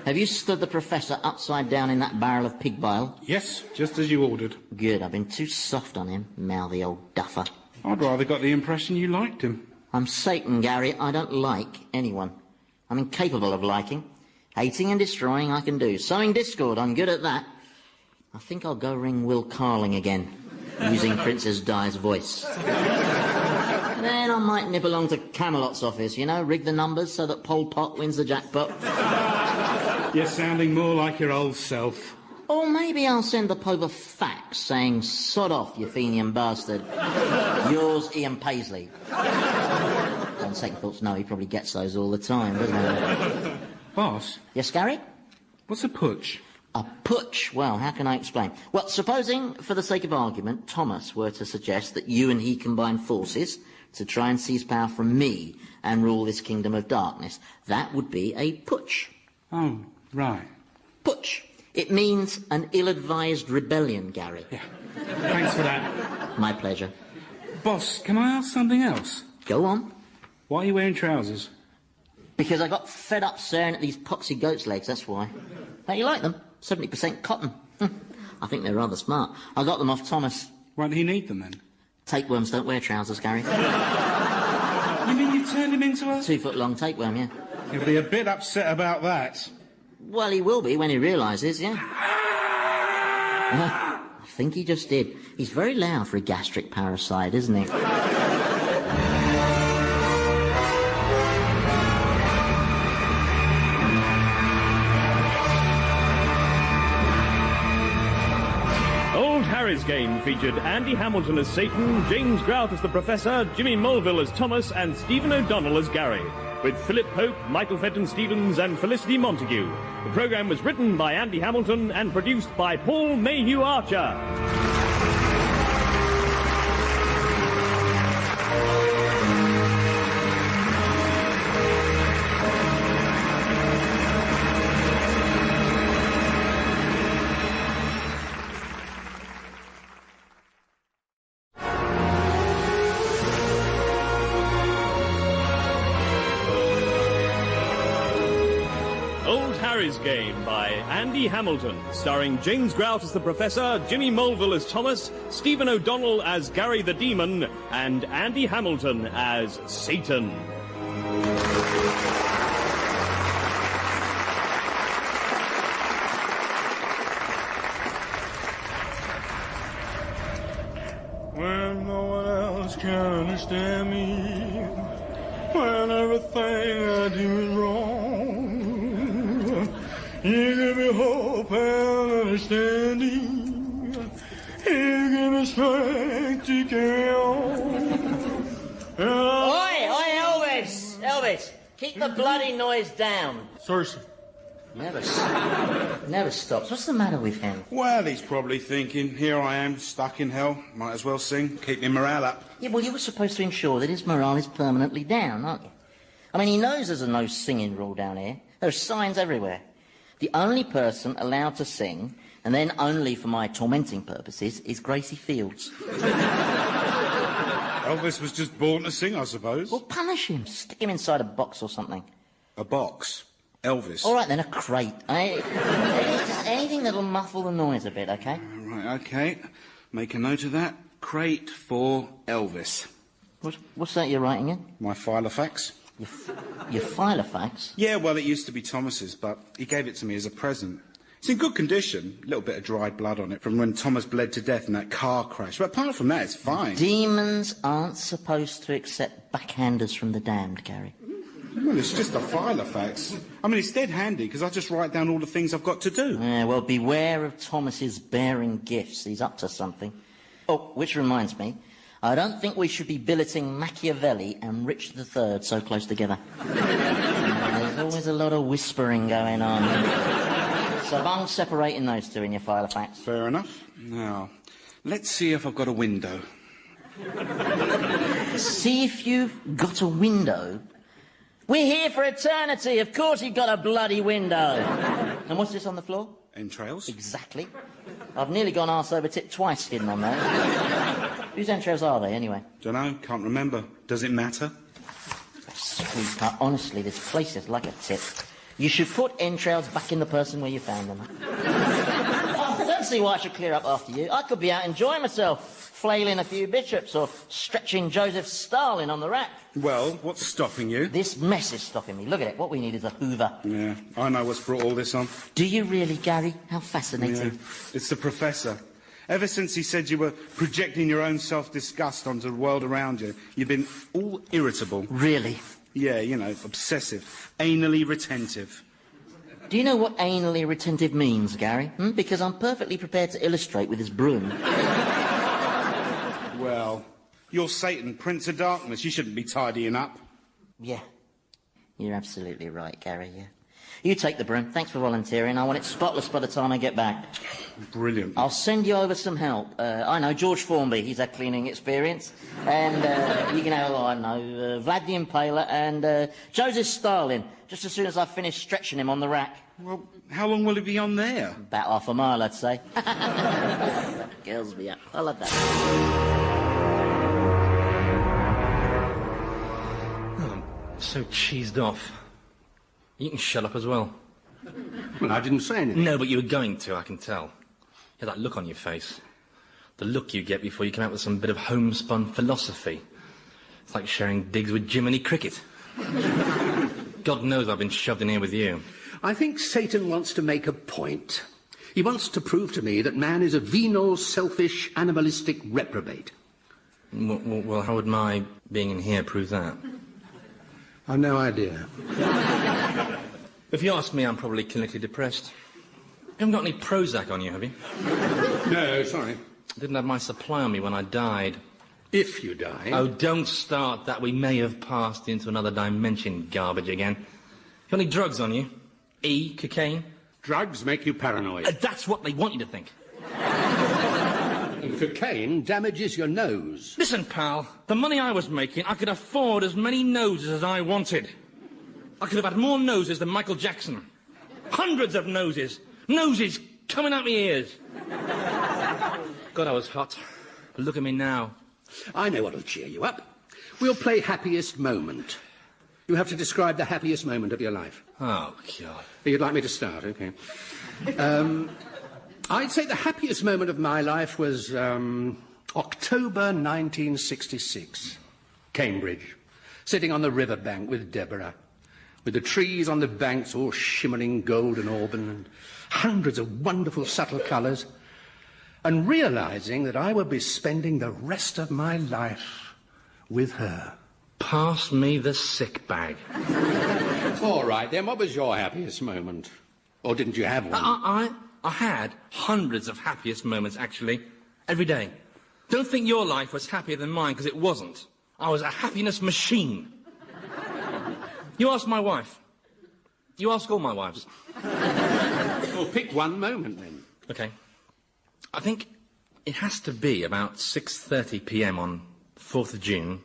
Have you stood the professor upside down in that barrel of pig bile? Yes, just as you ordered. Good, I've been too soft on him, mouthy old duffer. I'd rather got the impression you liked him. I'm Satan, Gary. I don't like anyone. I'm incapable of liking. Hating and destroying I can do. Sowing discord, I'm good at that. I think I'll go ring Will Carling again, using Princess Di's voice. Then I might nip along to Camelot's office, you know, rig the numbers so that Pol Pot wins the jackpot. You're sounding more like your old self. Or maybe I'll send the Pope a fax saying, sod off, you Fenian bastard. Yours, Ian Paisley. On second thoughts, no, he probably gets those all the time, doesn't he? Boss? Yes, Gary? What's a putsch? A putsch? Well, how can I explain? Well, supposing, for the sake of argument, Thomas were to suggest that you and he combine forces to try and seize power from me and rule this kingdom of darkness, that would be a putsch. Oh, right. Putsch. It means an ill-advised rebellion, Gary. Yeah. Thanks for that. My pleasure. Boss, can I ask something else? Go on. Why are you wearing trousers? Because I got fed up staring at these poxy goat's legs, that's why. Don't you like them? 70% cotton. I think they're rather smart. I got them off Thomas. Why did he need them, then? Tapeworms don't wear trousers, Gary. You mean you turned him into a... 2-foot-long tapeworm, yeah. He'll be a bit upset about that. Well, he will be when he realises, yeah. I think he just did. He's very loud for a gastric parasite, isn't he? Old Harry's Game featured Andy Hamilton as Satan, James Grout as the Professor, Jimmy Mulville as Thomas, and Stephen O'Donnell as Gary, with Philip Pope, Michael Fenton-Stevens and Felicity Montague. The programme was written by Andy Hamilton and produced by Paul Mayhew Archer. Harry's Game by Andy Hamilton, starring James Grout as the Professor, Jimmy Mulville as Thomas, Stephen O'Donnell as Gary the Demon, and Andy Hamilton as Satan. When no one else can understand me, when everything I do is wrong, you give me hope and understanding. You give me strength to carry on. Oi, Elvis! Elvis, keep the bloody noise down. Sorry, sir. Never stops. What's the matter with him? Well, he's probably thinking, here I am, stuck in hell. Might as well sing, keep my morale up. Yeah, well, you were supposed to ensure that his morale is permanently down, aren't you? I mean, he knows there's a no singing rule down here. There are signs everywhere. The only person allowed to sing, and then only for my tormenting purposes, is Gracie Fields. Elvis was just born to sing, I suppose. Well, punish him. Stick him inside a box or something. A box? Elvis? All right, then, a crate. Just anything that'll muffle the noise a bit, OK? Right, OK. Make a note of that. Crate for Elvis. What's that you're writing in? My filofax. Your filofax? Yeah, well, it used to be Thomas's, but he gave it to me as a present. It's in good condition. A little bit of dried blood on it from when Thomas bled to death in that car crash. But apart from that, it's fine. Demons aren't supposed to accept backhanders from the damned, Gary. Well, it's just a filofax. I mean, it's dead handy, because I just write down all the things I've got to do. Yeah, well, beware of Thomas's bearing gifts. He's up to something. Oh, which reminds me, I don't think we should be billeting Machiavelli and Richard III so close together. There's always a lot of whispering going on. So I'm separating those two in your filofax. Fair enough. Now, let's see if I've got a window. See if you've got a window? We're here for eternity. Of course you've got a bloody window. And what's this on the floor? Entrails. Exactly. I've nearly gone arse over tit twice hidden on those. Whose entrails are they, anyway? Dunno, can't remember. Does it matter? Sweetheart, honestly, this place is like a tit. You should put entrails back in the person where you found them. Oh, don't see why I should clear up after you. I could be out enjoying myself, flailing a few bishops or stretching Joseph Stalin on the rack. Well, what's stopping you? This mess is stopping me. Look at it. What we need is a hoover. Yeah, I know what's brought all this on. Do you really, Gary? How fascinating. Yeah. It's the professor. Ever since he said you were projecting your own self-disgust onto the world around you, you've been all irritable. Really? Yeah, you know, obsessive, anally retentive. Do you know what anally retentive means, Gary? Because I'm perfectly prepared to illustrate with this broom. Well, you're Satan, Prince of Darkness. You shouldn't be tidying up. Yeah. You're absolutely right, Gary, yeah. You take the broom. Thanks for volunteering. I want it spotless by the time I get back. Brilliant. I'll send you over some help. I know, George Formby. He's had cleaning experience. And you can have, I know, Vlad the Impaler and Joseph Stalin, just as soon as I finish stretching him on the rack. Well, how long will he be on there? About half a mile, I'd say. Girls me up. I love that. Oh, I'm so cheesed off. You can shut up as well. Well, I didn't say anything. No, but you were going to, I can tell. You had that look on your face. The look you get before you come out with some bit of homespun philosophy. It's like sharing digs with Jiminy Cricket. God knows I've been shoved in here with you. I think Satan wants to make a point. He wants to prove to me that man is a venal, selfish, animalistic reprobate. Well, how would my being in here prove that? I've no idea. If you ask me, I'm probably clinically depressed. You haven't got any Prozac on you, have you? No, sorry. Didn't have my supply on me when I died. If you die... Oh, don't start that. We may have passed into another dimension garbage again. You got any drugs on you? Cocaine? Drugs make you paranoid. That's what they want you to think. And cocaine damages your nose. Listen, pal, the money I was making, I could afford as many noses as I wanted. I could have had more noses than Michael Jackson. Hundreds of noses. Noses coming out my ears. God, I was hot. But look at me now. I know what'll cheer you up. We'll play happiest moment. You have to describe the happiest moment of your life. Oh, God. You'd like me to start? OK. I'd say the happiest moment of my life was October 1966. Cambridge. Sitting on the riverbank with Deborah. With the trees on the banks all shimmering golden auburn and hundreds of wonderful subtle colours. And realising that I would be spending the rest of my life with her. Pass me the sick bag. All right, then, what was your happiest moment? Or didn't you have one? I had hundreds of happiest moments, actually, every day. Don't think your life was happier than mine, because it wasn't. I was a happiness machine. You ask my wife. You ask all my wives. Well, pick one moment, then. OK. I think it has to be about 6:30 p.m. on 4th of June,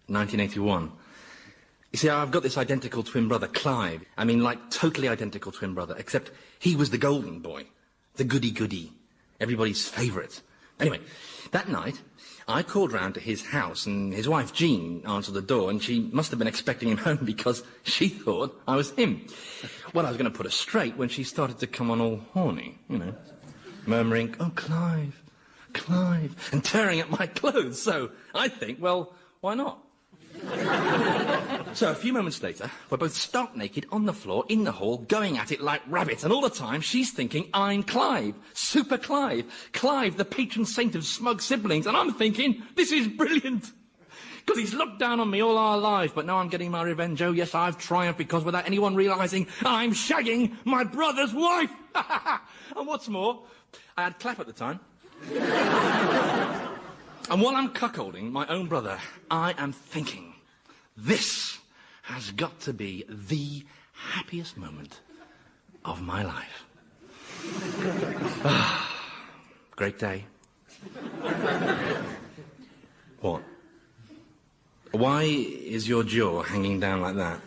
1981. You see, I've got this identical twin brother, Clive. I mean, like, totally identical twin brother, except he was the golden boy, the goody-goody, everybody's favourite. Anyway, that night, I called round to his house, and his wife, Jean, answered the door, and she must have been expecting him home because she thought I was him. Well, I was going to put her straight when she started to come on all horny, you know, murmuring, "Oh, Clive, Clive," and tearing at my clothes. So I think, well, why not? So a few moments later, we're both stark naked on the floor in the hall, going at it like rabbits, and all the time she's thinking I'm Clive, Super Clive, Clive, the patron saint of smug siblings, and I'm thinking, this is brilliant, because he's looked down on me all our lives, but now I'm getting my revenge. Oh yes, I've triumphed, because without anyone realising, I'm shagging my brother's wife. And what's more, I had clap at the time. And while I'm cuckolding my own brother, I am thinking, this has got to be the happiest moment of my life. Great day. What? Why is your jaw hanging down like that?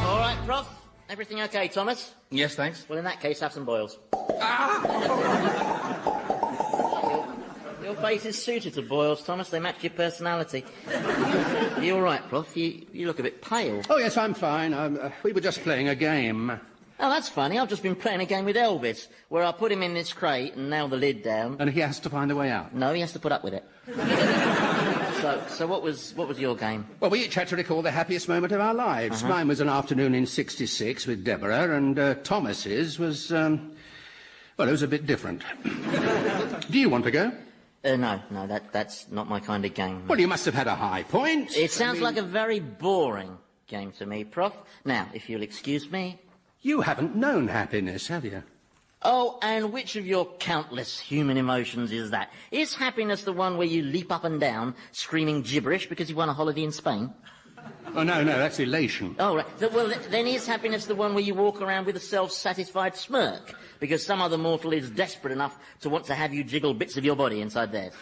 All right, Prof. Everything okay, Thomas? Yes, thanks. Well, in that case, have some boils. Ah! You'll Your face is suited to boils, Thomas. They match your personality. Are you all right, Prof? You look a bit pale. Oh, yes, I'm fine. We were just playing a game. Oh, that's funny. I've just been playing a game with Elvis, where I put him in this crate and nail the lid down. And he has to find a way out? No, he has to put up with it. So what was your game? Well, we each had to recall the happiest moment of our lives. Mine was an afternoon in '66 with Deborah, and Thomas's was, well, it was a bit different. Do you want to go? No, that's not my kind of game. Well, you must have had a high point. It sounds like a very boring game to me, Prof. Now, if you'll excuse me... You haven't known happiness, have you? Oh, and which of your countless human emotions is that? Is happiness the one where you leap up and down, screaming gibberish because you won a holiday in Spain? Oh, no, that's elation. Oh, right. Well, then is happiness the one where you walk around with a self-satisfied smirk because some other mortal is desperate enough to want to have you jiggle bits of your body inside theirs?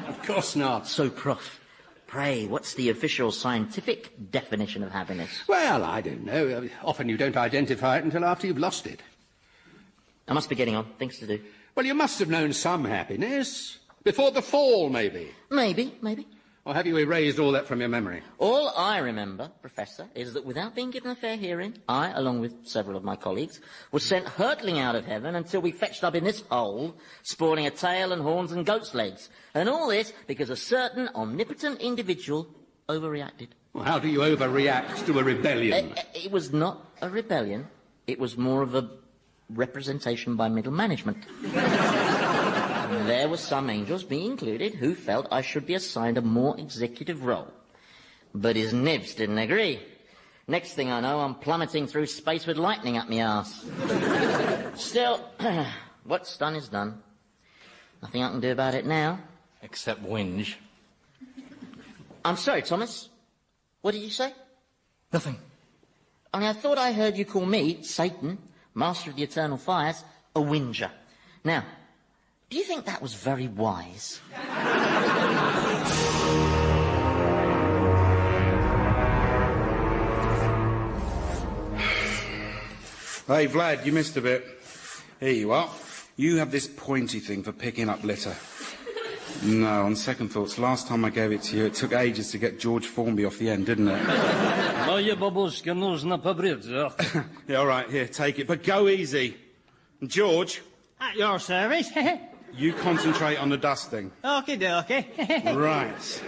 Of course not. So, Prof, pray, what's the official scientific definition of happiness? Well, I don't know. Often you don't identify it until after you've lost it. I must be getting on. Things to do. Well, you must have known some happiness. Before the fall, maybe. Maybe. Or have you erased all that from your memory? All I remember, Professor, is that without being given a fair hearing, I, along with several of my colleagues, was sent hurtling out of heaven until we fetched up in this hole, sporting a tail and horns and goat's legs. And all this because a certain omnipotent individual overreacted. Well, how do you overreact to a rebellion? It was not a rebellion. It was more of a representation by middle management. There were some angels, me included, who felt I should be assigned a more executive role. But his nibs didn't agree. Next thing I know, I'm plummeting through space with lightning up my arse. Still, what's done is done. Nothing I can do about it now. Except whinge. I'm sorry, Thomas. What did you say? Nothing. I thought I heard you call me, Satan, master of the eternal fires, a whinger. Now, do you think that was very wise? Hey, Vlad, you missed a bit. Here you are. You have this pointy thing for picking up litter. No, on second thoughts, last time I gave it to you, it took ages to get George Formby off the end, didn't it? Моя бабушка нужно побрить. Yeah, all right, here, take it, but go easy. And George... At your service. You concentrate on the dusting. Okay. Right.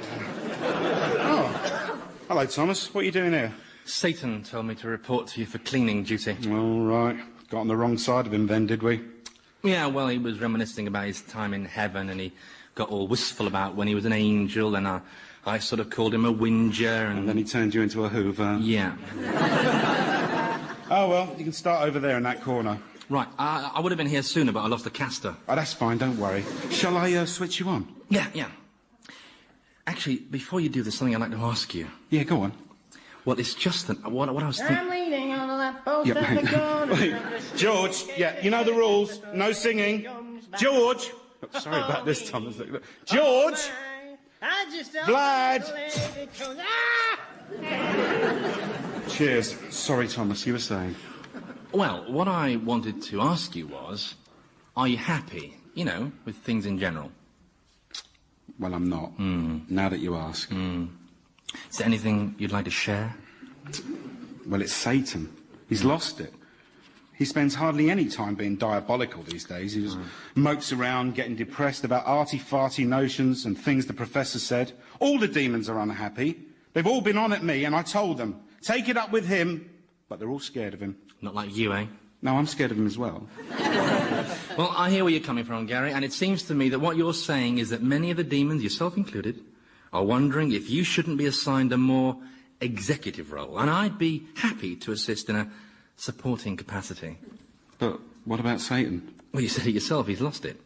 Oh. Hello, Thomas. What are you doing here? Satan told me to report to you for cleaning duty. All right. Got on the wrong side of him then, did we? Yeah, well, he was reminiscing about his time in heaven, and he got all wistful about when he was an angel, and I sort of called him a whinger, and then he turned you into a hoover. Yeah. Oh, well, you can start over there in that corner. Right, I would have been here sooner, but I lost the caster. Oh, that's fine, don't worry. Shall I switch you on? Yeah. Actually, before you do, there's something I'd like to ask you. Yeah, go on. Well, it's just that what I was thinking... I'm leaning on that post Yeah, at the corner. Wait, George, yeah, you know the rules. No singing. George! Oh, sorry about this, Thomas. George! Vlad! Cheers. Sorry, Thomas, you were saying... Well, what I wanted to ask you was, are you happy, with things in general? Well, I'm not. Now that you ask. Is there anything you'd like to share? Well, it's Satan. He's lost it. He spends hardly any time being diabolical these days. He just mopes around, getting depressed about arty-farty notions and things the professor said. All the demons are unhappy. They've all been on at me, and I told them, take it up with him, but they're all scared of him. Not like you, eh? No, I'm scared of him as well. Well, I hear where you're coming from, Gary, and it seems to me that what you're saying is that many of the demons, yourself included, are wondering if you shouldn't be assigned a more executive role, and I'd be happy to assist in a supporting capacity. But what about Satan? Well, you said it yourself, he's lost it.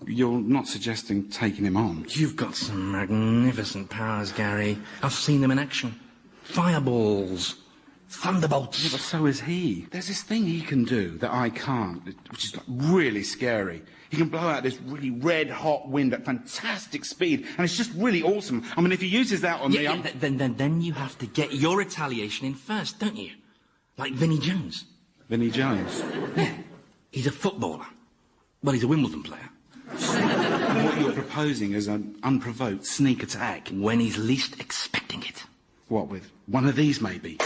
You're not suggesting taking him on? You've got some magnificent powers, Gary. I've seen them in action. Fireballs. Thunderbolts. Yeah, but so is he. There's this thing he can do that I can't, which is really scary. He can blow out this really red-hot wind at fantastic speed, and it's just really awesome. I mean, if he uses that on me... Then you have to get your retaliation in first, don't you? Like Vinnie Jones. Vinnie Jones? Yeah. He's a footballer. Well, he's a Wimbledon player. What you're proposing is an unprovoked sneak attack. When he's least expecting it. What, with one of these, maybe?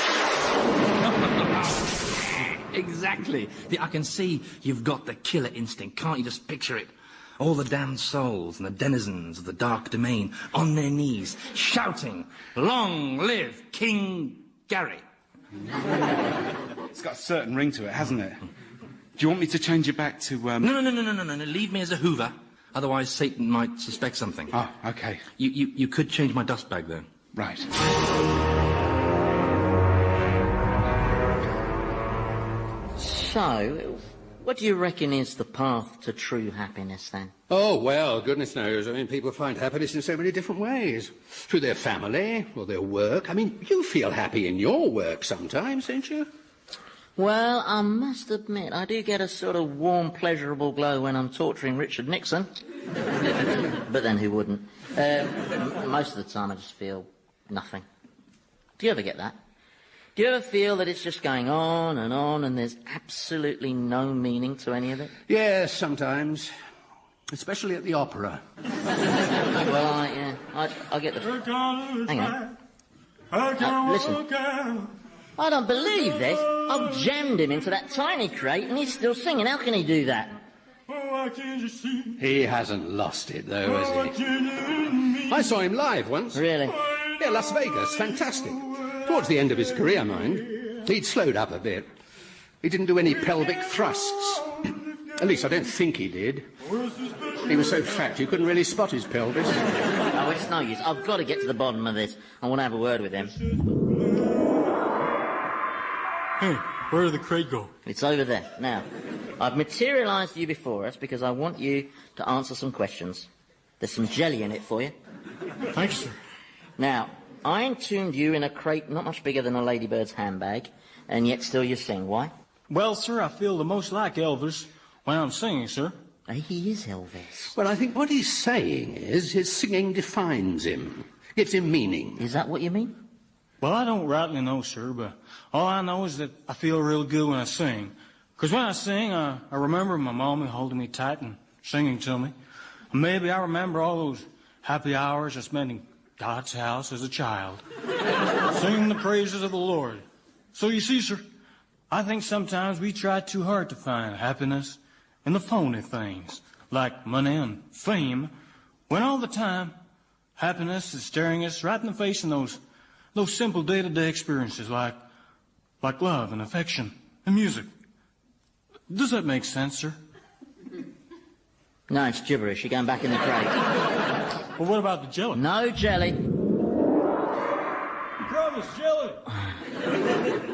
Exactly. I can see you've got the killer instinct. Can't you just picture it? All the damned souls and the denizens of the dark domain on their knees, shouting, "Long live King Gary." It's got a certain ring to it, hasn't it? Do you want me to change it back to, No. Leave me as a Hoover. Otherwise, Satan might suspect something. Oh, OK. You could change my dust bag, though. Right. So, what do you reckon is the path to true happiness, then? Oh, well, goodness knows. I mean, people find happiness in so many different ways. Through their family, or their work. I mean, you feel happy in your work sometimes, don't you? Well, I must admit, I do get a sort of warm, pleasurable glow when I'm torturing Richard Nixon. But then who wouldn't? Most of the time I just feel nothing. Do you ever get that? Do you ever feel that it's just going on and there's absolutely no meaning to any of it? Yes, sometimes. Especially at the opera. Well, I get the... Hang on. Listen. I don't believe this. I've jammed him into that tiny crate and he's still singing. How can he do that? He hasn't lost it, though, has he? I saw him live once. Really? Yeah, Las Vegas. Fantastic. Towards the end of his career, mind. He'd slowed up a bit. He didn't do any pelvic thrusts. At least I don't think he did. He was so fat you couldn't really spot his pelvis. Oh, it's no use. I've got to get to the bottom of this. I want to have a word with him. Hey, where did the crate go? It's over there. Now, I've materialised you before us because I want you to answer some questions. There's some jelly in it for you. Thanks, sir. Now, I entombed you in a crate not much bigger than a ladybird's handbag, and yet still you sing. Why? Well, sir, I feel the most like Elvis when I'm singing, sir. He is Elvis. Well, I think what he's saying is his singing defines him, gives him meaning. Is that what you mean? Well, I don't rightly know, sir, but all I know is that I feel real good when I sing. Because when I sing, I remember my mommy holding me tight and singing to me. Maybe I remember all those happy hours I spent in God's house as a child, singing the praises of the Lord. So you see, sir, I think sometimes we try too hard to find happiness in the phony things, like money and fame, when all the time happiness is staring us right in the face in those simple day-to-day experiences like love and affection and music. Does that make sense, sir? No, it's gibberish. You're going back in the crate. Well, what about the jelly? No jelly. You promised jelly.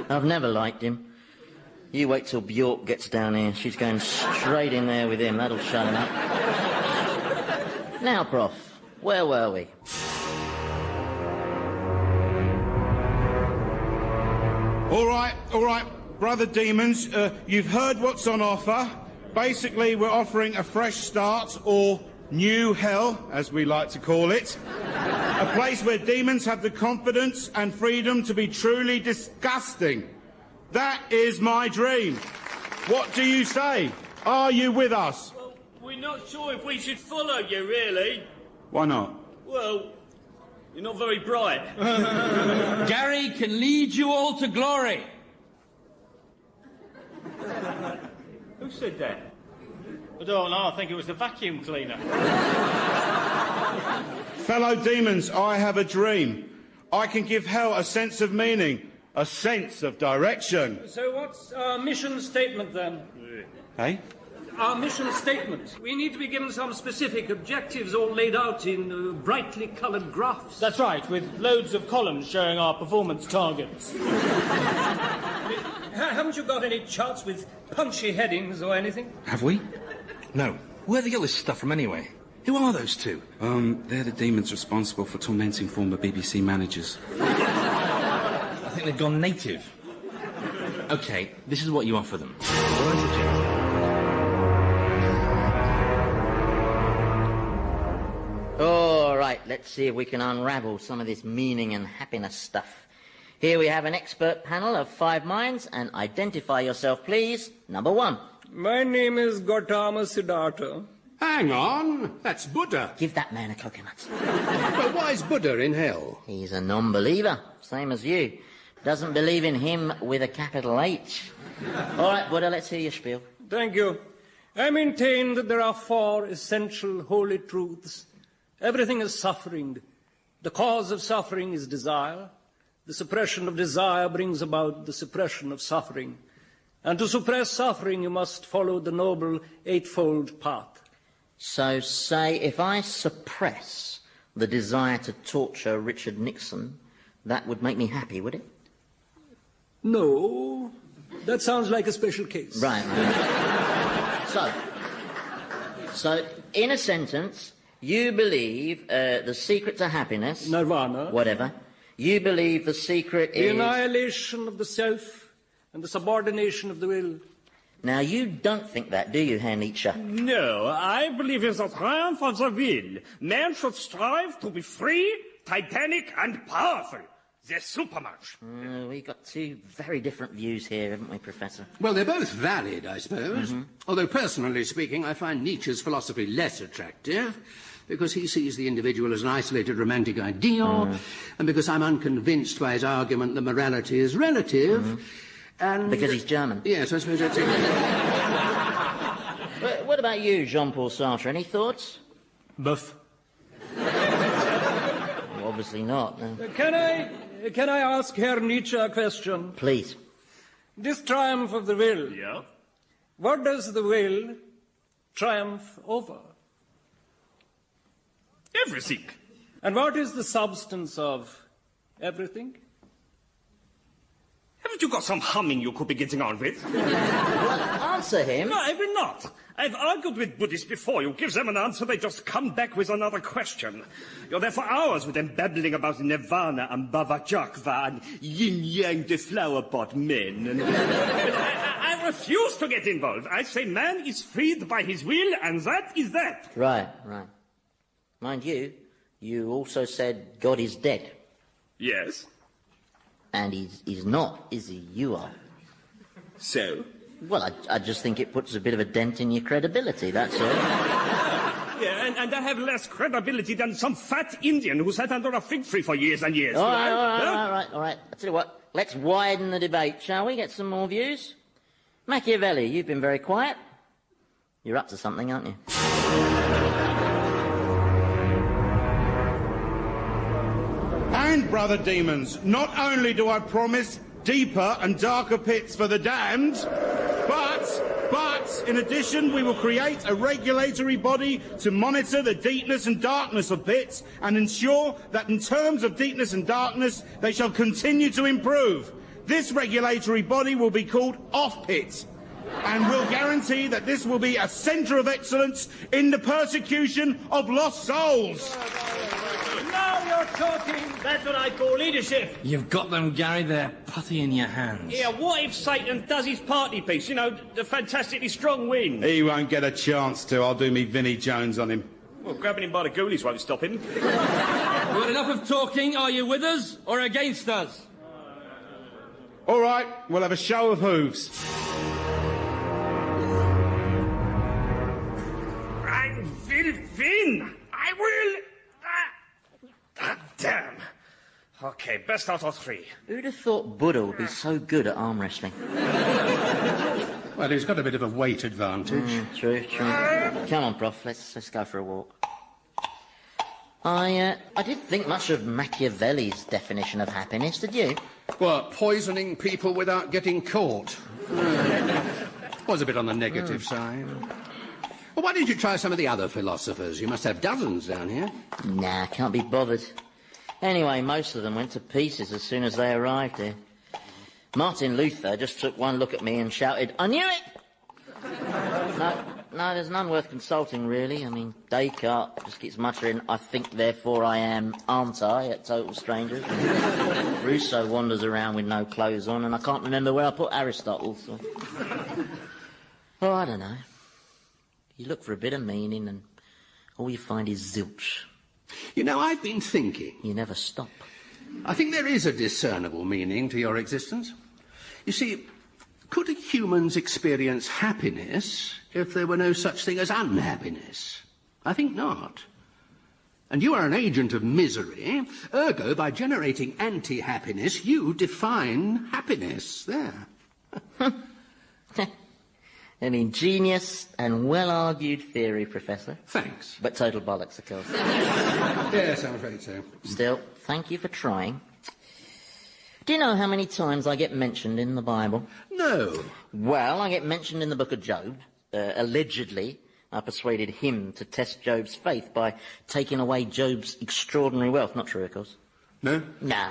I've never liked him. You wait till Bjork gets down here. She's going straight in there with him. That'll shut him up. Now, Prof, where were we? All right, brother demons, you've heard what's on offer. Basically, we're offering a fresh start, or new hell, as we like to call it. A place where demons have the confidence and freedom to be truly disgusting. That is my dream. What do you say? Are you with us? Well, we're not sure if we should follow you, really. Why not? Well, you're not very bright. Gary can lead you all to glory. Who said that? I don't know. I think it was the vacuum cleaner. Fellow demons, I have a dream. I can give hell a sense of meaning, a sense of direction. So what's our mission statement, then? Hey? Our mission statement. We need to be given some specific objectives all laid out in brightly coloured graphs. That's right, with loads of columns showing our performance targets. Haven't you got any charts with punchy headings or anything? Have we? No. Where do they get this stuff from, anyway? Who are those two? They're the demons responsible for tormenting former BBC managers. I think they've gone native. OK, this is what you offer them. All right, let's see if we can unravel some of this meaning and happiness stuff. Here we have an expert panel of 5 minds, and identify yourself, please. Number 1. My name is Gautama Siddhartha. Hang on, that's Buddha. Give that man a coconut. Well, why is Buddha in hell? He's a non-believer, same as you. Doesn't believe in him with a capital H. All right, Buddha, let's hear your spiel. Thank you. I maintain that there are 4 essential holy truths. Everything is suffering. The cause of suffering is desire. The suppression of desire brings about the suppression of suffering. And to suppress suffering, you must follow the noble eightfold path. So, say, if I suppress the desire to torture Richard Nixon, that would make me happy, would it? No, that sounds like a special case. Right. So, in a sentence, you believe the secret to happiness... Nirvana. Whatever. You believe the secret is... The annihilation of the self and the subordination of the will. Now, you don't think that, do you, Herr Nietzsche? No, I believe in the triumph of the will. Man should strive to be free, titanic, and powerful. The supermarch. We've got 2 very different views here, haven't we, Professor? Well, they're both valid, I suppose. Although, personally speaking, I find Nietzsche's philosophy less attractive, because he sees the individual as an isolated romantic ideal, and because I'm unconvinced by his argument that morality is relative, and... Because he's German? Yes, I suppose that's it. What about you, Jean-Paul Sartre? Any thoughts? Buff. Well, obviously not. No. Can I ask Herr Nietzsche a question? Please. This triumph of the will. Yeah? What does the will triumph over? Everything. And what is the substance of everything? Haven't you got some humming you could be getting on with? Well, answer him. No, I will not. I've argued with Buddhists before. You give them an answer, they just come back with another question. You're there for hours with them babbling about nirvana and bhavajakva and yin-yang the flower pot men. And... I refuse to get involved. I say man is freed by his will, and that is that. Right. Mind you, you also said God is dead. Yes. And he's not, is he? You are. So? Well, I just think it puts a bit of a dent in your credibility, that's all. Yeah, and I have less credibility than some fat Indian who sat under a fig tree for years and years. All right. I'll tell you what, let's widen the debate, shall we? Get some more views? Machiavelli, you've been very quiet. You're up to something, aren't you? And, brother demons, not only do I promise deeper and darker pits for the damned, but in addition we will create a regulatory body to monitor the deepness and darkness of pits and ensure that in terms of deepness and darkness they shall continue to improve. This regulatory body will be called Off-Pit and will guarantee that this will be a centre of excellence in the persecution of lost souls. Now you're talking. That's what I call leadership. You've got them, Gary. They're putty in your hands. Yeah, what if Satan does his party piece? You know, the fantastically strong wind. He won't get a chance to. I'll do me Vinnie Jones on him. Well, grabbing him by the ghoulies won't stop him. Well, enough of talking. Are you with us or against us? All right, we'll have a show of hooves. I will win. I will. Damn. Okay, best out of 3. Who'd have thought Buddha would be so good at arm wrestling? Well, he's got a bit of a weight advantage. True. Come on, Prof, let's go for a walk. I didn't think much of Machiavelli's definition of happiness, did you? What, poisoning people without getting caught? Was a bit on the negative side. Well, why didn't you try some of the other philosophers? You must have dozens down here. Nah, can't be bothered. Anyway, most of them went to pieces as soon as they arrived here. Martin Luther just took one look at me and shouted, "I knew it!" No, there's none worth consulting, really. I mean, Descartes just keeps muttering, "I think, therefore I am, aren't I?" at total strangers. And Rousseau wanders around with no clothes on, and I can't remember where I put Aristotle. So. Oh, I don't know. You look for a bit of meaning, and all you find is zilch. You know, I've been thinking. You never stop. I think there is a discernible meaning to your existence. You see, Could humans experience happiness if there were no such thing as unhappiness? I think not. And you are an agent of misery. Ergo, by generating anti-happiness, you define happiness. There. An ingenious and well-argued theory, Professor. Thanks. But total bollocks, of course. Yes, I'm afraid so. Still, thank you for trying. Do you know how many times I get mentioned in the Bible? No. Well, I get mentioned in the book of Job. Allegedly, I persuaded him to test Job's faith by taking away Job's extraordinary wealth. Not true, of course. No? Nah.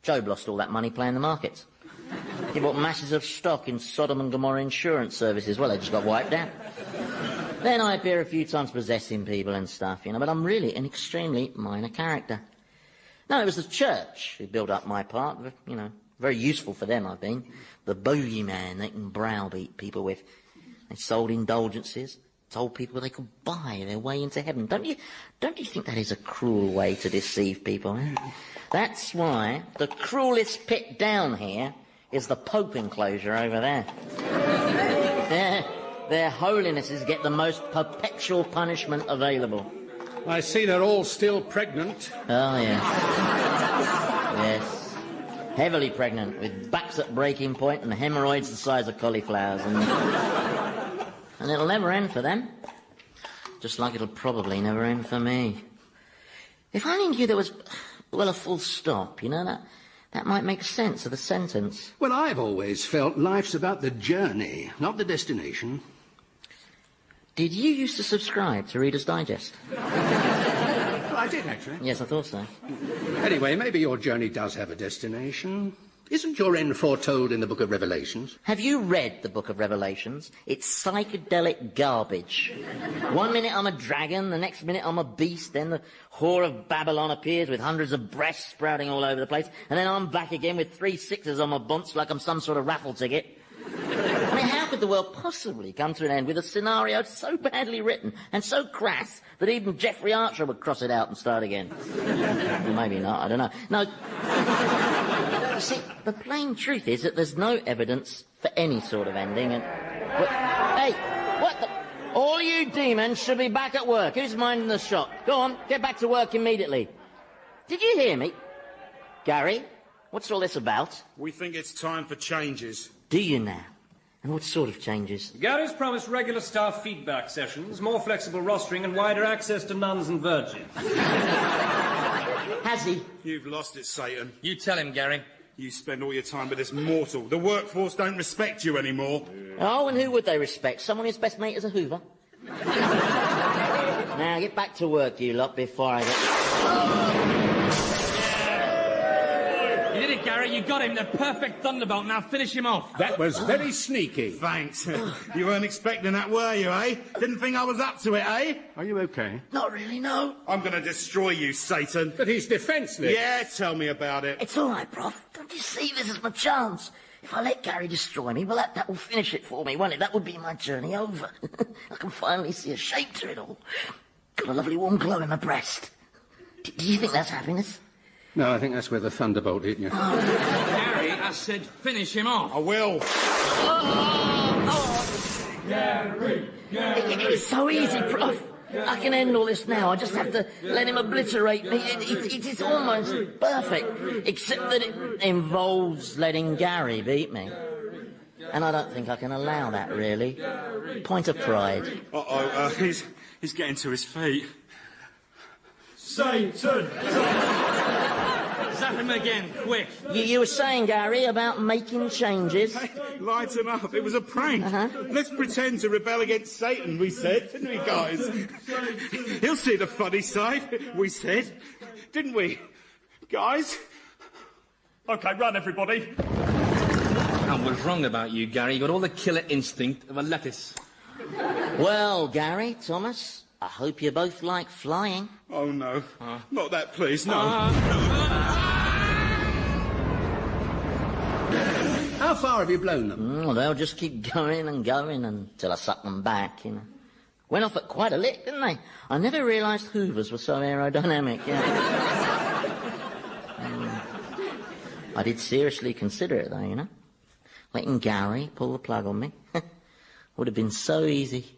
Job lost all that money playing the markets. He bought masses of stock in Sodom and Gomorrah insurance services. Well, they just got wiped out. Then I appear a few times possessing people and stuff, you know, but I'm really an extremely minor character. No, it was the church who built up my part, you know, very useful for them I've been. The bogeyman they can browbeat people with. They sold indulgences, told people they could buy their way into heaven. Don't you think that is a cruel way to deceive people? Eh? That's why the cruelest pit down here is the Pope enclosure over there. Their holinesses get the most perpetual punishment available. I see they're all still pregnant. Oh, yes. Yes. Heavily pregnant, with backs at breaking point and hemorrhoids the size of cauliflowers. And it'll never end for them. Just like it'll probably never end for me. If I only knew there was, well, a full stop, you know, that might make sense of the sentence. Well, I've always felt life's about the journey, not the destination. Did you used to subscribe to Reader's Digest? I did, actually. Yes, I thought so. Anyway, maybe your journey does have a destination. Isn't your end foretold in the Book of Revelations? Have you read the Book of Revelations? It's psychedelic garbage. 1 minute I'm a dragon, the next minute I'm a beast, then the whore of Babylon appears with hundreds of breasts sprouting all over the place, and then I'm back again with 3 sixes on my bunts like I'm some sort of raffle ticket. I mean, how could the world possibly come to an end with a scenario so badly written and so crass that even Jeffrey Archer would cross it out and start again? Well, maybe not, I don't know. No. You see, the plain truth is that there's no evidence for any sort of ending, and... Hey, what the... All you demons should be back at work. Who's minding the shop? Go on, get back to work immediately. Did you hear me? Gary, what's all this about? We think it's time for changes. Do you now? And what sort of changes? Gary's promised regular staff feedback sessions, more flexible rostering and wider access to nuns and virgins. Has he? You've lost it, Satan. You tell him, Gary. You spend all your time with this mortal. The workforce don't respect you anymore. Oh, and who would they respect? Someone whose best mate is a Hoover? Now, get back to work, you lot, before I get... You did it, Gary. You got him. The perfect thunderbolt. Now finish him off. That was very sneaky. Thanks. You weren't expecting that, were you, eh? Didn't think I was up to it, eh? Are you okay? Not really, no. I'm going to destroy you, Satan. But he's defenceless. Yeah, tell me about it. It's all right, Prof. Don't you see this is my chance? If I let Gary destroy me, well, that will finish it for me, won't it? That would be my journey over. I can finally see a shape to it all. Got a lovely warm glow in my breast. Do you think that's happiness? No, I think that's where the thunderbolt hit you. Gary, I said finish him off. I will. Gary! It's so easy, Prof. I can end all this now. I just have to let him obliterate me. It is almost perfect, except that it involves letting Gary beat me. And I don't think I can allow that, really. Point of pride. Uh-oh, he's getting to his feet. Satan! Zap him again, quick. You were saying, Gary, about making changes. Hey, lighten up. It was a prank. Let's pretend to rebel against Satan, we said, didn't we, guys? He'll see the funny side, we said. Didn't we, guys? OK, run, everybody. I was wrong about you, Gary. You got all the killer instinct of a lettuce. Well, Gary, Thomas, I hope you both like flying. Oh, no. Not that, please, no. How far have you blown them? Well, they'll just keep going and going until I suck them back, you know. Went off at quite a lick, didn't they? I never realised Hoovers were so aerodynamic, yeah. I did seriously consider it, though, you know. letting Gary pull the plug on me. Would have been so easy.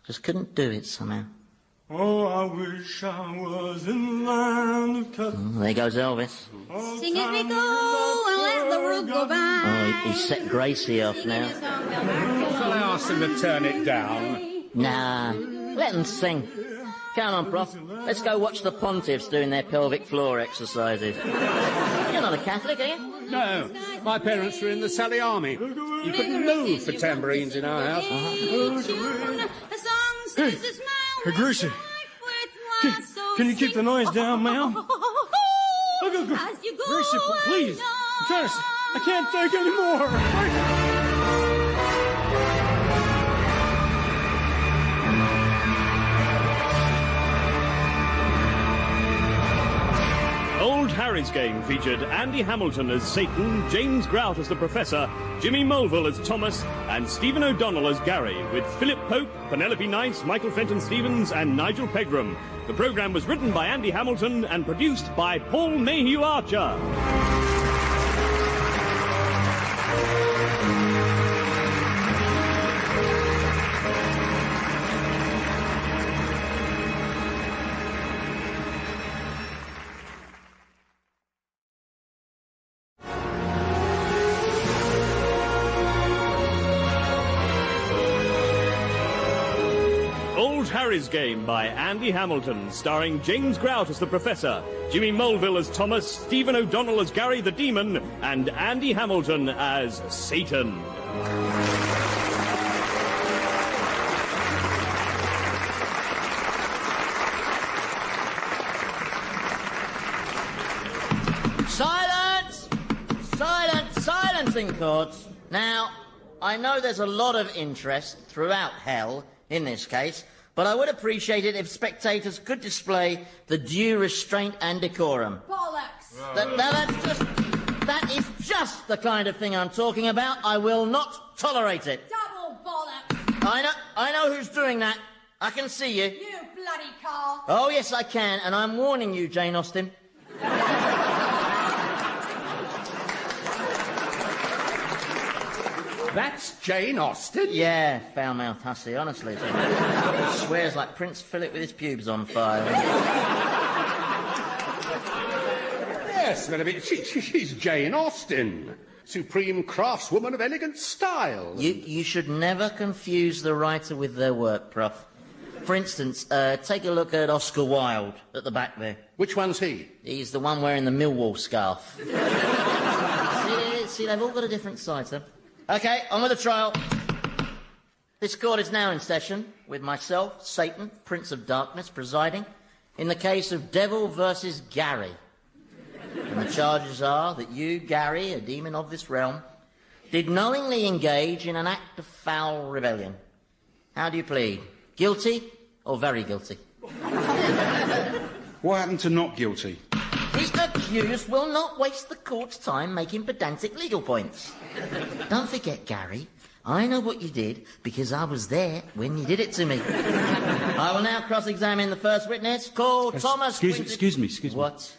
Just couldn't do it somehow. Oh, I wish I was in the land of Kentucky. There goes Elvis. Sing it, we go, and let the world go by. Oh, he's set Gracie off now. Shall I ask him to turn it down? Nah, let them sing. Come on, Prof. Let's go watch the pontiffs doing their pelvic floor exercises. You're not a Catholic, are you? No, my parents were in the Sally Army. You couldn't move for tambourines in our house. Hey, Gracie, can you keep the noise down, ma'am? Gracie, please. I'm trying to... I can't take any more. Old Harry's Game featured Andy Hamilton as Satan, James Grout as the Professor, Jimmy Mulville as Thomas, and Stephen O'Donnell as Gary, with Philip Pope, Penelope Nice, Michael Fenton-Stevens, and Nigel Pegram. The programme was written by Andy Hamilton and produced by Paul Mayhew Archer. Harry's Game by Andy Hamilton, starring James Grout as the Professor, Jimmy Mulville as Thomas, Stephen O'Donnell as Gary the Demon, and Andy Hamilton as Satan. Silence! Silence! Silence in court. Now, I know there's a lot of interest throughout hell in this case, but I would appreciate it if spectators could display the due restraint and decorum. Bollocks! That is just the kind of thing I'm talking about. I will not tolerate it. Double bollocks! I know who's doing that. I can see you. You bloody car! Oh, yes, I can, and I'm warning you, Jane Austen. That's Jane Austen? Yeah, foul-mouthed hussy, honestly. She swears like Prince Philip with his pubes on fire. Yes, well, I mean, she's Jane Austen, supreme craftswoman of elegant style. You should never confuse the writer with their work, Prof. For instance, take a look at Oscar Wilde at the back there. Which one's he? He's the one wearing the Millwall scarf. see, they've all got a different side, sir. OK, on with the trial. This court is now in session with myself, Satan, Prince of Darkness, presiding in the case of Devil versus Gary. And the charges are that you, Gary, a demon of this realm, did knowingly engage in an act of foul rebellion. How do you plead? Guilty or very guilty? What happened to not guilty? The accused will not waste the court's time making pedantic legal points. Don't forget, Gary, I know what you did because I was there when you did it to me. I will now cross-examine the first witness, called Thomas... Excuse me. What?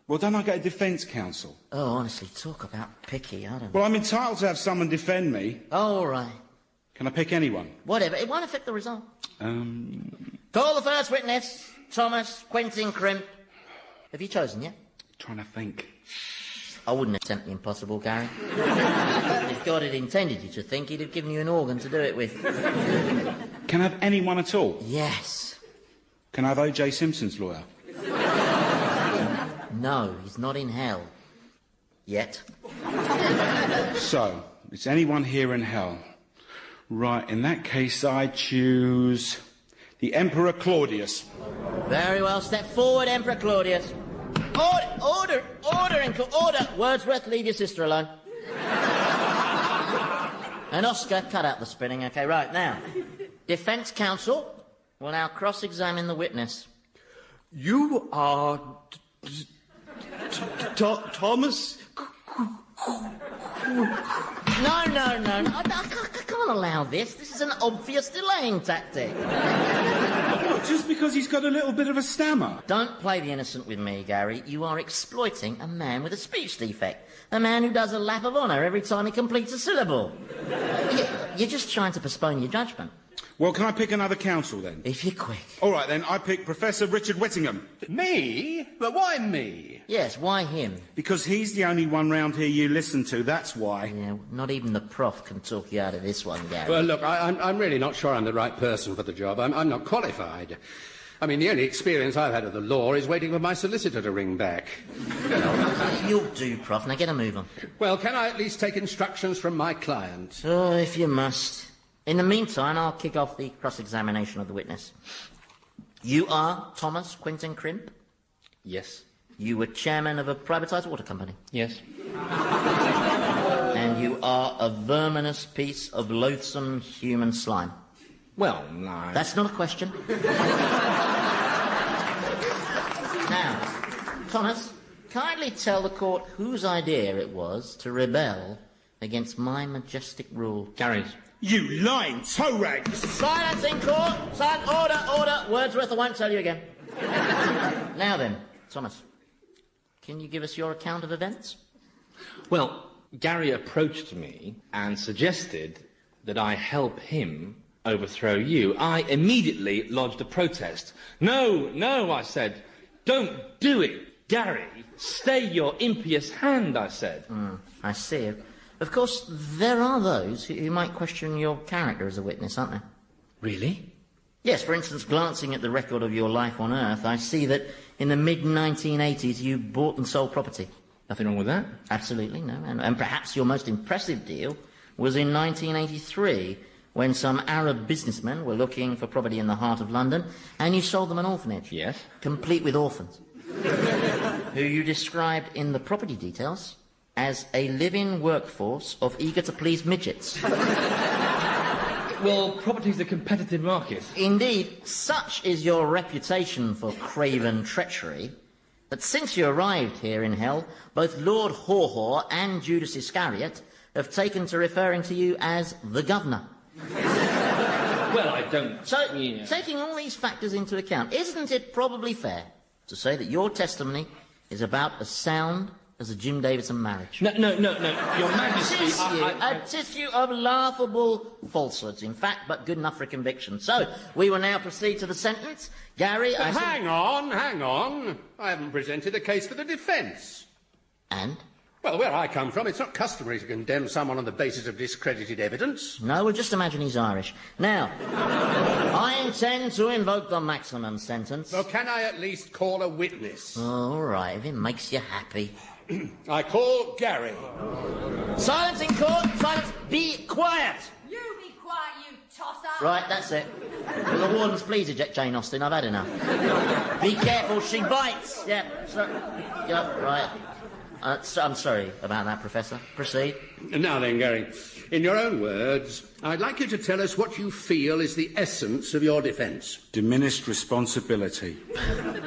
Well, don't I get a defence counsel? Oh, honestly, talk about picky, I don't know. Well, I'm entitled to have someone defend me. Oh, all right. Can I pick anyone? Whatever, it won't affect the result. Call the first witness, Thomas Quentin Crimp. Have you chosen yet? Trying to think. I wouldn't attempt the impossible, Gary. If God had intended you to think, he'd have given you an organ to do it with. Can I have anyone at all? Yes. Can I have O.J. Simpson's lawyer? No, he's not in hell. Yet. So, it's anyone here in hell. Right, in that case, I choose the Emperor Claudius. Very well. Step forward, Emperor Claudius. Order! Wordsworth, leave your sister alone. And Oscar, cut out the spinning. OK, right, now. Defence counsel will now cross-examine the witness. You are... Thomas? No. Come allow this. This is an obvious delaying tactic. What, just because he's got a little bit of a stammer? Don't play the innocent with me, Gary. You are exploiting a man with a speech defect. A man who does a lap of honour every time he completes a syllable. You're just trying to postpone your judgment. Well, can I pick another counsel, then? If you're quick. All right, then, I pick Professor Richard Whittingham. Me? But why me? Yes, why him? Because he's the only one round here you listen to, that's why. Yeah, not even the prof can talk you out of this one, Gary. Well, look, I'm really not sure I'm the right person for the job. I'm not qualified. I mean, the only experience I've had of the law is waiting for my solicitor to ring back. You'll do, Prof. Now get a move on. Well, can I at least take instructions from my client? Oh, if you must. In the meantime, I'll kick off the cross-examination of the witness. You are Thomas Quinton Crimp? Yes. You were chairman of a privatised water company? Yes. And you are a verminous piece of loathsome human slime? Well, no. That's not a question. Now, Thomas, kindly tell the court whose idea it was to rebel against my majestic rule. Gary's. You lying toe rags! Silence in court! Order! Wordsworth, I won't tell you again. Now then, Thomas, can you give us your account of events? Well, Gary approached me and suggested that I help him overthrow you. I immediately lodged a protest. No, I said. Don't do it, Gary. Stay your impious hand, I said. I see. Of course, there are those who might question your character as a witness, aren't there? Really? Yes, for instance, glancing at the record of your life on Earth, I see that in the mid-1980s you bought and sold property. Nothing wrong with that? Absolutely, no. And perhaps your most impressive deal was in 1983, when some Arab businessmen were looking for property in the heart of London, and you sold them an orphanage. Yes. Complete with orphans. Who you described in the property details as a living workforce of eager-to-please midgets. Well, property's a competitive market. Indeed, such is your reputation for craven treachery that since you arrived here in hell, both Lord Haw-Haw and Judas Iscariot have taken to referring to you as the governor. Well, I don't... So, taking all these factors into account, isn't it probably fair to say that your testimony is about as sound as a Jim Davidson marriage? No. Your Majesty... A tissue of laughable falsehoods, in fact, but good enough for a conviction. So, we will now proceed to the sentence. Gary, But hang on. I haven't presented a case for the defence. And? Well, where I come from, it's not customary to condemn someone on the basis of discredited evidence. No, well, just imagine he's Irish. Now, I intend to invoke the maximum sentence. Well, can I at least call a witness? All right, if it makes you happy. I call Gary. Silence in court! Silence! Be quiet! You be quiet, you tosser! Right, that's it. Will the wardens please eject Jane Austen? I've had enough. Be careful, she bites! Yeah, right. I'm sorry about that, Professor. Proceed. Now then, Gary, in your own words, I'd like you to tell us what you feel is the essence of your defence. Diminished responsibility.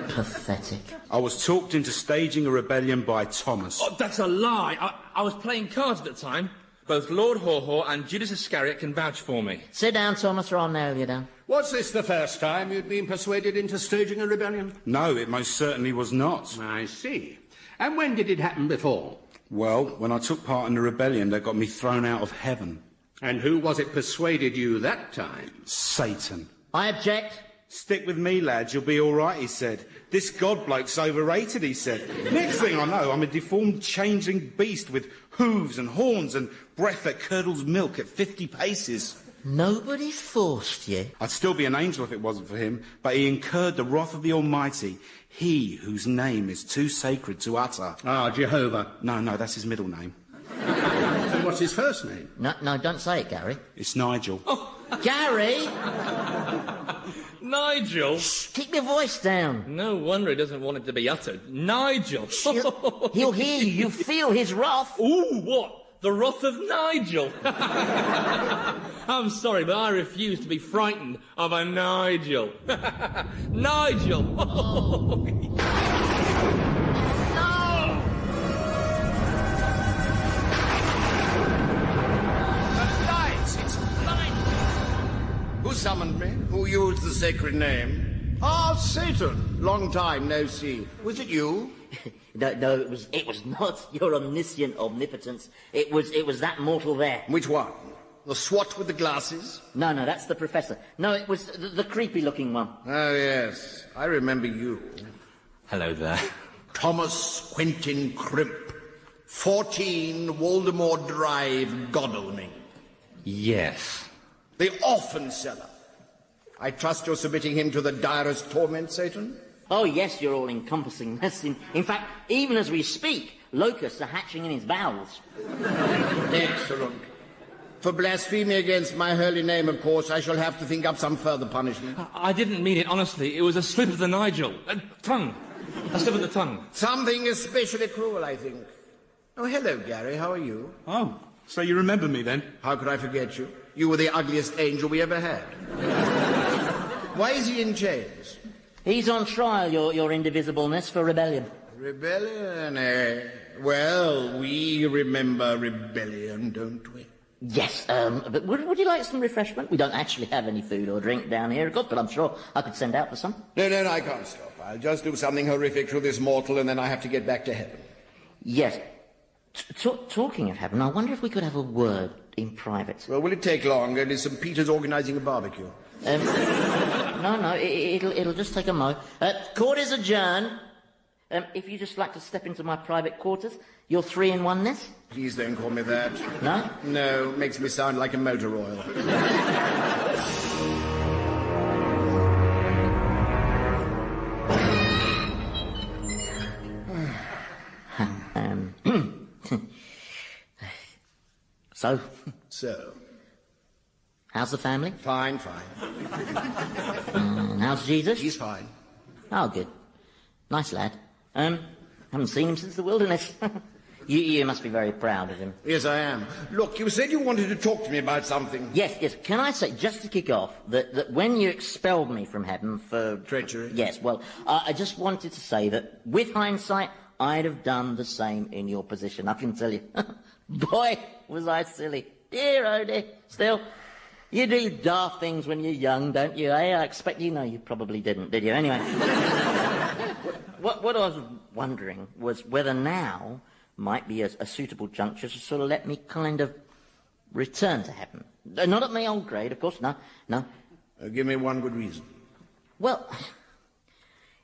Pathetic. I was talked into staging a rebellion by Thomas. Oh, that's a lie. I was playing cards at the time. Both Lord Haw-Haw and Judas Iscariot can vouch for me. Sit down, Thomas, or I'll nail you down. Was this the first time you'd been persuaded into staging a rebellion? No, it most certainly was not. I see. And when did it happen before? Well, when I took part in the rebellion, they got me thrown out of heaven. And who was it persuaded you that time? Satan. I object. Stick with me, lads, you'll be all right, he said. This god bloke's overrated, he said. Next thing I know, I'm a deformed, changing beast with hooves and horns and breath that curdles milk at 50 paces. Nobody forced you. I'd still be an angel if it wasn't for him, but he incurred the wrath of the Almighty, he whose name is too sacred to utter. Ah, Jehovah. No, that's his middle name. So what's his first name? No, don't say it, Gary. It's Nigel. Oh, Gary! Nigel? Shh, keep your voice down. No wonder he doesn't want it to be uttered. Nigel. He'll hear you. You feel his wrath. Ooh, what? The wrath of Nigel. I'm sorry, but I refuse to be frightened of a Nigel. Nigel. No! Lights! It's lights! Who summoned me? Who used the sacred name? Ah, Satan. Long time no see. Was it you? No, it was not your omniscient omnipotence. It was that mortal there. Which one? The swot with the glasses? No, that's the professor. No, it was the creepy-looking one. Oh, yes. I remember you. Hello there. Thomas Quentin Crimp. 14 Waldemar Drive, Godalming. Yes. The orphan seller. I trust you're submitting him to the direst torment, Satan? Oh, yes, you're all-encompassing. In fact, even as we speak, locusts are hatching in his bowels. Excellent. For blasphemy against my holy name, of course, I shall have to think up some further punishment. I didn't mean it, honestly. It was a slip of the Nigel. Tongue. A slip of the tongue. Something especially cruel, I think. Oh, hello, Gary. How are you? Oh, so you remember me, then? How could I forget you? You were the ugliest angel we ever had. Why is he in chains? He's on trial, your indivisibleness, for rebellion. Rebellion, eh? Well, we remember rebellion, don't we? Yes, but would you like some refreshment? We don't actually have any food or drink down here, of course, but I'm sure I could send out for some. No, I can't stop. I'll just do something horrific to this mortal, and then I have to get back to heaven. Yes. Talking of heaven, I wonder if we could have a word in private. Well, will it take long? Only St. Peter's organising a barbecue. No, it'll just take a mo. Court is adjourned. If you just like to step into my private quarters, your 3-in-1-ness. Please don't call me that. No? No, makes me sound like a motor oil. So. How's the family? Fine. And how's Jesus? He's fine. Oh, good. Nice lad. Haven't seen him since the wilderness. You must be very proud of him. Yes, I am. Look, you said you wanted to talk to me about something. Yes. Can I say, just to kick off, that when you expelled me from heaven for... treachery? Yes, well, I just wanted to say that, with hindsight, I'd have done the same in your position, I can tell you. Boy, was I silly. Dear, oh dear. Still, you do daft things when you're young, don't you, eh? I expect you know you probably didn't, did you? Anyway. What I was wondering was whether now might be a suitable juncture to sort of let me kind of return to heaven. Not at my old grade, of course, no. Give me one good reason. Well,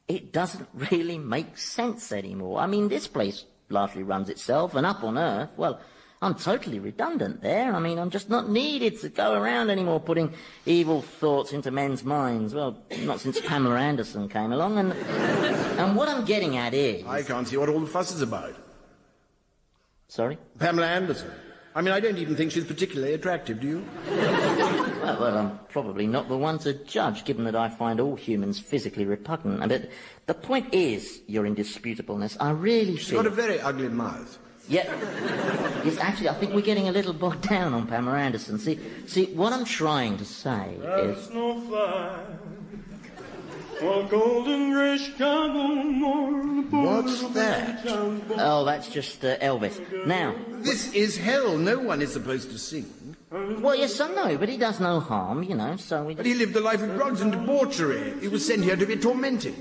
it doesn't really make sense anymore. I mean, this place largely runs itself, and up on Earth, well, I'm totally redundant there. I mean, I'm just not needed to go around anymore putting evil thoughts into men's minds. Well, not since Pamela Anderson came along, and what I'm getting at is... I can't see what all the fuss is about. Sorry? Pamela Anderson. I mean, I don't even think she's particularly attractive, do you? Well, I'm probably not the one to judge, given that I find all humans physically repugnant. But the point is, your indisputableness, I really She's got a very ugly mouth. Yeah. Yes, actually, I think we're getting a little bogged down on Pamela Anderson. See, what I'm trying to say is... What's that? Oh, that's just Elvis. Now... This is hell. No one is supposed to sing. Well, yes, I know, but he does no harm, you know, so we... But he lived a life of drugs and debauchery. He was sent here to be tormented.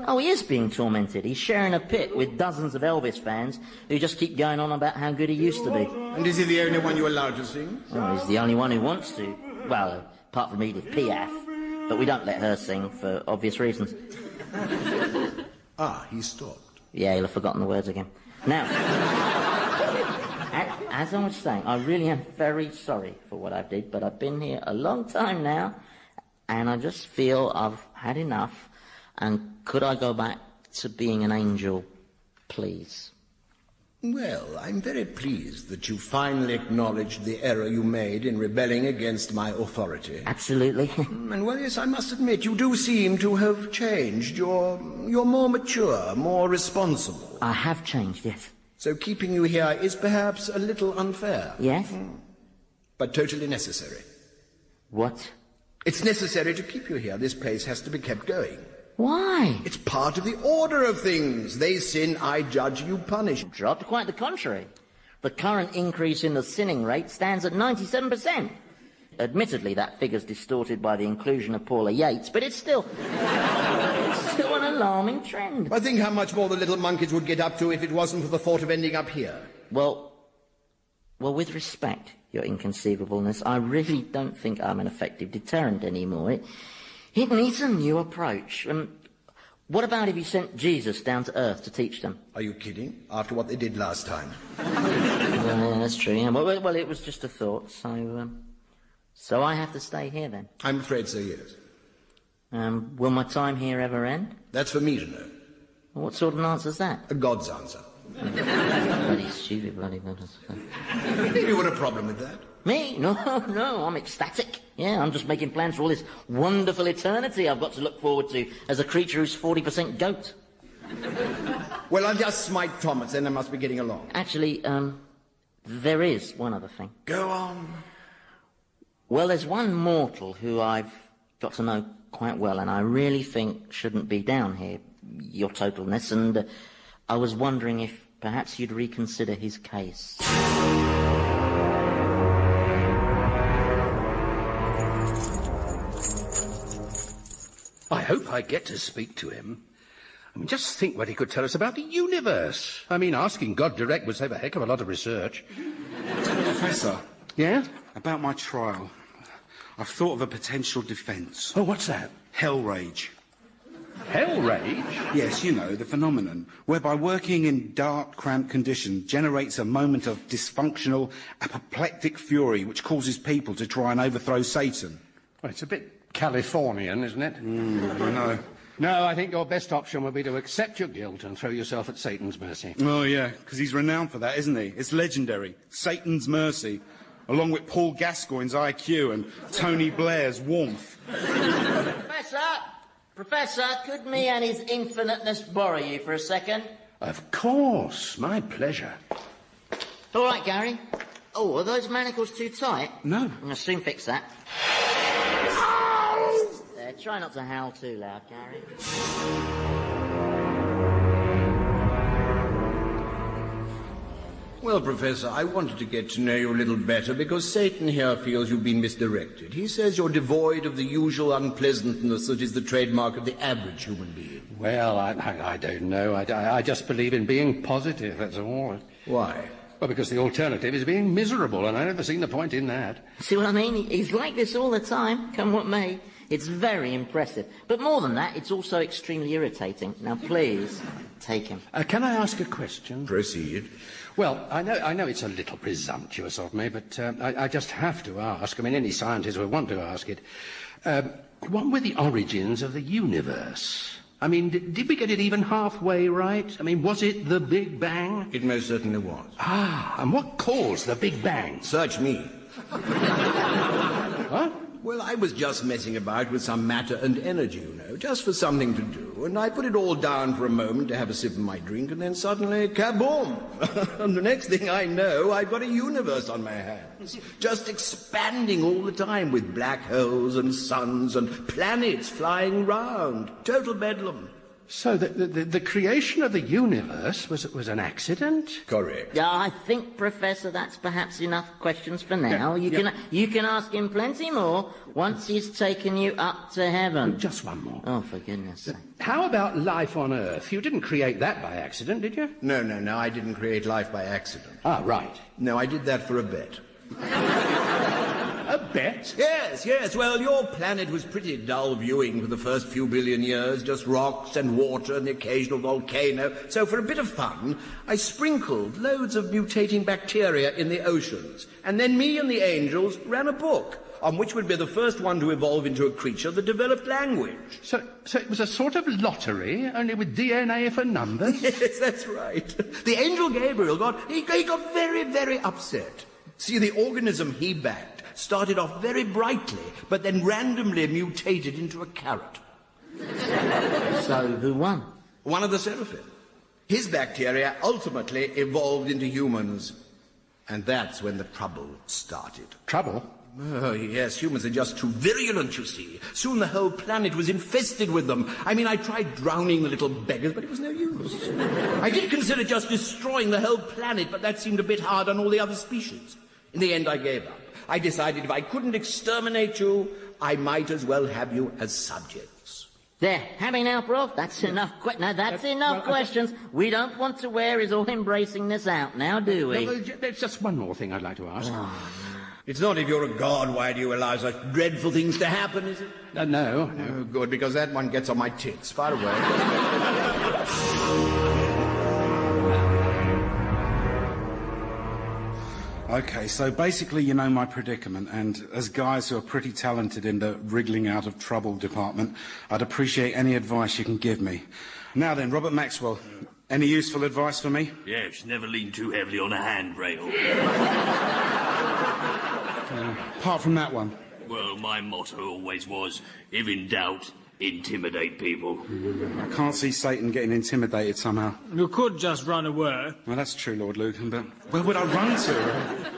Oh, he is being tormented. He's sharing a pit with dozens of Elvis fans who just keep going on about how good he used to be. And is he the only one you're allowed to sing? Oh, he's the only one who wants to. Well, apart from Edith Piaf. But we don't let her sing for obvious reasons. He stopped. Yeah, he'll have forgotten the words again. Now, as I was saying, I really am very sorry for what I did, but I've been here a long time now, and I just feel I've had enough, and could I go back to being an angel, please? Well, I'm very pleased that you finally acknowledged the error you made in rebelling against my authority. Absolutely. And, well, yes, I must admit, you do seem to have changed. You're more mature, more responsible. I have changed, yes. So keeping you here is perhaps a little unfair. Yes? But totally necessary. What? It's necessary to keep you here. This place has to be kept going. Why? It's part of the order of things. They sin, I judge, you punish. Dropped, quite the contrary. The current increase in the sinning rate stands at 97%. Admittedly, that figure's distorted by the inclusion of Paula Yates, but it's still an alarming trend. I think how much more the little monkeys would get up to if it wasn't for the thought of ending up here. Well, with respect, your inconceivableness, I really don't think I'm an effective deterrent anymore. It needs a new approach. What about if you sent Jesus down to Earth to teach them? Are you kidding? After what they did last time. Yeah, that's true. Yeah. Well, it was just a thought, so I have to stay here then? I'm afraid so, yes. Will my time here ever end? That's for me to know. What sort of an answer's that? A God's answer. Bloody stupid, bloody God. You got a problem with that? Me? No, I'm ecstatic. Yeah, I'm just making plans for all this wonderful eternity I've got to look forward to as a creature who's 40% goat. Well, I'll just smite Thomas, then I must be getting along. Actually, there is one other thing. Go on. Well, there's one mortal who I've got to know quite well, and I really think shouldn't be down here, your totalness, and I was wondering if perhaps you'd reconsider his case. I hope I get to speak to him. I mean, just think what he could tell us about the universe. I mean, asking God direct would save a heck of a lot of research. Professor. Yeah? About my trial. I've thought of a potential defence. Oh, what's that? Hell rage. Hell rage? Yes, you know, the phenomenon, whereby working in dark, cramped conditions generates a moment of dysfunctional, apoplectic fury which causes people to try and overthrow Satan. Well, it's a bit Californian, isn't it? I know. No, I think your best option would be to accept your guilt and throw yourself at Satan's mercy. Oh, yeah, because he's renowned for that, isn't he? It's legendary. Satan's mercy, along with Paul Gascoigne's IQ and Tony Blair's warmth. Professor, could me and his infiniteness borrow you for a second? Of course, my pleasure. All right, Gary. Oh, are those manacles too tight? No. I'll soon fix that. There, try not to howl too loud, Gary. Well, Professor, I wanted to get to know you a little better because Satan here feels you've been misdirected. He says you're devoid of the usual unpleasantness that is the trademark of the average human being. Well, I don't know. I just believe in being positive, that's all. Why? Well, because the alternative is being miserable, and I've never seen the point in that. See what I mean? He's like this all the time, come what may. It's very impressive. But more than that, it's also extremely irritating. Now, please, take him. Can I ask a question? Proceed. Well, I know it's a little presumptuous of me, but I just have to ask. I mean, any scientist would want to ask it. What were the origins of the universe? I mean, did we get it even halfway right? I mean, was it the Big Bang? It most certainly was. Ah, and what caused the Big Bang? Search me. Huh? Well, I was just messing about with some matter and energy, you know, just for something to do, and I put it all down for a moment to have a sip of my drink, and then suddenly, kaboom! And the next thing I know, I've got a universe on my hands, just expanding all the time with black holes and suns and planets flying round. Total bedlam. So the creation of the universe was an accident? Correct. Yeah, I think, Professor, that's perhaps enough questions for now. You can ask him plenty more once he's taken you up to heaven. Just one more. Oh, for goodness sake. How about life on Earth? You didn't create that by accident, did you? No, I didn't create life by accident. Ah, right. No, I did that for a bet. A bet? Yes. Well, your planet was pretty dull viewing for the first few billion years, just rocks and water and the occasional volcano. So for a bit of fun, I sprinkled loads of mutating bacteria in the oceans. And then me and the angels ran a book on which would be the first one to evolve into a creature that developed language. So it was a sort of lottery, only with DNA for numbers? Yes, that's right. The angel Gabriel got very, very upset. See, the organism he backed started off very brightly, but then randomly mutated into a carrot. So, who won? One of the seraphim. His bacteria ultimately evolved into humans. And that's when the trouble started. Trouble? Oh, yes, humans are just too virulent, you see. Soon the whole planet was infested with them. I mean, I tried drowning the little beggars, but it was no use. I did consider just destroying the whole planet, but that seemed a bit hard on all the other species. In the end, I gave up. I decided if I couldn't exterminate you, I might as well have you as subjects. There, happy now, Prof? That's enough. That's enough questions. We don't want to wear his all-embracingness out now, do we? No, there's just one more thing I'd like to ask. It's not if you're a god, why do you allow such dreadful things to happen, is it? No. Oh, good, because that one gets on my tits. Far away. Okay, so basically you know my predicament, and as guys who are pretty talented in the wriggling out of trouble department, I'd appreciate any advice you can give me. Now then, Robert Maxwell, any useful advice for me? Yes, never lean too heavily on a handrail. Apart from that one. Well, my motto always was, if in doubt, intimidate people. I can't see Satan getting intimidated somehow. You could just run away. Well, that's true, Lord Lucan, but where would I run to?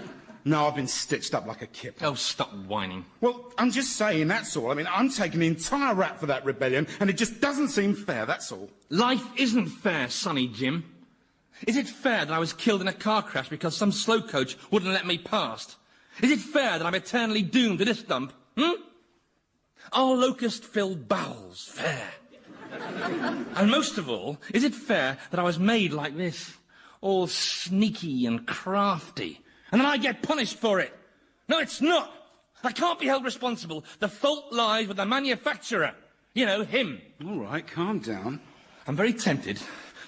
No, I've been stitched up like a kip. Oh, stop whining. Well, I'm just saying, that's all. I mean, I'm taking the entire rap for that rebellion, and it just doesn't seem fair, that's all. Life isn't fair, Sonny Jim. Is it fair that I was killed in a car crash because some slow coach wouldn't let me past? Is it fair that I'm eternally doomed to this dump? Are locust-filled bowels fair? And most of all, is it fair that I was made like this, all sneaky and crafty, and then I get punished for it? No, it's not. I can't be held responsible. The fault lies with the manufacturer. You know, him. All right, calm down. I'm very tempted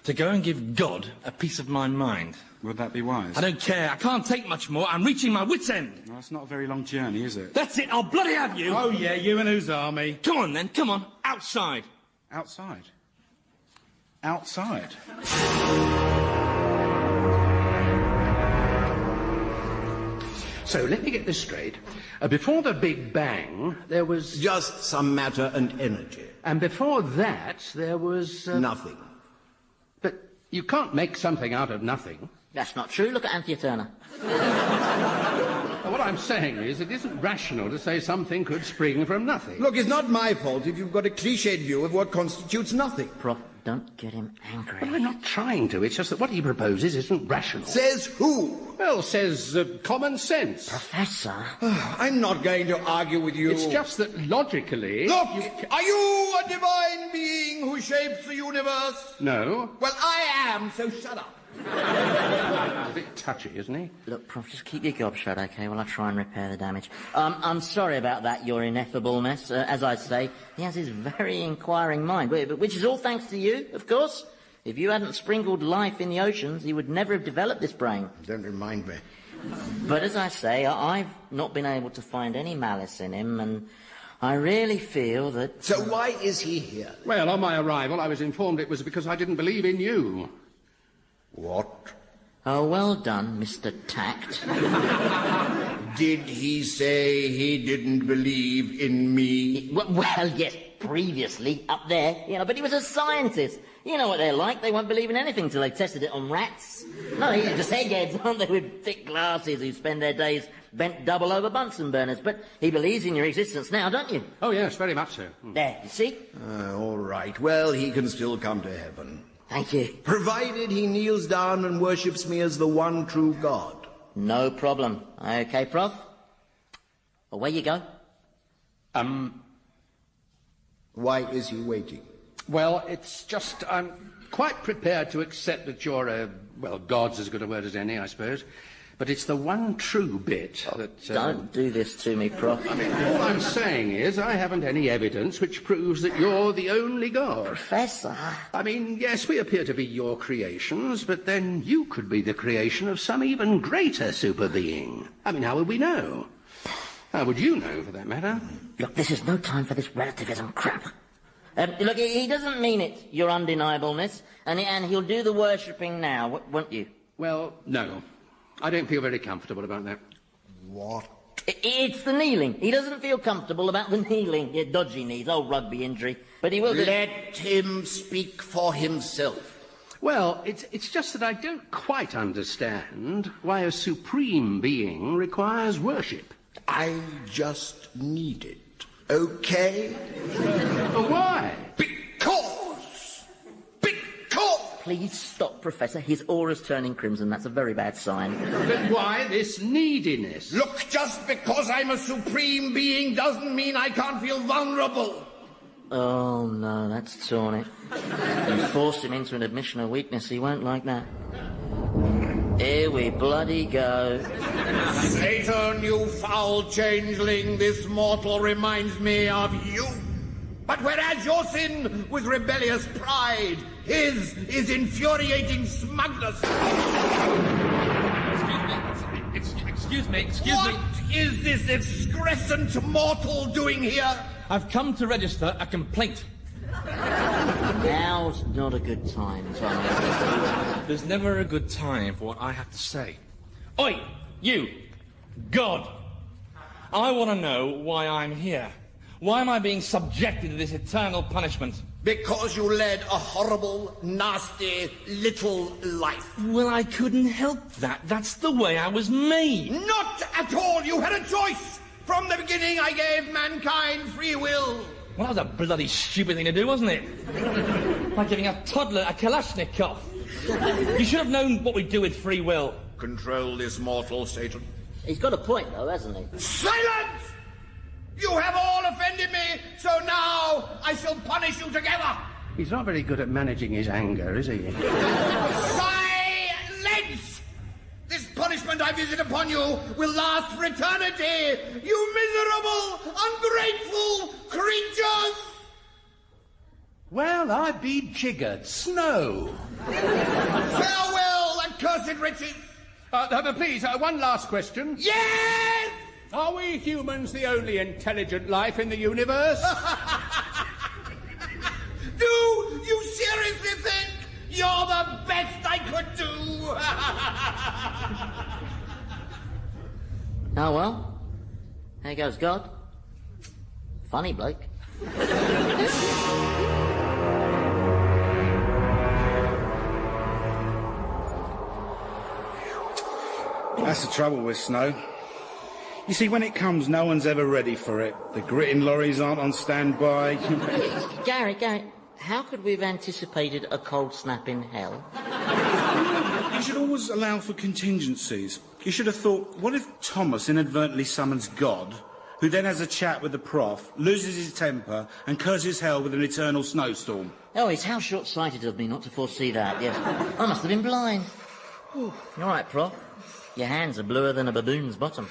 to go and give God a piece of my mind. Would that be wise? I don't care. I can't take much more. I'm reaching my wit's end. Well, that's not a very long journey, is it? That's it. I'll bloody have you. Oh, yeah, you and whose army? Come on, then. Come on. Outside. Outside? Outside? So, let me get this straight. Before the Big Bang, there was... Just some matter and energy. And before that, there was... Nothing. But you can't make something out of nothing. That's not true. Look at Anthea Turner. What I'm saying is, it isn't rational to say something could spring from nothing. Look, it's not my fault if you've got a cliched view of what constitutes nothing. Prof, don't get him angry. Well, I'm not trying to. It's just that what he proposes isn't rational. Says who? Well, says common sense. Professor. I'm not going to argue with you. It's just that logically... Look, are you a divine being who shapes the universe? No. Well, I am, so shut up. A bit touchy, isn't he? Look, Prof, just keep your gob shut, OK, while I try and repair the damage. I'm sorry about that, your ineffableness. As I say, he has his very inquiring mind, which is all thanks to you, of course. If you hadn't sprinkled life in the oceans, he would never have developed this brain. Don't remind me. But as I say, I've not been able to find any malice in him, and I really feel that... So why is he here? Well, on my arrival, I was informed it was because I didn't believe in you. What? Oh, well done, Mr. Tact. Did he say he didn't believe in me? Well, yes, previously, up there, but he was a scientist. You know what they're like. They won't believe in anything till they've tested it on rats. No, they're just eggheads, aren't they, with thick glasses who spend their days bent double over Bunsen burners. But he believes in your existence now, don't you? Oh, yes, very much so. There, you see? All right. Well, he can still come to heaven. Thank you. Provided he kneels down and worships me as the one true God. No problem. OK, Prof. Away you go. Why is he waiting? Well, it's just I'm quite prepared to accept that you're God's as good a word as any, I suppose. But it's the one true bit that... Don't do this to me, Prof. I mean, all I'm saying is I haven't any evidence which proves that you're the only God. Professor... I mean, yes, we appear to be your creations, but then you could be the creation of some even greater super being. I mean, how would we know? How would you know, for that matter? Look, this is no time for this relativism crap. Look, he doesn't mean it, your undeniableness, and he'll do the worshipping now, won't you? Well, no. I don't feel very comfortable about that. What? It's the kneeling. He doesn't feel comfortable about the kneeling. Yeah, dodgy knees, old rugby injury. But he will... Let him speak for himself. Well, it's just that I don't quite understand why a supreme being requires worship. I just need it, okay? Why? Because! please stop, Professor. His aura's turning crimson. That's a very bad sign. But why this neediness? Look, just because I'm a supreme being doesn't mean I can't feel vulnerable. Oh, no, that's torn it. You forced him into an admission of weakness. He won't like that. Here we bloody go. Satan, you foul changeling, this mortal reminds me of you. But whereas your sin was rebellious pride, his is infuriating smugness. Excuse me. What is this excrescent mortal doing here? I've come to register a complaint. Now's not a good time, Tommy. There's never a good time for what I have to say. Oi, you, God. I want to know why I'm here. Why am I being subjected to this eternal punishment? Because you led a horrible, nasty, little life. Well, I couldn't help that. That's the way I was made. Not at all. You had a choice. From the beginning, I gave mankind free will. Well, that was a bloody stupid thing to do, wasn't it? Like giving a toddler a Kalashnikov. You should have known what we'd do with free will. Control this mortal, Satan. He's got a point, though, hasn't he? Silence! You have all offended me, so now I shall punish you together. He's not very good at managing his anger, is he? Silence! This punishment I visit upon you will last for eternity, you miserable, ungrateful creatures! Well, I be jiggered. Snow. Farewell, accursed riches! Please, one last question. Yes! Are we humans the only intelligent life in the universe? Do you seriously think you're the best I could do? Oh, well. There goes God. Funny bloke. That's the trouble with snow. You see, when it comes, no one's ever ready for it. The gritting lorries aren't on standby. Gary, how could we have anticipated a cold snap in hell? You should always allow for contingencies. You should have thought, what if Thomas inadvertently summons God, who then has a chat with the prof, loses his temper, and curses hell with an eternal snowstorm? Oh, it's how short-sighted of me not to foresee that, yes. I must have been blind. All right, Prof. Your hands are bluer than a baboon's bottom.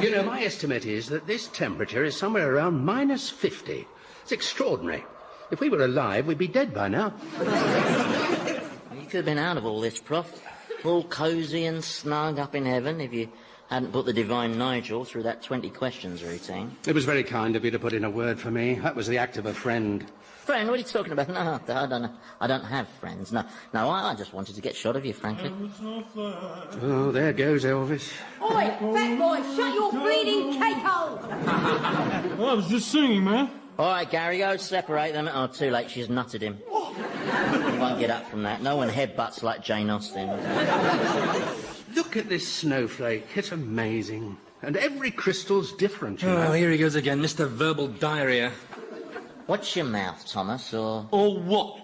You know, my estimate is that this temperature is somewhere around -50. It's extraordinary. If we were alive, we'd be dead by now. You could have been out of all this, Prof. All cosy and snug up in heaven if you hadn't put the divine Nigel through that 20 questions routine. It was very kind of you to put in a word for me. That was the act of a friend. Friend? What are you talking about? No, I don't have friends. No, I just wanted to get shot of you, frankly. Oh, there goes Elvis. Oi, fat boy, shut your bleeding cake hole! Well, I was just singing, man. All right, Gary, go separate them. Oh, too late, she's nutted him. He won't get up from that. No one headbutts like Jane Austen. Look at this snowflake. It's amazing. And every crystal's different, you know. Oh, here he goes again, Mr. Verbal Diarrhea. Watch your mouth, Thomas, or... Or what?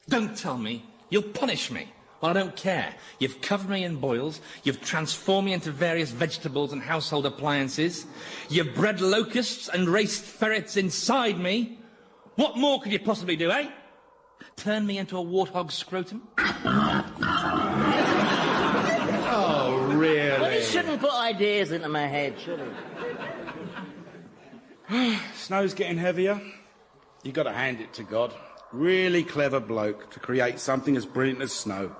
Don't tell me. You'll punish me. Well, I don't care. You've covered me in boils. You've transformed me into various vegetables and household appliances. You've bred locusts and raced ferrets inside me. What more could you possibly do, eh? Turn me into a warthog scrotum? Oh, really? Well, you shouldn't put ideas into my head, should he? Snow's getting heavier. You got to hand it to God. Really clever bloke to create something as brilliant as snow.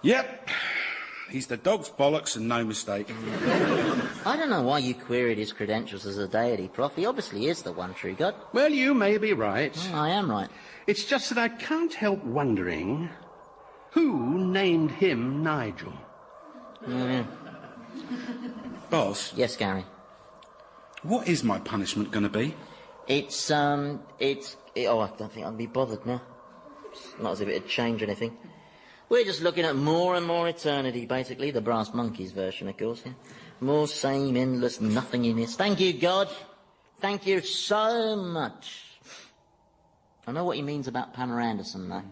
Yep, he's the dog's bollocks and no mistake. I don't know why you queried his credentials as a deity, Prof. He obviously is the one true God. Well, you may be right. I am right. It's just that I can't help wondering who named him Nigel. Boss? Yes, Gary? What is my punishment going to be? Oh, I don't think I'd be bothered now. It's not as if it'd change anything. We're just looking at more and more eternity, basically. The Brass Monkeys version, of course. Yeah? More same endless nothingness. Thank you, God. Thank you so much. I know what he means about Pamela Anderson, though.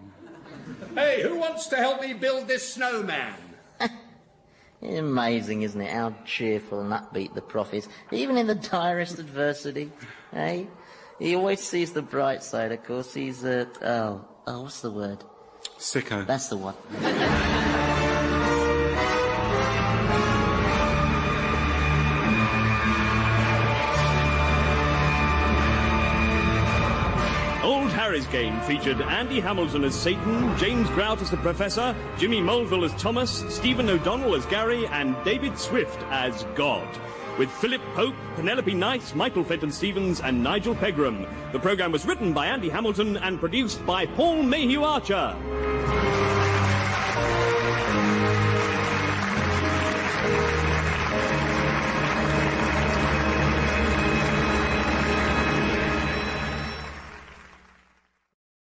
Hey, who wants to help me build this snowman? Amazing, isn't it, how cheerful and upbeat the prof is, even in the direst adversity, eh? He always sees the bright side, of course. He's, what's the word? Sicko. That's the one. Old Harry's Game featured Andy Hamilton as Satan, James Grout as the Professor, Jimmy Mulville as Thomas, Stephen O'Donnell as Gary, and David Swift as God. With Philip Pope, Penelope Knight, Michael Fenton-Stevens, and Nigel Pegram. The programme was written by Andy Hamilton and produced by Paul Mayhew Archer.